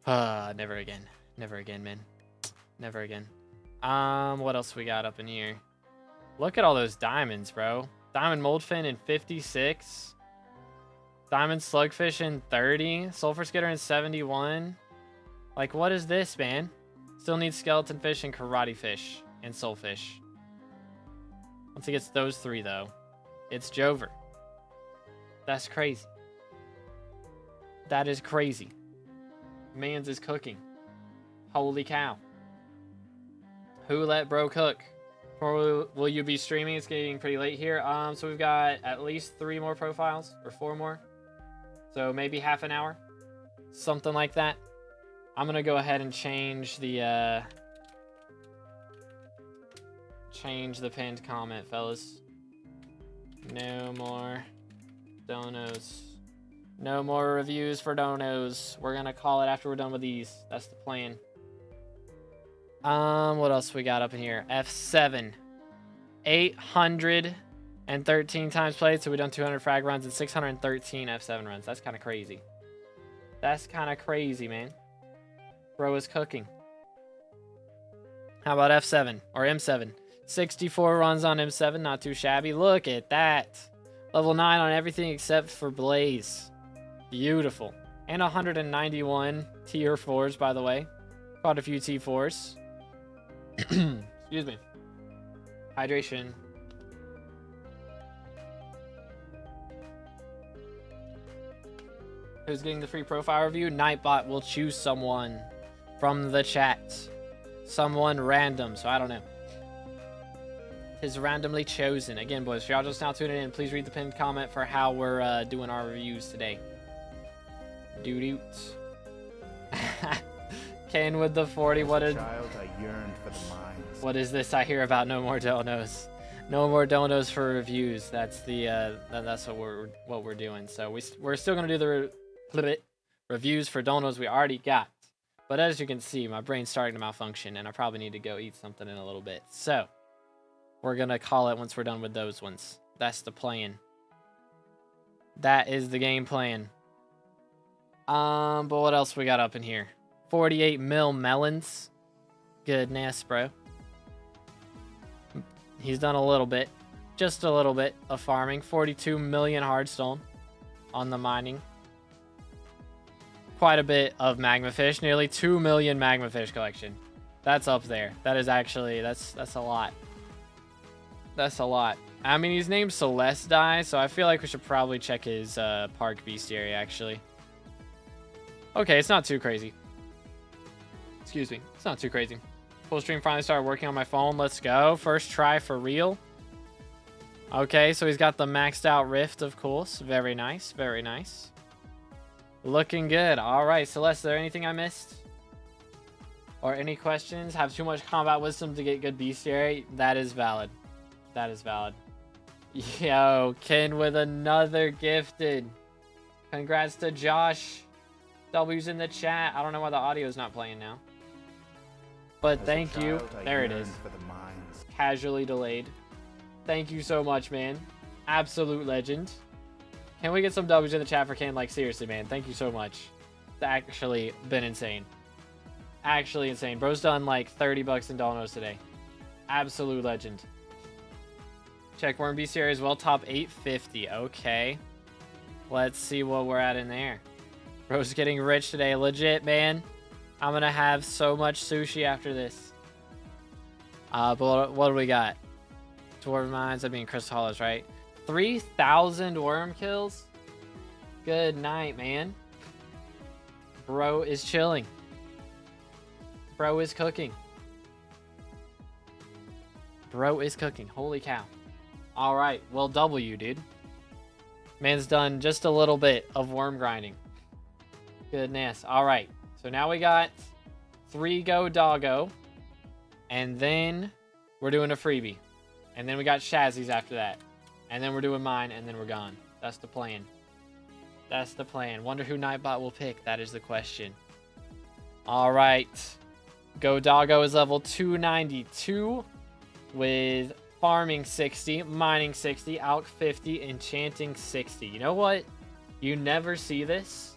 Never again. Never again, man. Never again. What else we got up in here? Look at all those diamonds, bro. Diamond moldfin in 56. Diamond slugfish in 30. Sulfur skitter in 71. Like, what is this, man? Still need skeleton fish and karate fish and soulfish. Once he gets those 3, though, it's Jover. That's crazy. That is crazy. Mans is cooking. Holy cow. Who let bro cook? Or will you be streaming? It's getting pretty late here. So we've got at least 3 more profiles or 4 more. So maybe half an hour. Something like that. I'm gonna go ahead and change the pinned comment, fellas. No more donos. No more reviews for donos. We're gonna call it after we're done with these. That's the plan. What else we got up in here? F7. 813 times played, so we've done 200 frag runs and 613 F7 runs. That's kind of crazy. That's kind of crazy, man. Bro is cooking. How about F7 or M7? 64 runs on M7, not too shabby. Look at that. Level 9 on everything except for Blaze. Beautiful. And 191 tier 4s, by the way. Quite a few T4s. Excuse me. Hydration. Who's getting the free profile review? Nightbot will choose someone from the chat. Someone random, so I don't know. Is randomly chosen. Again, boys, for y'all just now tuning in, please read the pinned comment for how we're doing our reviews today. Doo-doot. Kane with the 40. What is? Child, I yearned for the mines. What is this I hear about? No more donos. No more donos for reviews. That's the that's what we're doing. So we're still gonna do the reviews for donos we already got. But as you can see, my brain's starting to malfunction, and I probably need to go eat something in a little bit. So we're gonna call it once we're done with those ones. That's the plan. That is the game plan. But what else we got up in here? 48 mil melons. Goodness, bro. He's done a little bit. Just a little bit of farming. 42 million hardstone on the mining. Quite a bit of magma fish. Nearly 2 million magma fish collection. That's up there. That is actually, that's a lot. That's a lot. I mean, he's named Celestai, so I feel like we should probably check his park bestiary, actually. Okay, it's not too crazy. Excuse me. It's not too crazy. Full stream finally started working on my phone. Let's go. First try for real. Okay, so he's got the maxed out Rift, of course. Very nice. Very nice. Looking good. All right, Celeste, is there anything I missed? Or any questions? Have too much combat wisdom to get good bestiary? That is valid. That is valid. Yo, Ken with another gifted. Congrats to Josh. W's in the chat. I don't know why the audio is not playing now. But thank you. There it is. Casually delayed. Thank you so much, man. Absolute legend. Can we get some W's in the chat for Ken? Like, seriously, man. Thank you so much. It's actually been insane. Actually insane. Bro's done like 30 bucks in donos today. Absolute legend. Check Worm bestiary as well. Top 850. Okay. Let's see what we're at in there. Bro's getting rich today. Legit, man. I'm going to have so much sushi after this. But what do we got? Dwarven Mines. I mean, Crystal Hollows, right? 3,000 worm kills? Good night, man. Bro is chilling. Bro is cooking. Bro is cooking. Holy cow. All right. Well, W, dude. Man's done just a little bit of worm grinding. Goodness. All right. So now we got 3 go doggo. And then we're doing a freebie. And then we got Shazzy's after that. And then we're doing mine, and then we're gone. That's the plan. That's the plan. Wonder who Nightbot will pick. That is the question. All right. Go Doggo is level 292 with farming 60, mining 60, alch 50, enchanting 60. You know what? You never see this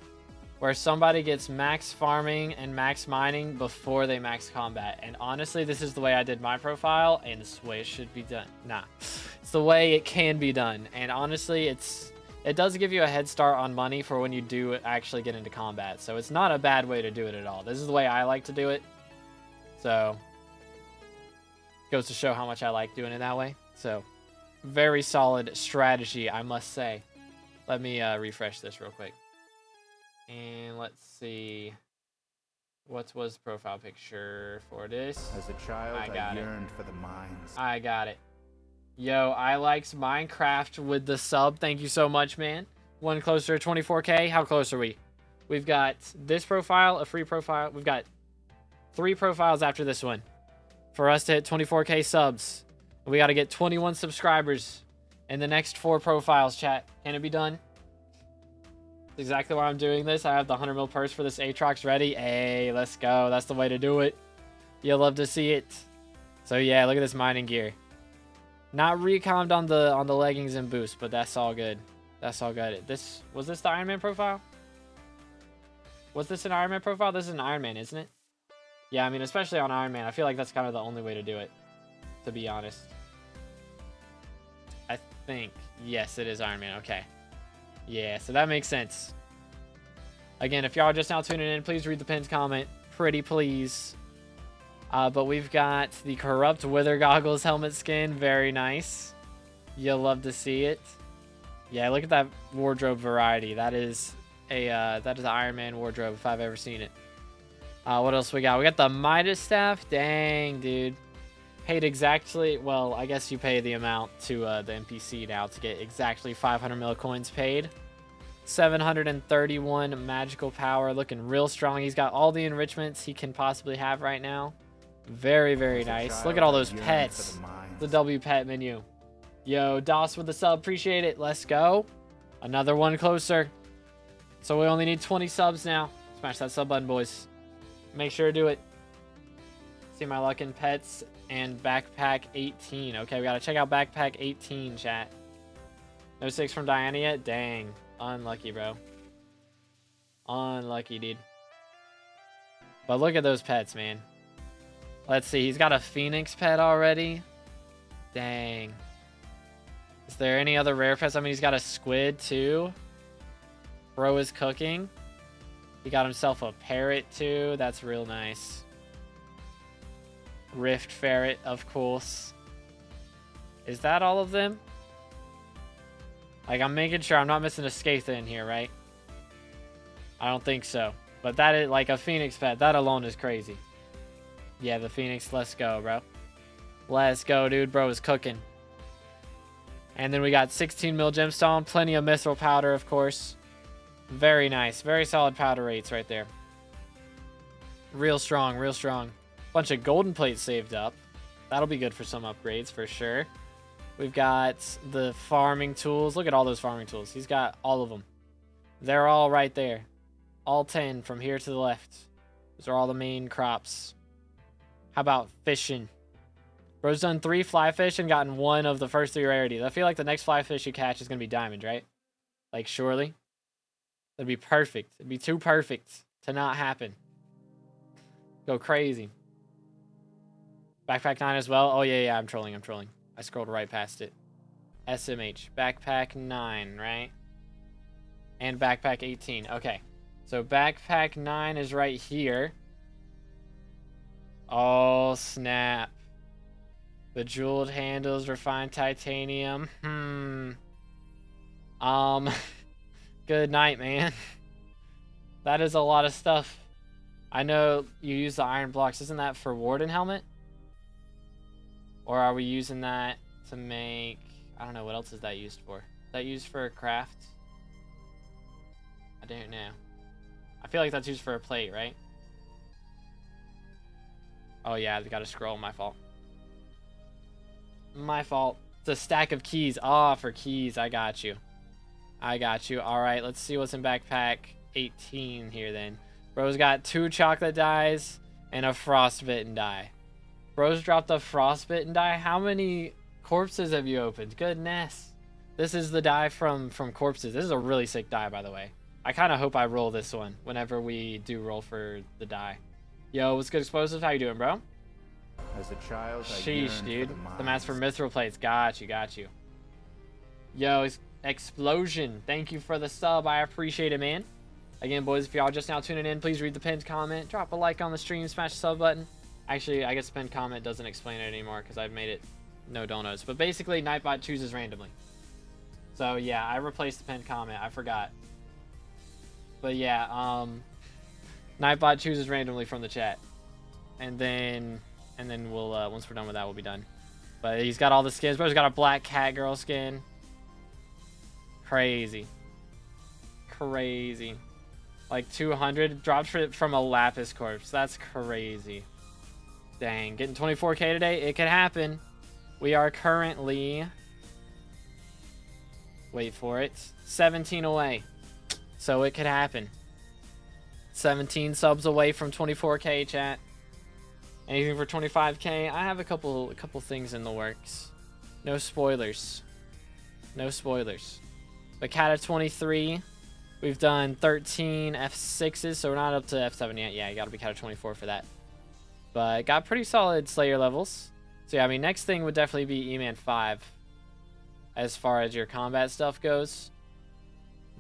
where somebody gets max farming and max mining before they max combat. And honestly, this is the way I did my profile, and this is the way it should be done. Nah, it's the way it can be done. And honestly, it does give you a head start on money for when you do actually get into combat. So it's not a bad way to do it at all. This is the way I like to do it. So goes to show how much I like doing it that way. So very solid strategy, I must say. Let me refresh this real quick. And let's see. What was the profile picture for this? As a child, I yearned for the mines. I got it. Yo, I likes Minecraft with the sub. Thank you so much, man. One closer to 24K. How close are we? We've got this profile, a free profile. We've got 3 profiles after this one for us to hit 24K subs. We got to get 21 subscribers in the next 4 profiles, chat. Can it be done? That's exactly why I'm doing this. I have the 100 mil purse for this Aatrox ready. Hey, let's go. That's the way to do it. You'll love to see it. So yeah, look at this mining gear. Not recommed on the leggings and boost, but that's all good. That's all good. Was this the Iron Man profile? Was this an Iron Man profile? This is an Iron Man, isn't it? Yeah, I mean, especially on Iron Man, I feel like that's kind of the only way to do it, to be honest. I think. Yes, it is Iron Man. Okay. Yeah, so that makes sense. Again, if y'all are just now tuning in, please read the pinned comment. Pretty please. But we've got the Corrupt Wither Goggles helmet skin. Very nice. You'll love to see it. Yeah, look at that wardrobe variety. That is an Iron Man wardrobe if I've ever seen it. What else we got? We got the Midas staff. Dang, dude. Paid exactly, well, I guess you pay the amount to the NPC now to get exactly 500 mil coins paid. 731 magical power. Looking real strong. He's got all the enrichments he can possibly have right now. Very, very nice. Look at all those pets. The W pet menu. Yo, DOS with the sub. Appreciate it. Let's go. Another one closer. So we only need 20 subs now. Smash that sub button, boys. Make sure to do it. See my luck in pets and backpack 18. Okay, we got to check out backpack 18, chat. No 6 from Diana yet? Dang. Unlucky, bro. Unlucky, dude. But look at those pets, man. Let's see. He's got a Phoenix pet already. Dang. Is there any other rare pets? I mean, he's got a squid, too. Bro is cooking. He got himself a parrot, too. That's real nice. Rift ferret, of course. Is that all of them? Like, I'm making sure I'm not missing a Skatha in here, right? I don't think so. But that is, like, a Phoenix pet. That alone is crazy. Yeah, the Phoenix. Let's go, bro. Let's go, dude. Bro is cooking. And then we got 16 mil gemstone. Plenty of mithril powder, of course. Very nice. Very solid powder rates right there. Real strong. Real strong. Bunch of golden plates saved up. That'll be good for some upgrades for sure. We've got the farming tools. Look at all those farming tools. He's got all of them. They're all right there. All 10 from here to the left. Those are all the main crops. How about fishing? Bro's done 3 fly fish and gotten 1 of the first 3 rarities. I feel like the next fly fish you catch is going to be diamond, right? Like, surely. That'd be perfect. It'd be too perfect to not happen. Go crazy. Backpack 9 as well. Oh, yeah, I'm trolling. I scrolled right past it. SMH. Backpack 9, right? And backpack 18. Okay. So backpack 9 is right here. Oh, snap. The jeweled handles, refined titanium. Good night, man. That is a lot of stuff. I know you use the iron blocks. Isn't that for Warden helmet? Or are we using that to make... I don't know, what else is that used for? Is that used for a craft? I don't know. I feel like that's used for a plate, right? Oh yeah, I gotta scroll, my fault. My fault. It's a stack of keys. Ah, for keys, I got you. I got you. Alright, let's see what's in backpack 18 here then. Bro's got 2 chocolate dyes and a frostbitten dye. Bro's dropped a frostbitten dye. How many corpses have you opened? Goodness. This is the dye from corpses. This is a really sick dye, by the way. I kind of hope I roll this one whenever we do roll for the dye. Yo, what's good, Explosives? How you doing, bro? As a child, I Sheesh, yearned dude. for the The mask for mines. mithril plates. Got you, got you. Yo, Explosion. Thank you for the sub. I appreciate it, man. Again, boys, if y'all just now tuning in, please read the pinned comment. Drop a like on the stream. Smash the sub button. Actually, I guess the pinned comment doesn't explain it anymore because I've made it no donuts. But basically, Nightbot chooses randomly. So, yeah, I replaced the pinned comment. I forgot. But, yeah, Nightbot chooses randomly from the chat. And then we'll, once we're done with that, we'll be done. But he's got all the skins. Bro's got a black cat girl skin. Crazy. Crazy. Like 200 dropped from a lapis corpse. That's crazy. Dang. Getting 24k today? It could happen. We are currently... Wait for it. 17 away. So it could happen. 17 subs away from 24k, chat. Anything for 25k? I have a couple things in the works. No spoilers. No spoilers. But cat at 23. We've done 13 F6s, so we're not up to F7 yet. Yeah, you gotta be cat at 24 for that. But got pretty solid Slayer levels. So yeah, I mean, next thing would definitely be E-Man 5. As far as your combat stuff goes.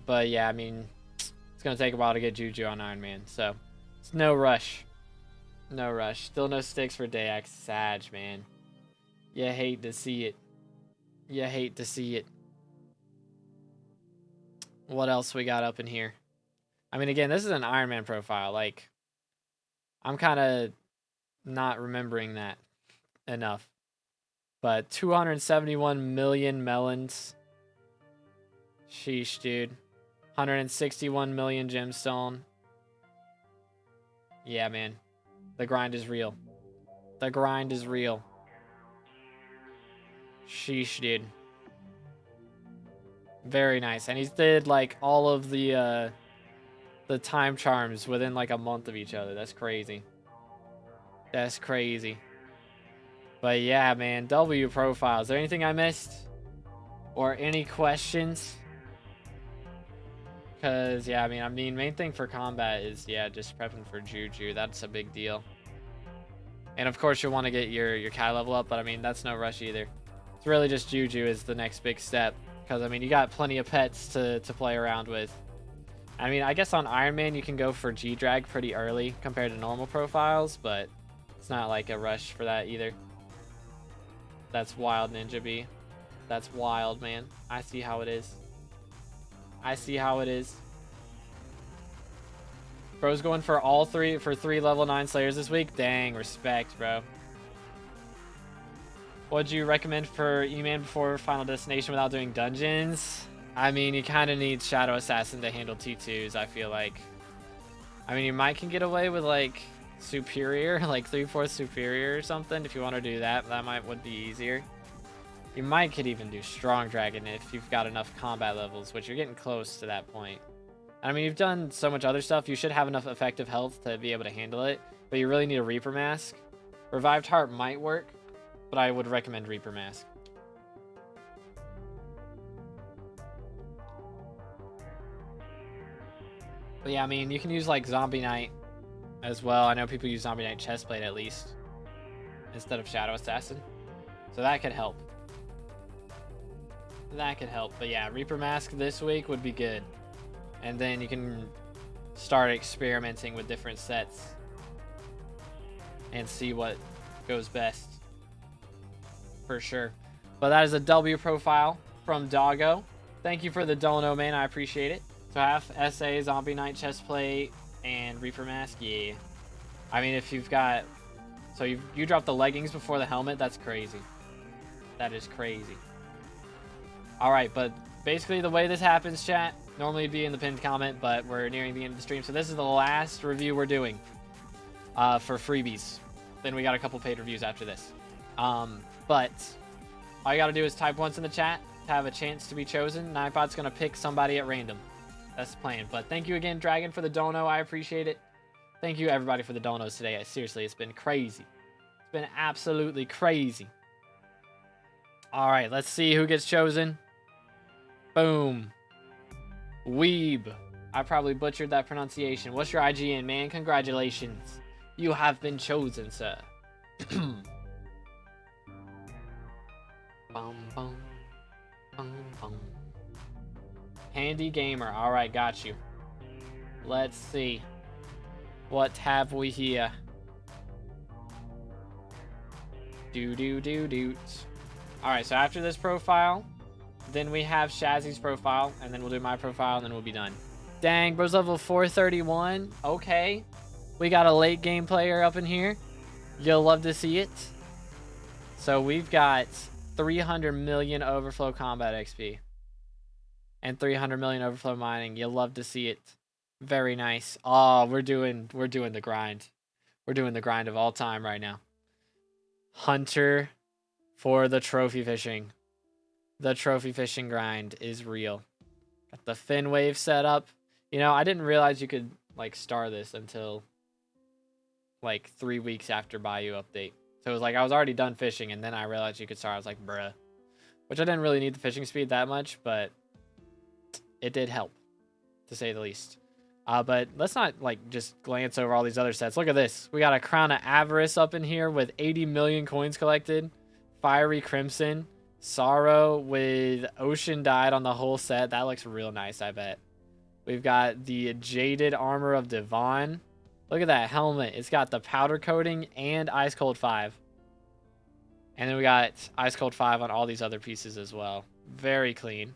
But yeah, I mean, it's gonna take a while to get Juju on Iron Man. So, it's no rush. No rush. Still no sticks for Dayax. Sag, man. You hate to see it. You hate to see it. What else we got up in here? I mean, again, this is an Iron Man profile. Like, I'm kind of not remembering that enough. But 271 million melons. Sheesh, dude. 161 million gemstone. Yeah, man. The grind is real. The grind is real. Sheesh, dude. Very nice. And he did like all of the time charms within like a month of each other. That's crazy. That's crazy. But yeah, man, W profile. Is there anything I missed? Or any questions? Because, yeah, I mean, main thing for combat is, yeah, just prepping for Juju. That's a big deal. And, of course, you'll want to get your Kai level up, but, I mean, that's no rush either. It's really just Juju is the next big step. Because, I mean, you got plenty of pets to play around with. I mean, I guess on Iron Man, you can go for G-Drag pretty early compared to normal profiles, but it's not, like, a rush for that either. That's wild, Ninja B. That's wild, man. I see how it is. I see how it is. Bro's going for all three level 9 Slayers this week. Dang, respect, bro. What'd you recommend for E-Man before Final Destination without doing dungeons? I mean, you kind of need Shadow Assassin to handle T2s, I feel like. I mean, you might can get away with, like, Superior, like 3/4 Superior or something. If you want to do that, would be easier. You might could even do Strong Dragon if you've got enough combat levels, which you're getting close to that point. I mean, you've done so much other stuff. You should have enough effective health to be able to handle it, but you really need a Reaper Mask. Revived Heart might work, but I would recommend Reaper Mask. But yeah, I mean, you can use like Zombie Knight as well. I know people use Zombie Knight Chestplate at least instead of Shadow Assassin, so that could help. That could help. But yeah, Reaper Mask this week would be good. And then you can start experimenting with different sets and see what goes best. For sure. But that is a W profile from Doggo. Thank you for the dono, man. I appreciate it. So half SA, Zombie Knight, Chestplate, and Reaper Mask. Yeah. I mean, if you've got... So you dropped the leggings before the helmet. That's crazy. That is crazy. All right, but basically the way this happens, chat, normally it'd be in the pinned comment, but we're nearing the end of the stream. So this is the last review we're doing for freebies. Then we got a couple paid reviews after this. But all you got to do is type once in the chat to have a chance to be chosen. Nightbot's going to pick somebody at random. That's the plan. But thank you again, Dragon, for the dono. I appreciate it. Thank you, everybody, for the donos today. Seriously, it's been crazy. It's been absolutely crazy. All right, let's see who gets chosen. Boom. Weeb. I probably butchered that pronunciation. What's your IGN, man? Congratulations. You have been chosen, sir. Bum, bum, bum, bum. Handy Gamer. All right, got you. Let's see. What have we here? Do. All right, so after this profile, then we have Shazzy's profile, and then we'll do my profile, and then we'll be done. Dang, bro's level 431. Okay. We got a late game player up in here. You'll love to see it. So we've got 300 million overflow combat XP. And 300 million overflow mining. You'll love to see it. Very nice. Oh, we're doing the grind. We're doing the grind of all time right now. Hunter for the trophy fishing. The trophy fishing grind is real. Got the fin wave set up. You know, I didn't realize you could like star this until like 3 weeks after Bayou update. So it was like I was already done fishing, and then I realized you could star. I was like, bruh. Which I didn't really need the fishing speed that much, but it did help, to say the least. But let's not like just glance over all these other sets. Look at this. We got a Crown of Avarice up in here with 80 million coins collected. Fiery Crimson. Sorrow with Ocean Dyed on the whole set. That looks real nice, I bet. We've got the Jaded Armor of Devon. Look at that helmet. It's got the powder coating and Ice Cold 5. And then we got Ice Cold 5 on all these other pieces as well. Very clean.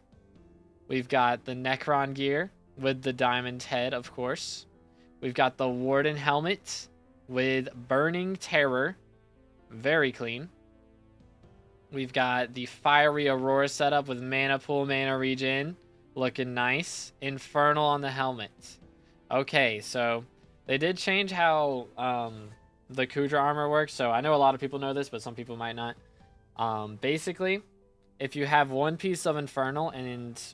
We've got the Necron gear with the diamond head, of course. We've got the Warden helmet with Burning Terror. Very clean. We've got the Fiery Aurora setup with Mana Pool, Mana Regen. Looking nice. Infernal on the helmet. Okay, so they did change how the Kudra armor works. So I know a lot of people know this, but some people might not. Basically, if you have one piece of Infernal,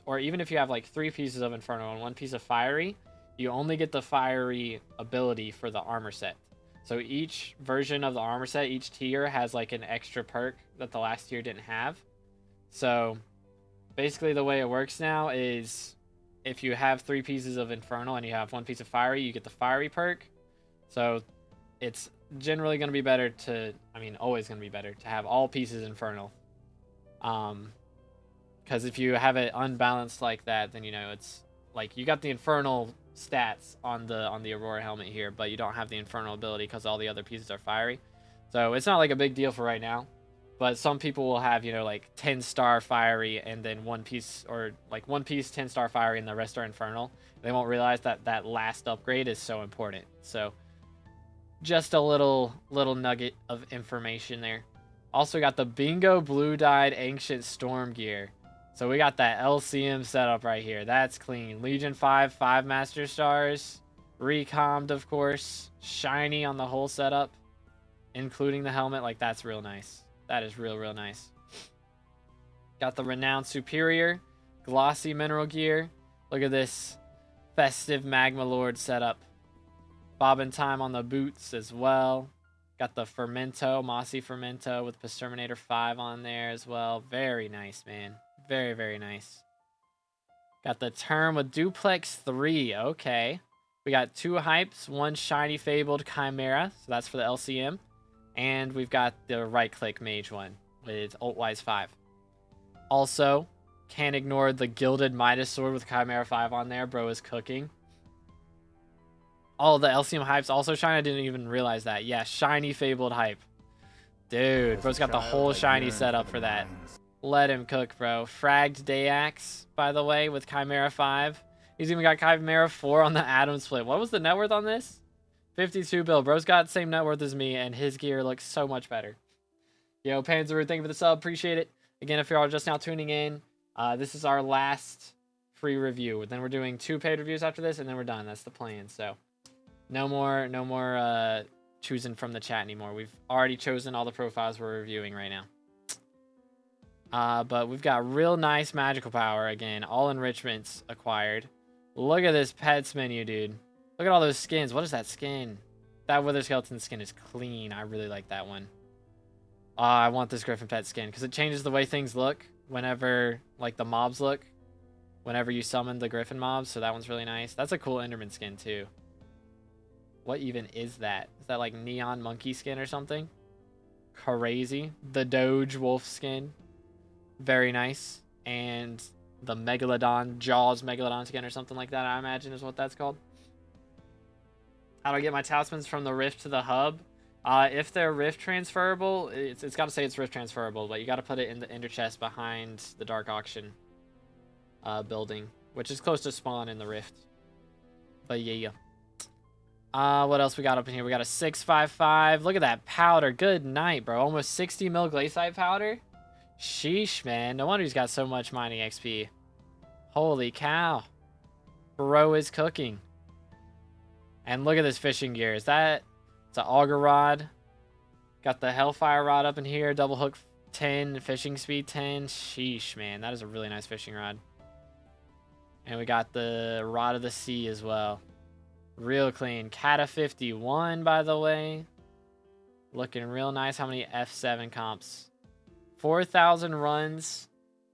or even if you have like 3 pieces of Infernal and 1 piece of Fiery, you only get the Fiery ability for the armor set. So each version of the armor set, each tier has like an extra perk that the last tier didn't have. So basically the way it works now is if you have 3 pieces of Infernal and you have 1 piece of Fiery, you get the Fiery perk. So it's generally going to be better to, always going to be better to have all pieces Infernal. Because if you have it unbalanced like that, then, it's like you got the Infernal stats on the Aurora helmet here, but you don't have the Infernal ability because all the other pieces are Fiery. So it's not like a big deal for right now. But some people will have, like 10-star Fiery and then 1 piece, or like 1 piece 10-star Fiery and the rest are Infernal. They won't realize that last upgrade is so important. So just a little nugget of information there. Also got the Bingo Blue-Dyed Ancient Storm gear. So we got that LCM setup right here. That's clean. Legion 5 Master Stars. Recommed, of course. Shiny on the whole setup, including the helmet. Like, that's real nice. That is real nice. Got the Renowned Superior. Glossy Mineral gear. Look at this festive Magma Lord setup. Bobbin Time on the boots as well. Got the Fermento, Mossy Fermento with Pasterminator 5 on there as well. Very nice, man. Very nice. Got the Term with Duplex 3. Okay. We got 2 hypes, 1 Shiny Fabled Chimera. So that's for the LCM. And we've got the right-click mage one with Ultwise 5. Also, can't ignore the Gilded Midas Sword with Chimera 5 on there. Bro is cooking. All the LCM hypes also shiny. I didn't even realize that. Yeah, Shiny Fabled hype. Dude, bro's got the whole shiny setup for that. Let him cook, bro. Fragged Dayax, by the way, with Chimera 5. He's even got Chimera 4 on the Atom Split. What was the net worth on this? 52 bill. Bro's got the same net worth as me, and his gear looks so much better. Yo, Panzer, thank you for the sub. Appreciate it. Again, if you're all just now tuning in, this is our last free review. Then we're doing 2 paid reviews after this, and then we're done. That's the plan. So no more choosing from the chat anymore. We've already chosen all the profiles we're reviewing right now. But we've got real nice magical power again. All enrichments acquired. Look at this pets menu, dude. Look at all those skins. What is that skin? That Wither Skeleton skin is clean. I really like that one. I want this Griffin pet skin because it changes the way things look whenever, like, the mobs look. Whenever you summon the Griffin mobs. So that one's really nice. That's a cool Enderman skin, too. What even is that? Is that, like, neon monkey skin or something? Crazy. The Doge wolf skin. Very nice. And the Megalodon, Jaws Megalodon skin or something like that, I imagine is what that's called. How do I get my talismans from the Rift to the hub? If they're Rift transferable, it's got to say it's Rift transferable, but you got to put it in the Ender chest behind the Dark Auction building, which is close to spawn in the Rift. But yeah. What else we got up in here? We got a 655. Look at that powder. Good night, bro. Almost 60 mil glaciite powder. Sheesh, man. No wonder he's got so much mining XP. Holy cow. Bro is cooking. And look at this fishing gear. Is that... It's an auger rod. Got the Hellfire rod up in here. Double hook 10. Fishing speed 10. Sheesh, man. That is a really nice fishing rod. And we got the Rod of the Sea as well. Real clean. Kata 51, by the way. Looking real nice. How many F7 comps? 4,000 runs,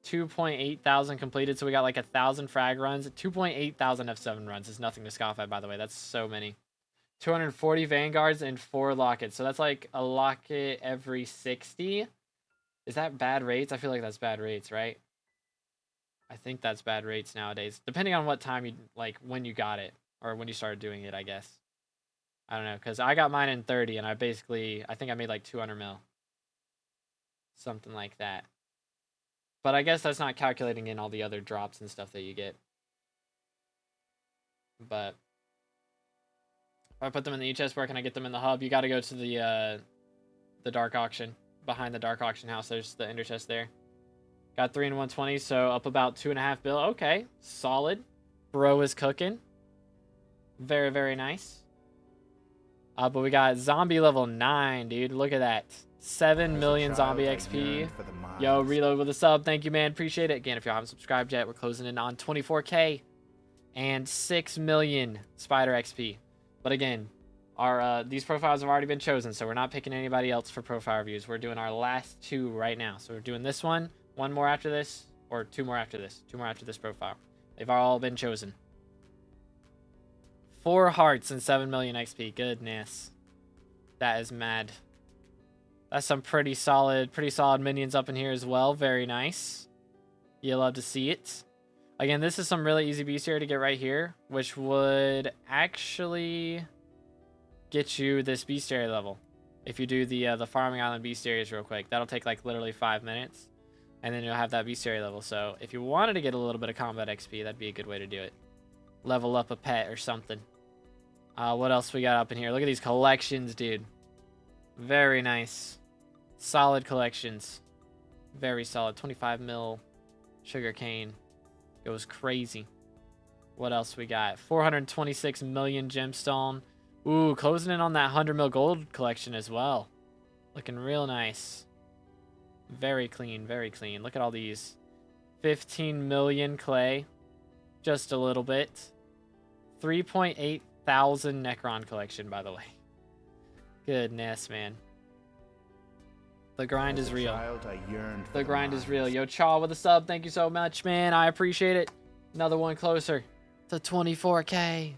2.8 thousand completed. So we got like 1,000 frag runs. 2.8 thousand F7 runs is nothing to scoff at, by the way. That's so many. 240 Vanguards and 4 Lockets. So that's like a Locket every 60. Is that bad rates? I feel like that's bad rates, right? I think that's bad rates nowadays. Depending on what time you, like, when you got it. Or when you started doing it, I guess. I don't know. Because I got mine in 30 and I think I made like 200 mil. Something like that. But I guess that's not calculating in all the other drops and stuff that you get. But if I put them in the E-chest, where can I get them in the hub? You got to go to the Dark Auction. Behind the Dark Auction house, there's the Ender chest there. Got 3 in 120, so up about 2.5 bill. Okay, solid. Bro is cooking. Very, very nice. But we got zombie level 9, dude. Look at that. 7 million zombie XP. Yo, Reload with a sub. Thank you, man. Appreciate it. Again, if you haven't subscribed yet, we're closing in on 24K and 6 million spider XP. But again, our these profiles have already been chosen, so we're not picking anybody else for profile reviews. We're doing our last 2 right now. So we're doing this one more after this, or 2 more after this. 2 more after this profile. They've all been chosen. 4 hearts and 7 million XP. Goodness. That is mad. That's some pretty solid minions up in here as well. Very nice. You love to see it. Again, this is some really easy bestiary to get right here, which would actually get you this bestiary level. If you do the Farming Island bestiaries real quick. That'll take like literally 5 minutes. And then you'll have that bestiary level. So if you wanted to get a little bit of combat XP, that'd be a good way to do it. Level up a pet or something. What else we got up in here? Look at these collections, dude. Very nice. Solid collections. Very solid. 25 mil sugarcane. Goes crazy. What else we got? 426 million gemstone. Ooh, closing in on that 100 mil gold collection as well. Looking real nice. Very clean, very clean. Look at all these. 15 million clay. Just a little bit. 3.8 thousand Necron collection, by the way. Goodness, man. The grind is real. The grind is real. Yo, Chaw with a sub. Thank you so much, man. I appreciate it. Another one closer to 24K.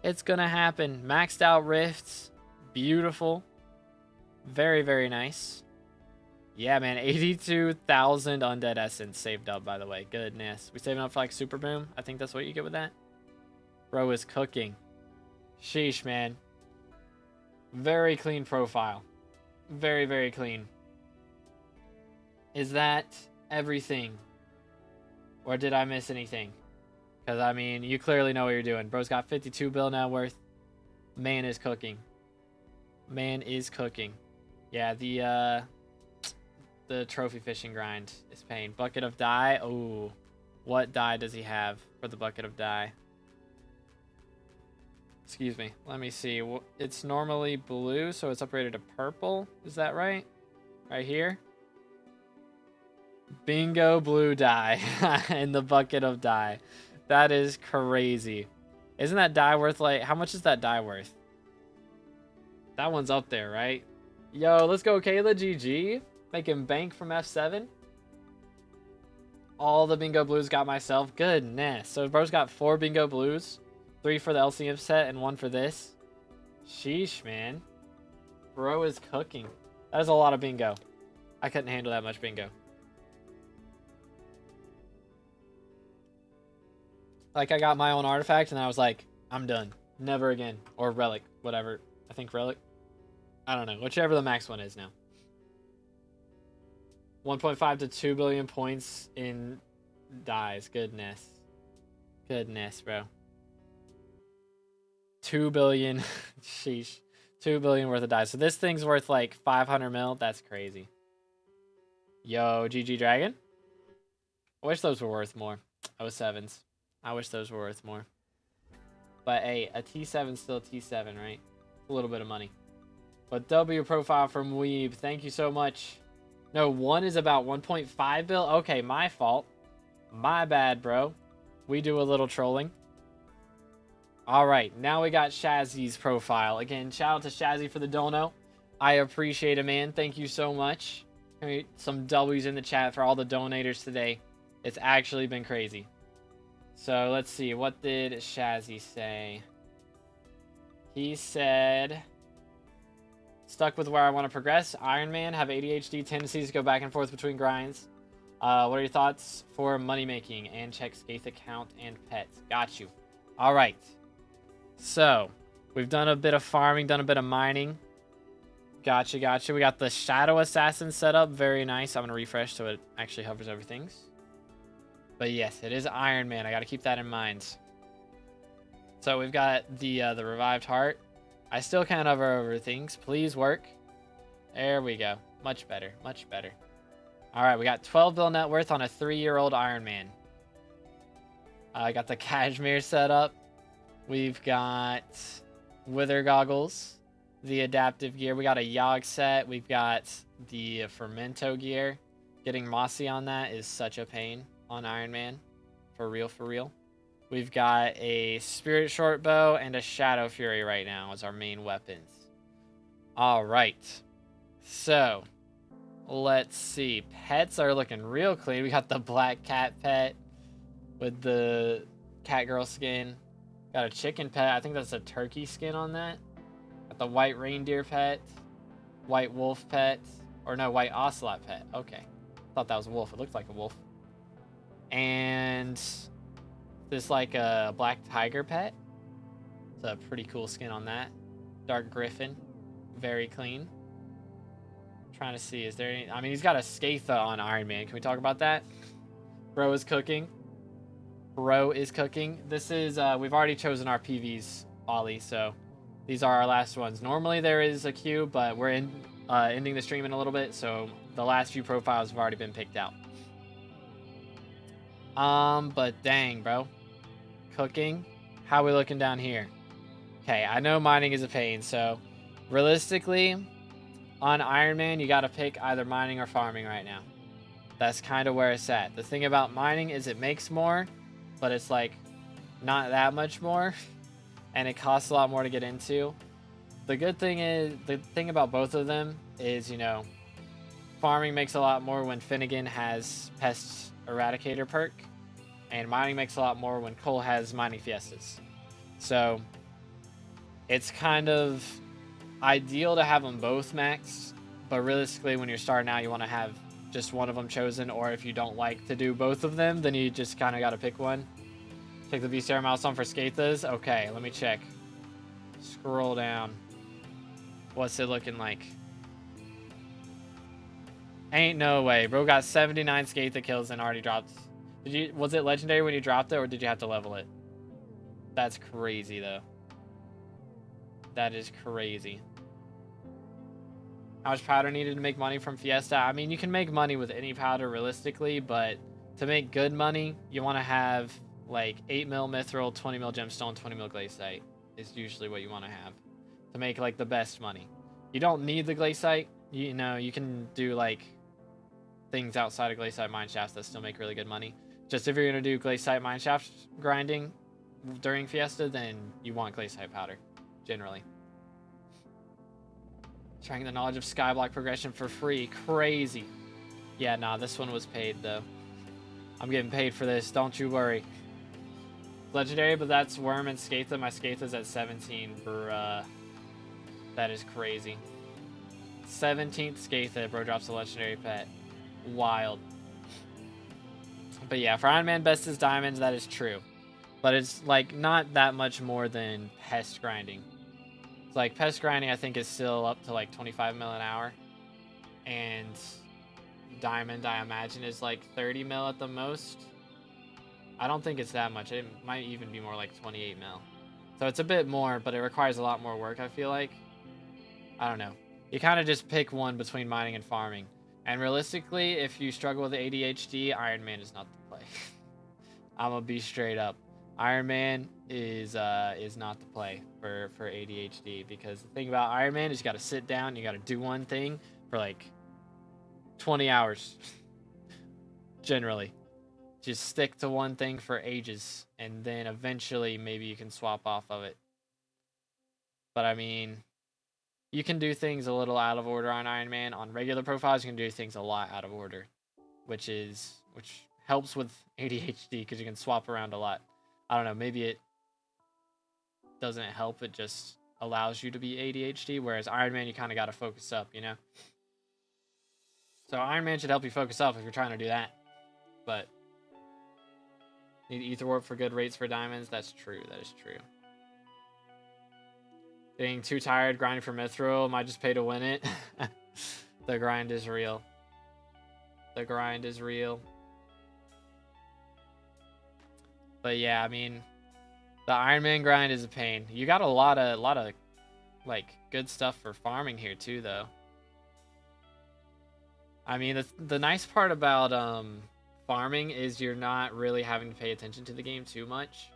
It's gonna happen. Maxed out rifts. Beautiful. Very, very nice. Yeah, man. 82,000 undead essence saved up, by the way. Goodness. We saving up for like super boom. I think that's what you get with that. Bro is cooking. Sheesh, man. Very clean profile. Very, very clean. Is that everything? Or did I miss anything? Because, I mean, you clearly know what you're doing. Bro's got 52 bill net worth. Man is cooking. Man is cooking. Yeah, the the trophy fishing grind is paying. Bucket of dye. Oh, what dye does he have for the bucket of dye? Excuse me. Let me see. It's normally blue, so it's upgraded to purple. Is that right? Right here. Bingo blue dye in the bucket of dye. That is crazy. Isn't that dye worth like, how much is that dye worth? That one's up there, right? Yo, let's go Kayla, GG. Making bank from F7. All the bingo blues got myself. Goodness. So bro's got 4 bingo blues. 3 for the LCM set and 1 for this. Sheesh, man. Bro is cooking. That is a lot of bingo. I couldn't handle that much bingo. Like, I got my own artifact and I was like, I'm done. Never again. Or relic, whatever. I think relic. I don't know. Whichever the max one is now. 1.5 to 2 billion points in dyes. Goodness. Goodness, bro. 2 billion. Sheesh. 2 billion worth of dyes. So this thing's worth like 500 mil. That's crazy. Yo, GG Dragon. I wish those were worth more. 07s. I wish those were worth more. But hey, a T7's still a T7, right? A little bit of money. But W profile from Weeb. Thank you so much. No, 1 is about 1.5 bill. Okay, my fault. My bad, bro. We do a little trolling. All right, now we got Shazzy's profile. Again, shout out to Shazzy for the dono. I appreciate it, man. Thank you so much. Some W's in the chat for all the donators today. It's actually been crazy. So let's see. What did Shazzy say? He said, stuck with where I want to progress. Iron Man, have ADHD tendencies to go back and forth between grinds. What are your thoughts for money making? And check Skaith account and pets. Got you. All right. So we've done a bit of farming, done a bit of mining. Gotcha, gotcha. We got the Shadow Assassin set up. Very nice. I'm going to refresh so it actually hovers over things. But yes, it is Iron Man. I got to keep that in mind. So we've got the Revived Heart. I still can't hover over things. Please work. There we go. Much better. Much better. All right, we got 12 bill net worth on a 3-year-old Iron Man. I got the Cashmere set up. We've got Wither Goggles. The Adaptive Gear. We got a Yogg set. We've got the Fermento Gear. Getting Mossy on that is such a pain on Iron Man. For real, for real. We've got a Spirit Short Bow and a Shadow Fury right now as our main weapons. All right. So, let's see. Pets are looking real clean. We got the Black Cat pet with the cat girl skin. Got a chicken pet. I think that's a turkey skin on that. Got the White Reindeer pet. White Wolf pet. Or no, White Ocelot pet. Okay. Thought that was a wolf. It looked like a wolf. And this like a Black Tiger pet. It's a pretty cool skin on that. Dark Griffin. Very clean. Trying to see, is there any... I mean, he's got a Skaitha on Iron Man. Can we talk about that? Bro is cooking. Bro is cooking. This is, we've already chosen our PVs, Ollie, so these are our last ones. Normally there is a queue, but we're ending the stream in a little bit, so the last few profiles have already been picked out. But dang, bro. Cooking. How we looking down here? Okay, I know mining is a pain, so realistically, on Iron Man, you got to pick either mining or farming right now. That's kind of where it's at. The thing about mining is it makes more, but it's like not that much more, and it costs a lot more to get into. The good thing is, the thing about both of them is, you know, farming makes a lot more when Finnegan has Pest Eradicator perk, and mining makes a lot more when Cole has Mining Fiestas. So it's kind of ideal to have them both maxed, but realistically when you're starting out you want to have just one of them chosen, or if you don't like to do both of them, then you just kind of got to pick one. Take the Beastarian mouse on for Skaithas. Okay, let me check. Scroll down. What's it looking like? Ain't no way. Bro got 79 Skaitha kills and already dropped. Was it legendary when you dropped it, or did you have to level it? That's crazy though. That is crazy. How much powder needed to make money from Fiesta? I mean, you can make money with any powder realistically, but to make good money, you want to have like 8 mil mithril, 20 mil gemstone, 20 mil glacite is usually what you want to have to make like the best money. You don't need the glacite. You know, you can do like things outside of glacite mine shafts that still make really good money. Just if you're going to do glacite mine shaft grinding during Fiesta, then you want glacite powder generally. Trying the knowledge of skyblock progression for free. Crazy. Yeah, nah, this one was paid, though. I'm getting paid for this. Don't you worry. Legendary, but that's Worm and Skatha. My Skatha's at 17, bruh. That is crazy. 17th Skatha, bro drops a legendary pet. Wild. But yeah, for Iron Man best is diamonds, that is true. But it's, like, not that much more than pest grinding. Like, pest grinding, I think, is still up to, like, 25 mil an hour. And diamond, I imagine, is, like, 30 mil at the most. I don't think it's that much. It might even be more like 28 mil. So it's a bit more, but it requires a lot more work, I feel like. I don't know. You kind of just pick one between mining and farming. And realistically, if you struggle with ADHD, Iron Man is not the play. I'm going to be straight up. Iron Man is not the play for ADHD, because the thing about Iron Man is you got to sit down, you got to do one thing for like 20 hours. Generally. Just stick to one thing for ages, and then eventually maybe you can swap off of it. But I mean, you can do things a little out of order on Iron Man. On regular profiles, you can do things a lot out of order, which helps with ADHD because you can swap around a lot. I don't know, maybe it doesn't help, it just allows you to be ADHD, whereas Iron Man, you kind of got to focus up, you know? So Iron Man should help you focus up if you're trying to do that. But need Ether Warp for good rates for diamonds? That's true, that is true. Getting too tired grinding for Mithril, might just pay to win it. The grind is real. The grind is real. But yeah, I mean, the Iron Man grind is a pain. You got a lot of like good stuff for farming here too, though. I mean, the nice part about farming is you're not really having to pay attention to the game too much.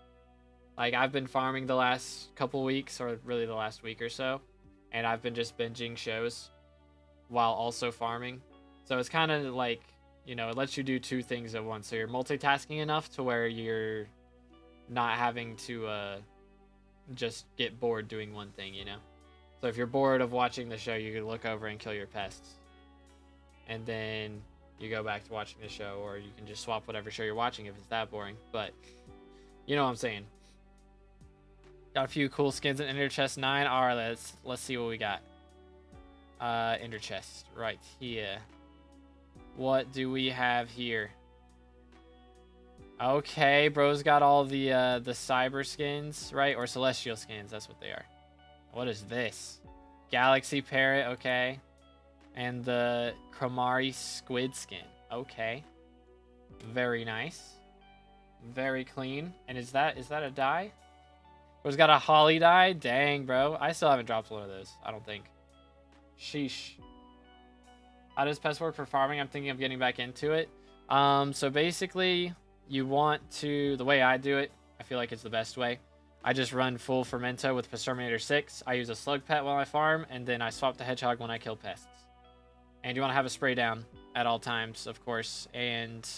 Like, I've been farming the last couple weeks, or really the last week or so, and I've been just binging shows while also farming. So it's kind of like, you know, it lets you do two things at once. So you're multitasking enough to where you're not having to just get bored doing one thing, you know? So if you're bored of watching the show, you can look over and kill your pests. And then you go back to watching the show, or you can just swap whatever show you're watching if it's that boring. But you know what I'm saying. Got a few cool skins in Ender Chest 9. Alright, let's see what we got. Ender Chest right here. What do we have here? Okay, bro's got all the cyber skins, right? Or celestial skins, that's what they are. What is this? Galaxy Parrot, okay. And the Chromari Squid skin. Okay. Very nice. Very clean. And is that a dye? Bro's got a holly dye? Dang, bro. I still haven't dropped one of those, I don't think. Sheesh. How does pest work for farming? I'm thinking of getting back into it. So basically, you want to, the way I do it, I feel like it's the best way. I just run full Fermento with Exterminator 6. I use a slug pet while I farm, and then I swap the hedgehog when I kill pests. And you want to have a spray down at all times, of course. And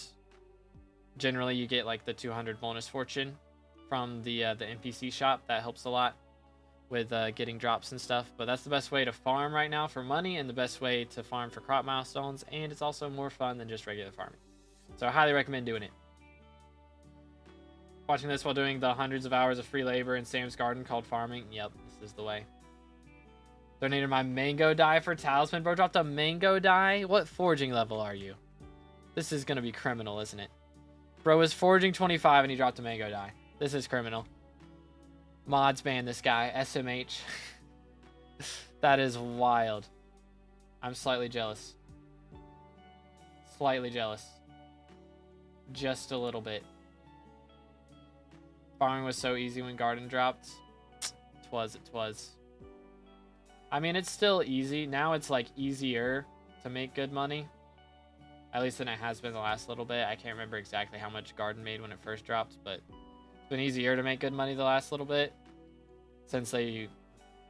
generally, you get like the 200 bonus fortune from the NPC shop. That helps a lot with getting drops and stuff. But that's the best way to farm right now for money, and the best way to farm for crop milestones. And it's also more fun than just regular farming. So I highly recommend doing it. Watching this while doing the hundreds of hours of free labor in Sam's garden called farming. Yep, this is the way. Donated my mango dye for talisman. Bro dropped a mango dye? What forging level are you? This is going to be criminal, isn't it? Bro is forging 25 and he dropped a mango dye. This is criminal. Mods ban this guy. SMH. That is wild. I'm slightly jealous. Slightly jealous. Just a little bit. Farming was so easy when garden dropped. It was. I mean, it's still easy. Now it's like easier to make good money. At least than it has been the last little bit. I can't remember exactly how much Garden made when it first dropped, but it's been easier to make good money the last little bit since they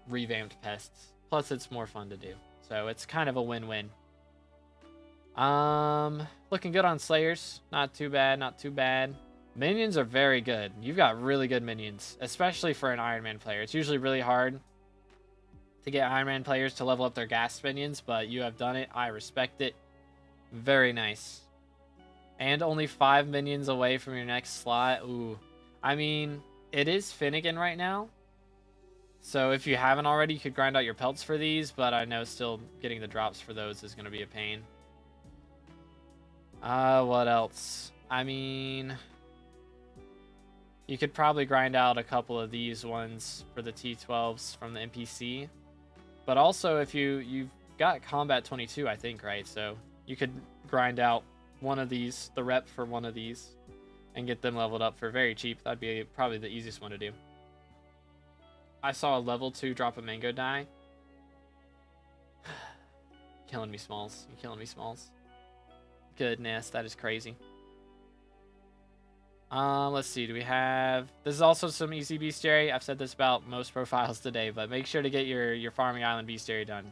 revamped pests. Plus, it's more fun to do. So it's kind of a win-win. Looking good on Slayers. Not too bad, not too bad. Minions are very good. You've got really good minions, especially for an Iron Man player. It's usually really hard to get Iron Man players to level up their gas minions, but you have done it. I respect it. Very nice. And only 5 minions away from your next slot. Ooh. I mean, it is Finnegan right now. So if you haven't already, you could grind out your pelts for these, but I know still getting the drops for those is going to be a pain. What else? I mean, you could probably grind out a couple of these ones for the T12s from the NPC. But also, if you've got Combat 22, I think, right? So you could grind out one of these, the rep for one of these, and get them leveled up for very cheap. That'd be probably the easiest one to do. I saw a level 2 drop a mango die. Killing me, Smalls. You're killing me, Smalls. Goodness, that is crazy. Let's see. Do we have... This is also some easy bestiary. I've said this about most profiles today, but make sure to get your Farming Island bestiary done.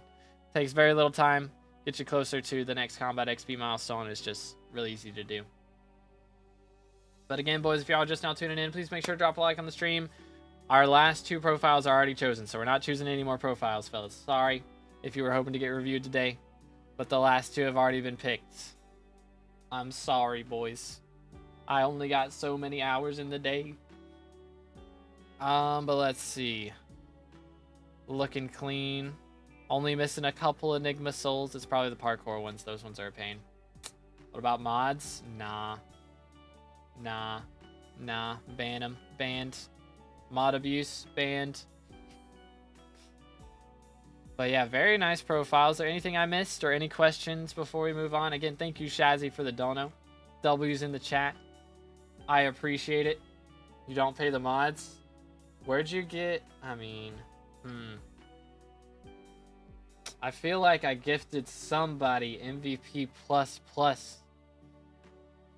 Takes very little time. Gets you closer to the next combat XP milestone. It's just really easy to do. But again, boys, if y'all are just now tuning in, please make sure to drop a like on the stream. Our last 2 profiles are already chosen, so we're not choosing any more profiles, fellas. Sorry if you were hoping to get reviewed today, but the last 2 have already been picked. I'm sorry, boys. I only got so many hours in the day. But let's see. Looking clean. Only missing a couple Enigma souls. It's probably the parkour ones. Those ones are a pain. What about mods? Nah. Nah. Nah. Ban them. Banned. Mod abuse. Banned. But yeah, very nice profiles. Is there anything I missed or any questions before we move on? Again, thank you, Shazzy, for the dono. W's in the chat. I appreciate it. You don't pay the mods? Where'd you get... I mean... I feel like I gifted somebody MVP++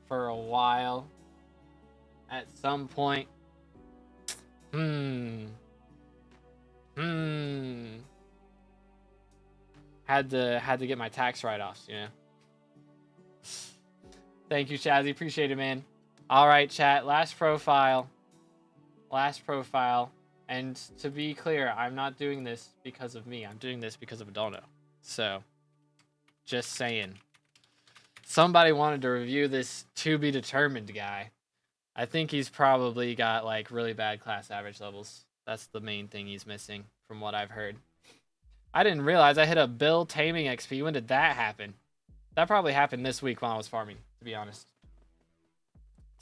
for a while. At some point. Had to get my tax write-offs, you know. Thank you, Shazzy. Appreciate it, man. All right, chat. Last profile. Last profile. And to be clear, I'm not doing this because of me. I'm doing this because of a dono. So, just saying. Somebody wanted to review this to be determined guy. I think he's probably got like really bad class average levels. That's the main thing he's missing from what I've heard. I didn't realize I hit a Bill taming XP. When did that happen? That probably happened this week while I was farming, to be honest.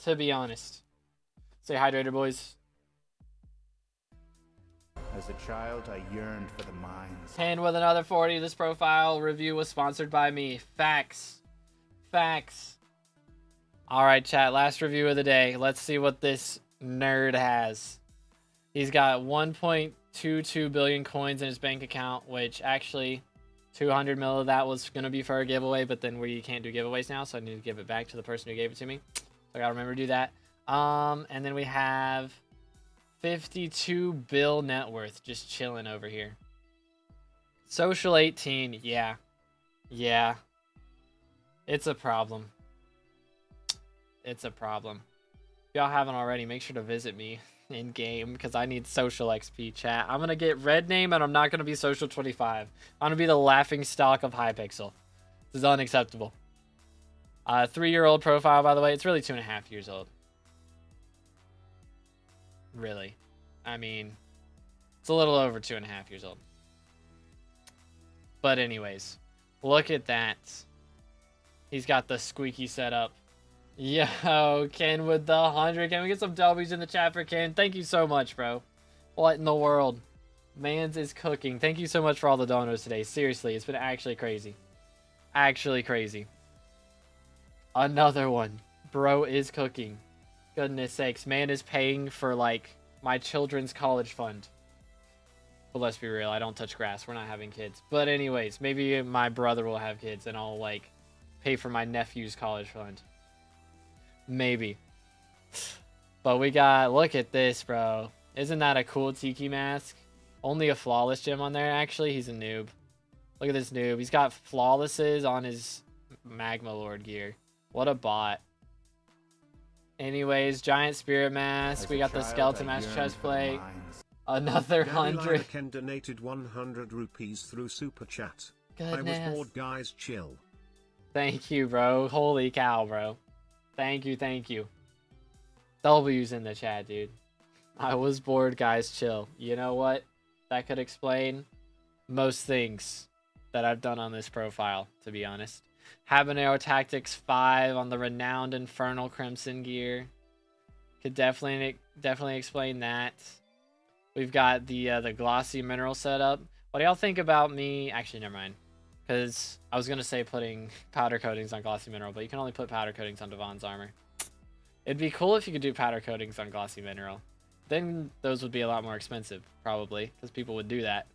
To be honest. Stay hydrated, boys. As a child, I yearned for the mines. 10 with another 40. This profile review was sponsored by me. Facts. Facts. All right, chat. Last review of the day. Let's see what this nerd has. He's got 1.22 billion coins in his bank account, which actually 200 mil of that was going to be for a giveaway, but then we can't do giveaways now, so I need to give it back to the person who gave it to me. So I got to remember to do that. And then we have 52 bill net worth just chilling over here. Social 18, yeah. Yeah. It's a problem. It's a problem. If y'all haven't already, make sure to visit me in game because I need social XP, chat. I'm gonna get red name and I'm not gonna be social 25. I'm gonna be the laughing stock of Hypixel. This is unacceptable. 3-year-old profile, by the way. It's really 2.5 years old. Really. I mean, it's a little over 2.5 years old. But anyways, look at that. He's got the squeaky setup. Yo, Ken with the 100. Can we get some W's in the chat for Ken? Thank you so much, bro. What in the world? Mans is cooking. Thank you so much for all the donos today. Seriously, it's been actually crazy. Actually crazy. Another one. Bro is cooking. Goodness sakes. Man is paying for, like, my children's college fund. But let's be real, I don't touch grass. We're not having kids. But anyways, maybe my brother will have kids and I'll like pay for my nephew's college fund. Maybe. But we got, look at this, bro. Isn't that a cool tiki mask? Only a flawless gem on there. Actually, he's a noob. Look at this noob. He's got flawlesses on his Magma Lord gear. What a bot. Anyways, giant spirit mask. We got the skeleton mask chest plate. Another 100. Ken donated 100 rupees through super chat. Goodness. I was bored, guys. Chill. Thank you, bro. Holy cow, bro. Thank you, thank you. W's in the chat, dude. I was bored, guys. Chill. You know what? That could explain most things that I've done on this profile, to be honest. Habanero Tactics 5 on the renowned Infernal Crimson gear. Could definitely explain that. We've got the glossy mineral setup. What do y'all think about me? Actually, never mind. Because I was going to say putting powder coatings on glossy mineral, but you can only put powder coatings on Devon's armor. It'd be cool if you could do powder coatings on glossy mineral. Then those would be a lot more expensive, probably, because people would do that.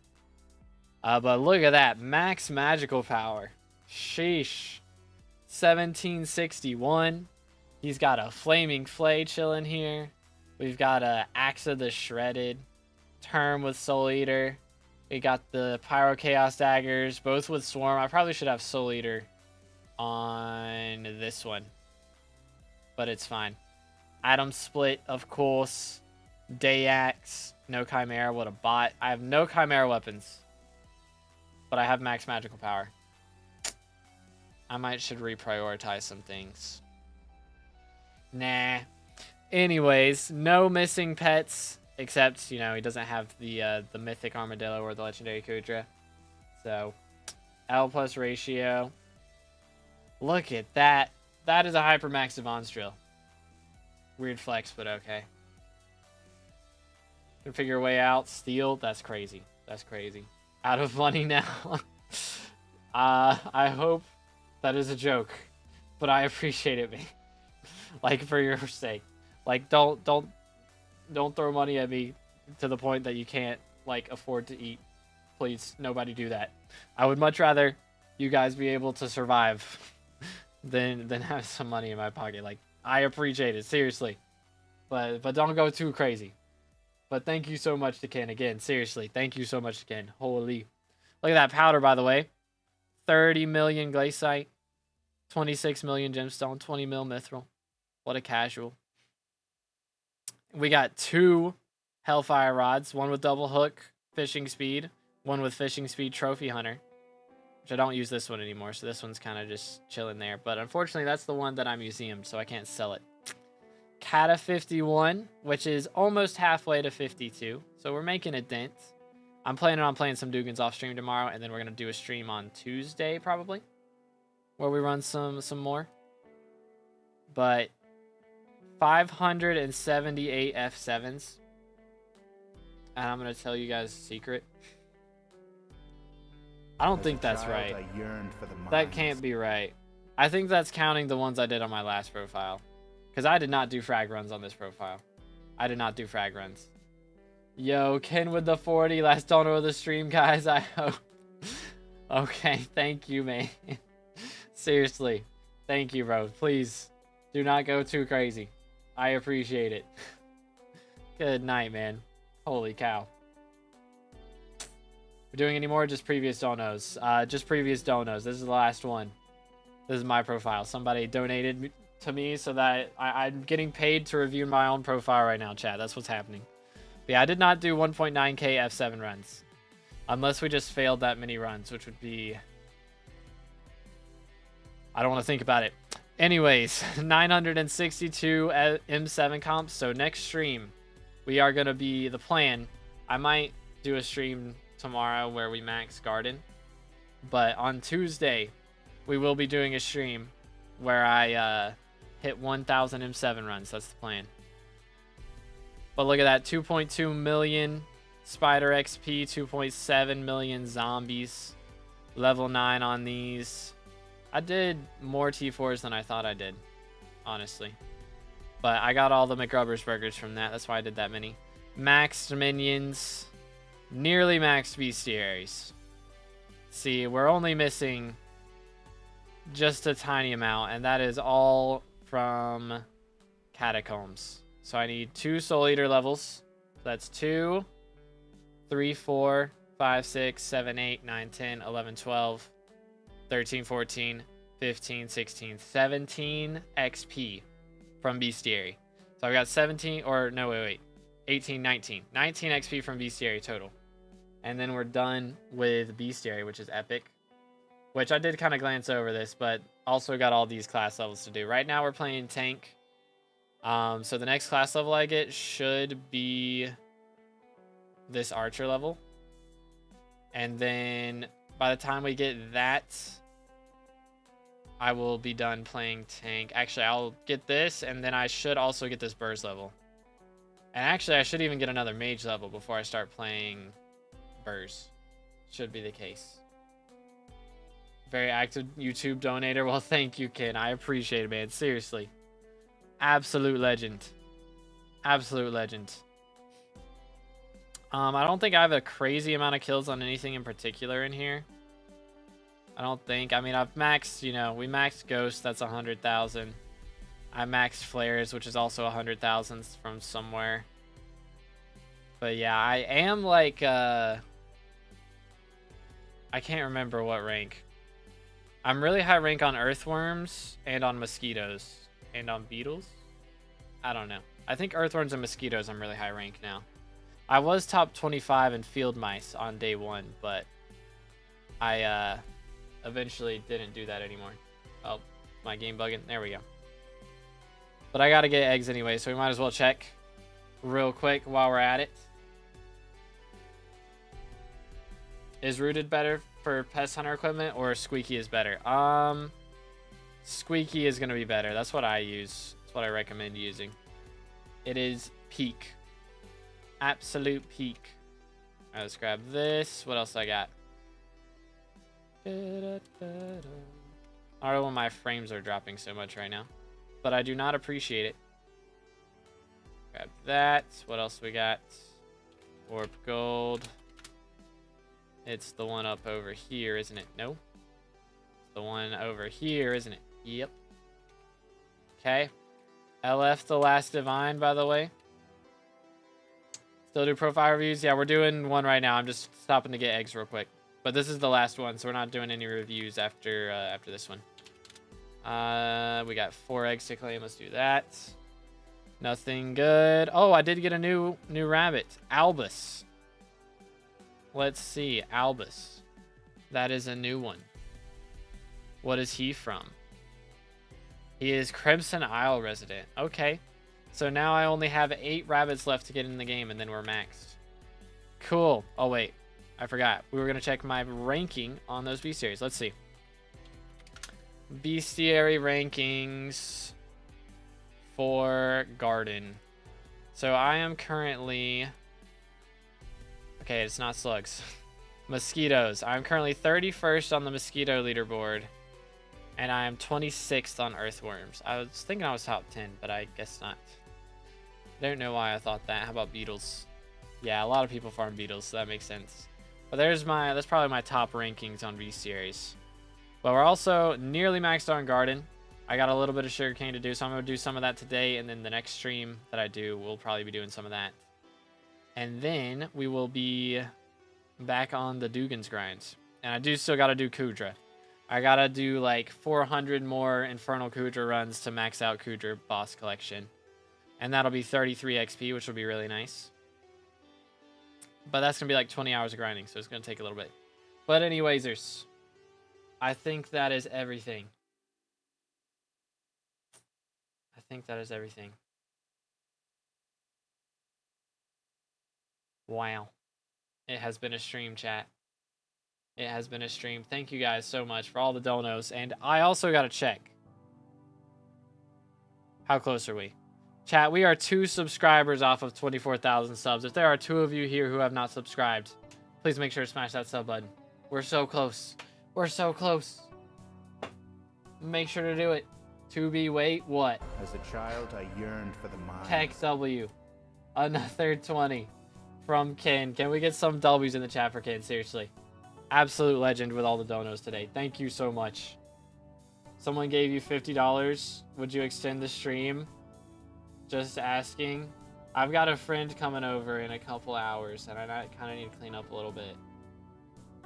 But look at that. Max magical power. Sheesh. 1761. He's got a flaming flay chilling here. We've got a Axe of the Shredded. Term with Soul Eater. We got the Pyro Chaos Daggers, both with Swarm. I probably should have Soul Eater on this one. But it's fine. Atom Split, of course. Day Axe. No Chimera. What a bot. I have no Chimera weapons. But I have max magical power. I should reprioritize some things. Nah. Anyways, no missing pets. Except, you know, he doesn't have the mythic armadillo or the legendary Kudra. So, L plus ratio. Look at that. That is a hypermax Devon's drill. Weird flex, but okay. Can figure a way out. Steal. That's crazy. That's crazy. Out of money now. I hope that is a joke, but I appreciate it, man. Like, for your sake. Like, don't throw money at me to the point that you can't, like, afford to eat. Please, nobody do that. I would much rather you guys be able to survive than have some money in my pocket. Like, I appreciate it, seriously. But don't go too crazy. But thank you so much to Ken again. Seriously, thank you so much to Ken. Holy. Look at that powder, by the way. 30 million Glaciite. 26 million Gemstone. 20 mil Mithril. What a casual. We got 2 Hellfire Rods. One with double hook, fishing speed. One with fishing speed, Trophy Hunter. Which I don't use this one anymore, so this one's kind of just chilling there. But unfortunately, that's the one that I museumed, so I can't sell it. Kata 51, which is almost halfway to 52. So we're making a dent. I'm planning on playing some Dugans off stream tomorrow, and then we're going to do a stream on Tuesday, probably. Where we run some more. But 578 F7s. And I'm going to tell you guys a secret. I don't think that's right. That can't be right. I think that's counting the ones I did on my last profile. Because I did not do frag runs on this profile. I did not do frag runs. Yo, Ken with the 40. Last donor of the stream, guys. I hope. Okay, thank you, man. Seriously. Thank you, bro. Please, do not go too crazy. I appreciate it. Good night, man. Holy cow. We're doing any more? Just previous donos. Just previous donos. This is the last one. This is my profile. Somebody donated to me so that I'm getting paid to review my own profile right now, chat. That's what's happening. But yeah, I did not do 1.9k F7 runs. Unless we just failed that many runs, which would be... I don't want to think about it. Anyways, 962 M7 comps. So next stream, we are going to be... The plan, I might do a stream tomorrow where we max Garden. But on Tuesday, we will be doing a stream where I hit 1,000 M7 runs. That's the plan. But look at that. 2.2 million Spider XP. 2.7 million zombies. Level 9 on these. I did more T4s than I thought I did. Honestly. But I got all the McRubbers burgers from that. That's why I did that many. Maxed minions. nearly maxed bestiaries. See, we're only missing just a tiny amount, and that is all from Catacombs. So I need 2 Soul Eater levels. That's 2, 3, 4, 5, 6, 7, 8, 9, 10, 11, 12, 13, 14, 15, 16, 17 XP from bestiary. So I've got 17, or no, wait, 18, 19. 19 XP from bestiary total. And then we're done with bestiary, which is epic. Which I did kind of glance over this, but also got all these class levels to do. Right now we're playing tank. So the next class level I get should be this archer level. And then by the time we get that, I will be done playing tank. Actually, I'll get this, and then I should also get this burst level. And actually, I should even get another mage level before I start playing burst. Should be the case. Very active YouTube donator. Well, thank you, Ken. I appreciate it, man. Seriously. Absolute legend. Absolute legend. I don't think I have a crazy amount of kills on anything in particular in here. I don't think. I mean, I've maxed, you know, we maxed Ghost. That's 100,000. I maxed Flares, which is also 100,000 from somewhere. But yeah, I am like, I can't remember what rank. I'm really high rank on earthworms and on mosquitoes and on beetles. I don't know. I think earthworms and mosquitoes I'm really high rank now. I was top 25 in field mice on day 1, but I eventually didn't do that anymore. Oh, my game bugging. There we go. But I gotta get eggs anyway, so we might as well check real quick while we're at it. Is Rooted better for Pest Hunter equipment, or Squeaky is better? Squeaky is going to be better. That's what I use. That's what I recommend using. It is peak. Absolute peak. All right, let's grab this. What else I got? I don't know why my frames are dropping so much right now, but I do not appreciate it. Grab that. What else we got? Warp gold. It's the one up over here, isn't it? No. It's the one over here, isn't it? Yep. Okay. LF the Last Divine, by the way. Still do profile reviews? Yeah, we're doing one right now. I'm just stopping to get eggs real quick. But this is the last one, so we're not doing any reviews after after this one. We got 4 eggs to claim. Let's do that. Nothing good. Oh, I did get a new rabbit. Albus. Let's see. Albus. That is a new one. What is he from? He is Crimson Isle resident. Okay. So now I only have 8 rabbits left to get in the game, and then we're maxed. Cool. Oh, wait. I forgot. We were going to check my ranking on those bestiaries. Let's see. Bestiary rankings for garden. So I am currently... Okay, it's not slugs. Mosquitoes. I'm currently 31st on the mosquito leaderboard. And I am 26th on earthworms. I was thinking I was top 10, but I guess not. I don't know why I thought that. How about beetles? Yeah, a lot of people farm beetles, so that makes sense. But that's probably my top rankings on bestiaries. But we're also nearly maxed on garden. I got a little bit of sugarcane to do, so I'm going to do some of that today. And then the next stream that I do, we'll probably be doing some of that. And then we will be back on the Dugan's grinds. And I do still got to do Kudra. I got to do like 400 more Infernal Kudra runs to max out Kudra boss collection. And that'll be 33 XP, which will be really nice. But that's going to be like 20 hours of grinding, so it's going to take a little bit. But anywaysers, I think that is everything. I think that is everything. Wow. It has been a stream, chat. It has been a stream. Thank you guys so much for all the donos. And I also got to check. How close are we? Chat, we are 2 subscribers off of 24,000 subs. If there are 2 of you here who have not subscribed, please make sure to smash that sub button. We're so close. We're so close. Make sure to do it. To be wait what? As a child, I yearned for the mind. Text W. Another 20. from Ken. Can we get some W's in the chat for Ken? Seriously. Absolute legend with all the donos today. Thank you so much. Someone gave you $50. Would you extend the stream? Just asking. I've got a friend coming over in a couple hours, and I kind of need to clean up a little bit.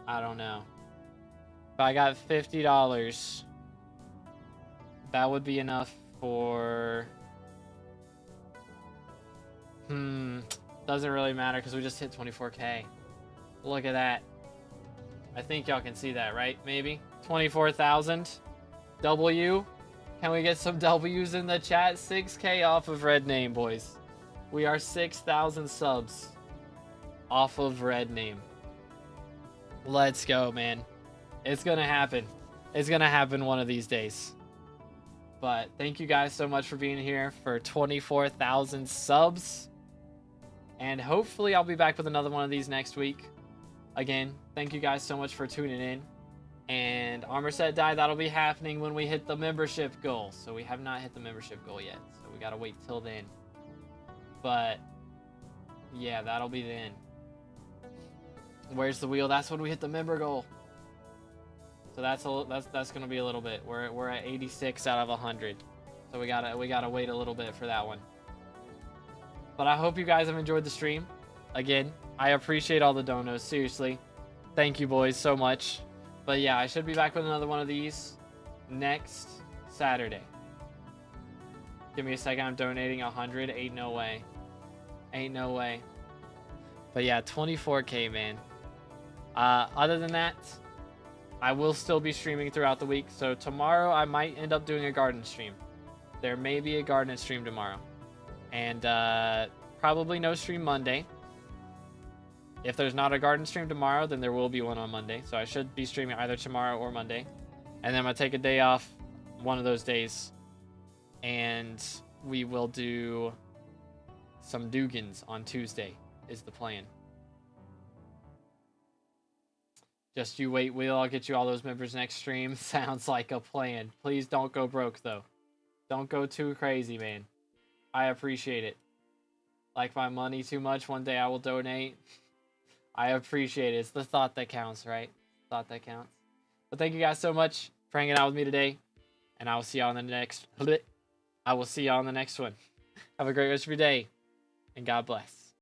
I don't know. If I got $50, that would be enough for... Doesn't really matter because we just hit 24K. Look at that. I think y'all can see that, right? Maybe 24,000. W. Can we get some W's in the chat? 6K off of Red Name, boys. We are 6,000 subs off of Red Name. Let's go, man. It's gonna happen. It's gonna happen one of these days. But thank you guys so much for being here for 24,000 subs. And hopefully I'll be back with another one of these next week. Again, thank you guys so much for tuning in. And Armor Set Die, that'll be happening when we hit the membership goal. So we have not hit the membership goal yet. So we gotta wait till then. But yeah, that'll be then. Where's the wheel? That's when we hit the member goal. So that's gonna be a little bit. We're at 86 out of 100. So we gotta wait a little bit for that one. But I hope you guys have enjoyed the stream. Again, I appreciate all the donos. Seriously, thank you boys so much. But yeah, I should be back with another one of these next Saturday. Give me a second. I'm donating 100. Ain't no way. Ain't no way. But yeah, 24K, man. Other than that, I will still be streaming throughout the week. So tomorrow I might end up doing a garden stream. There may be a garden stream tomorrow. And probably no stream Monday. If there's not a garden stream tomorrow, then there will be one on Monday. So I should be streaming either tomorrow or Monday. And then I'm going to take a day off one of those days. And we will do some Dugans on Tuesday is the plan. Just you wait, Will. I'll get you all those members next stream. Sounds like a plan. Please don't go broke, though. Don't go too crazy, man. I appreciate it. Like my money too much, one day I will donate. I appreciate it. It's the thought that counts, right? Thought that counts. But thank you guys so much for hanging out with me today. And I will see y'all on the next... I will see y'all on the next one. Have a great rest of your day. And God bless.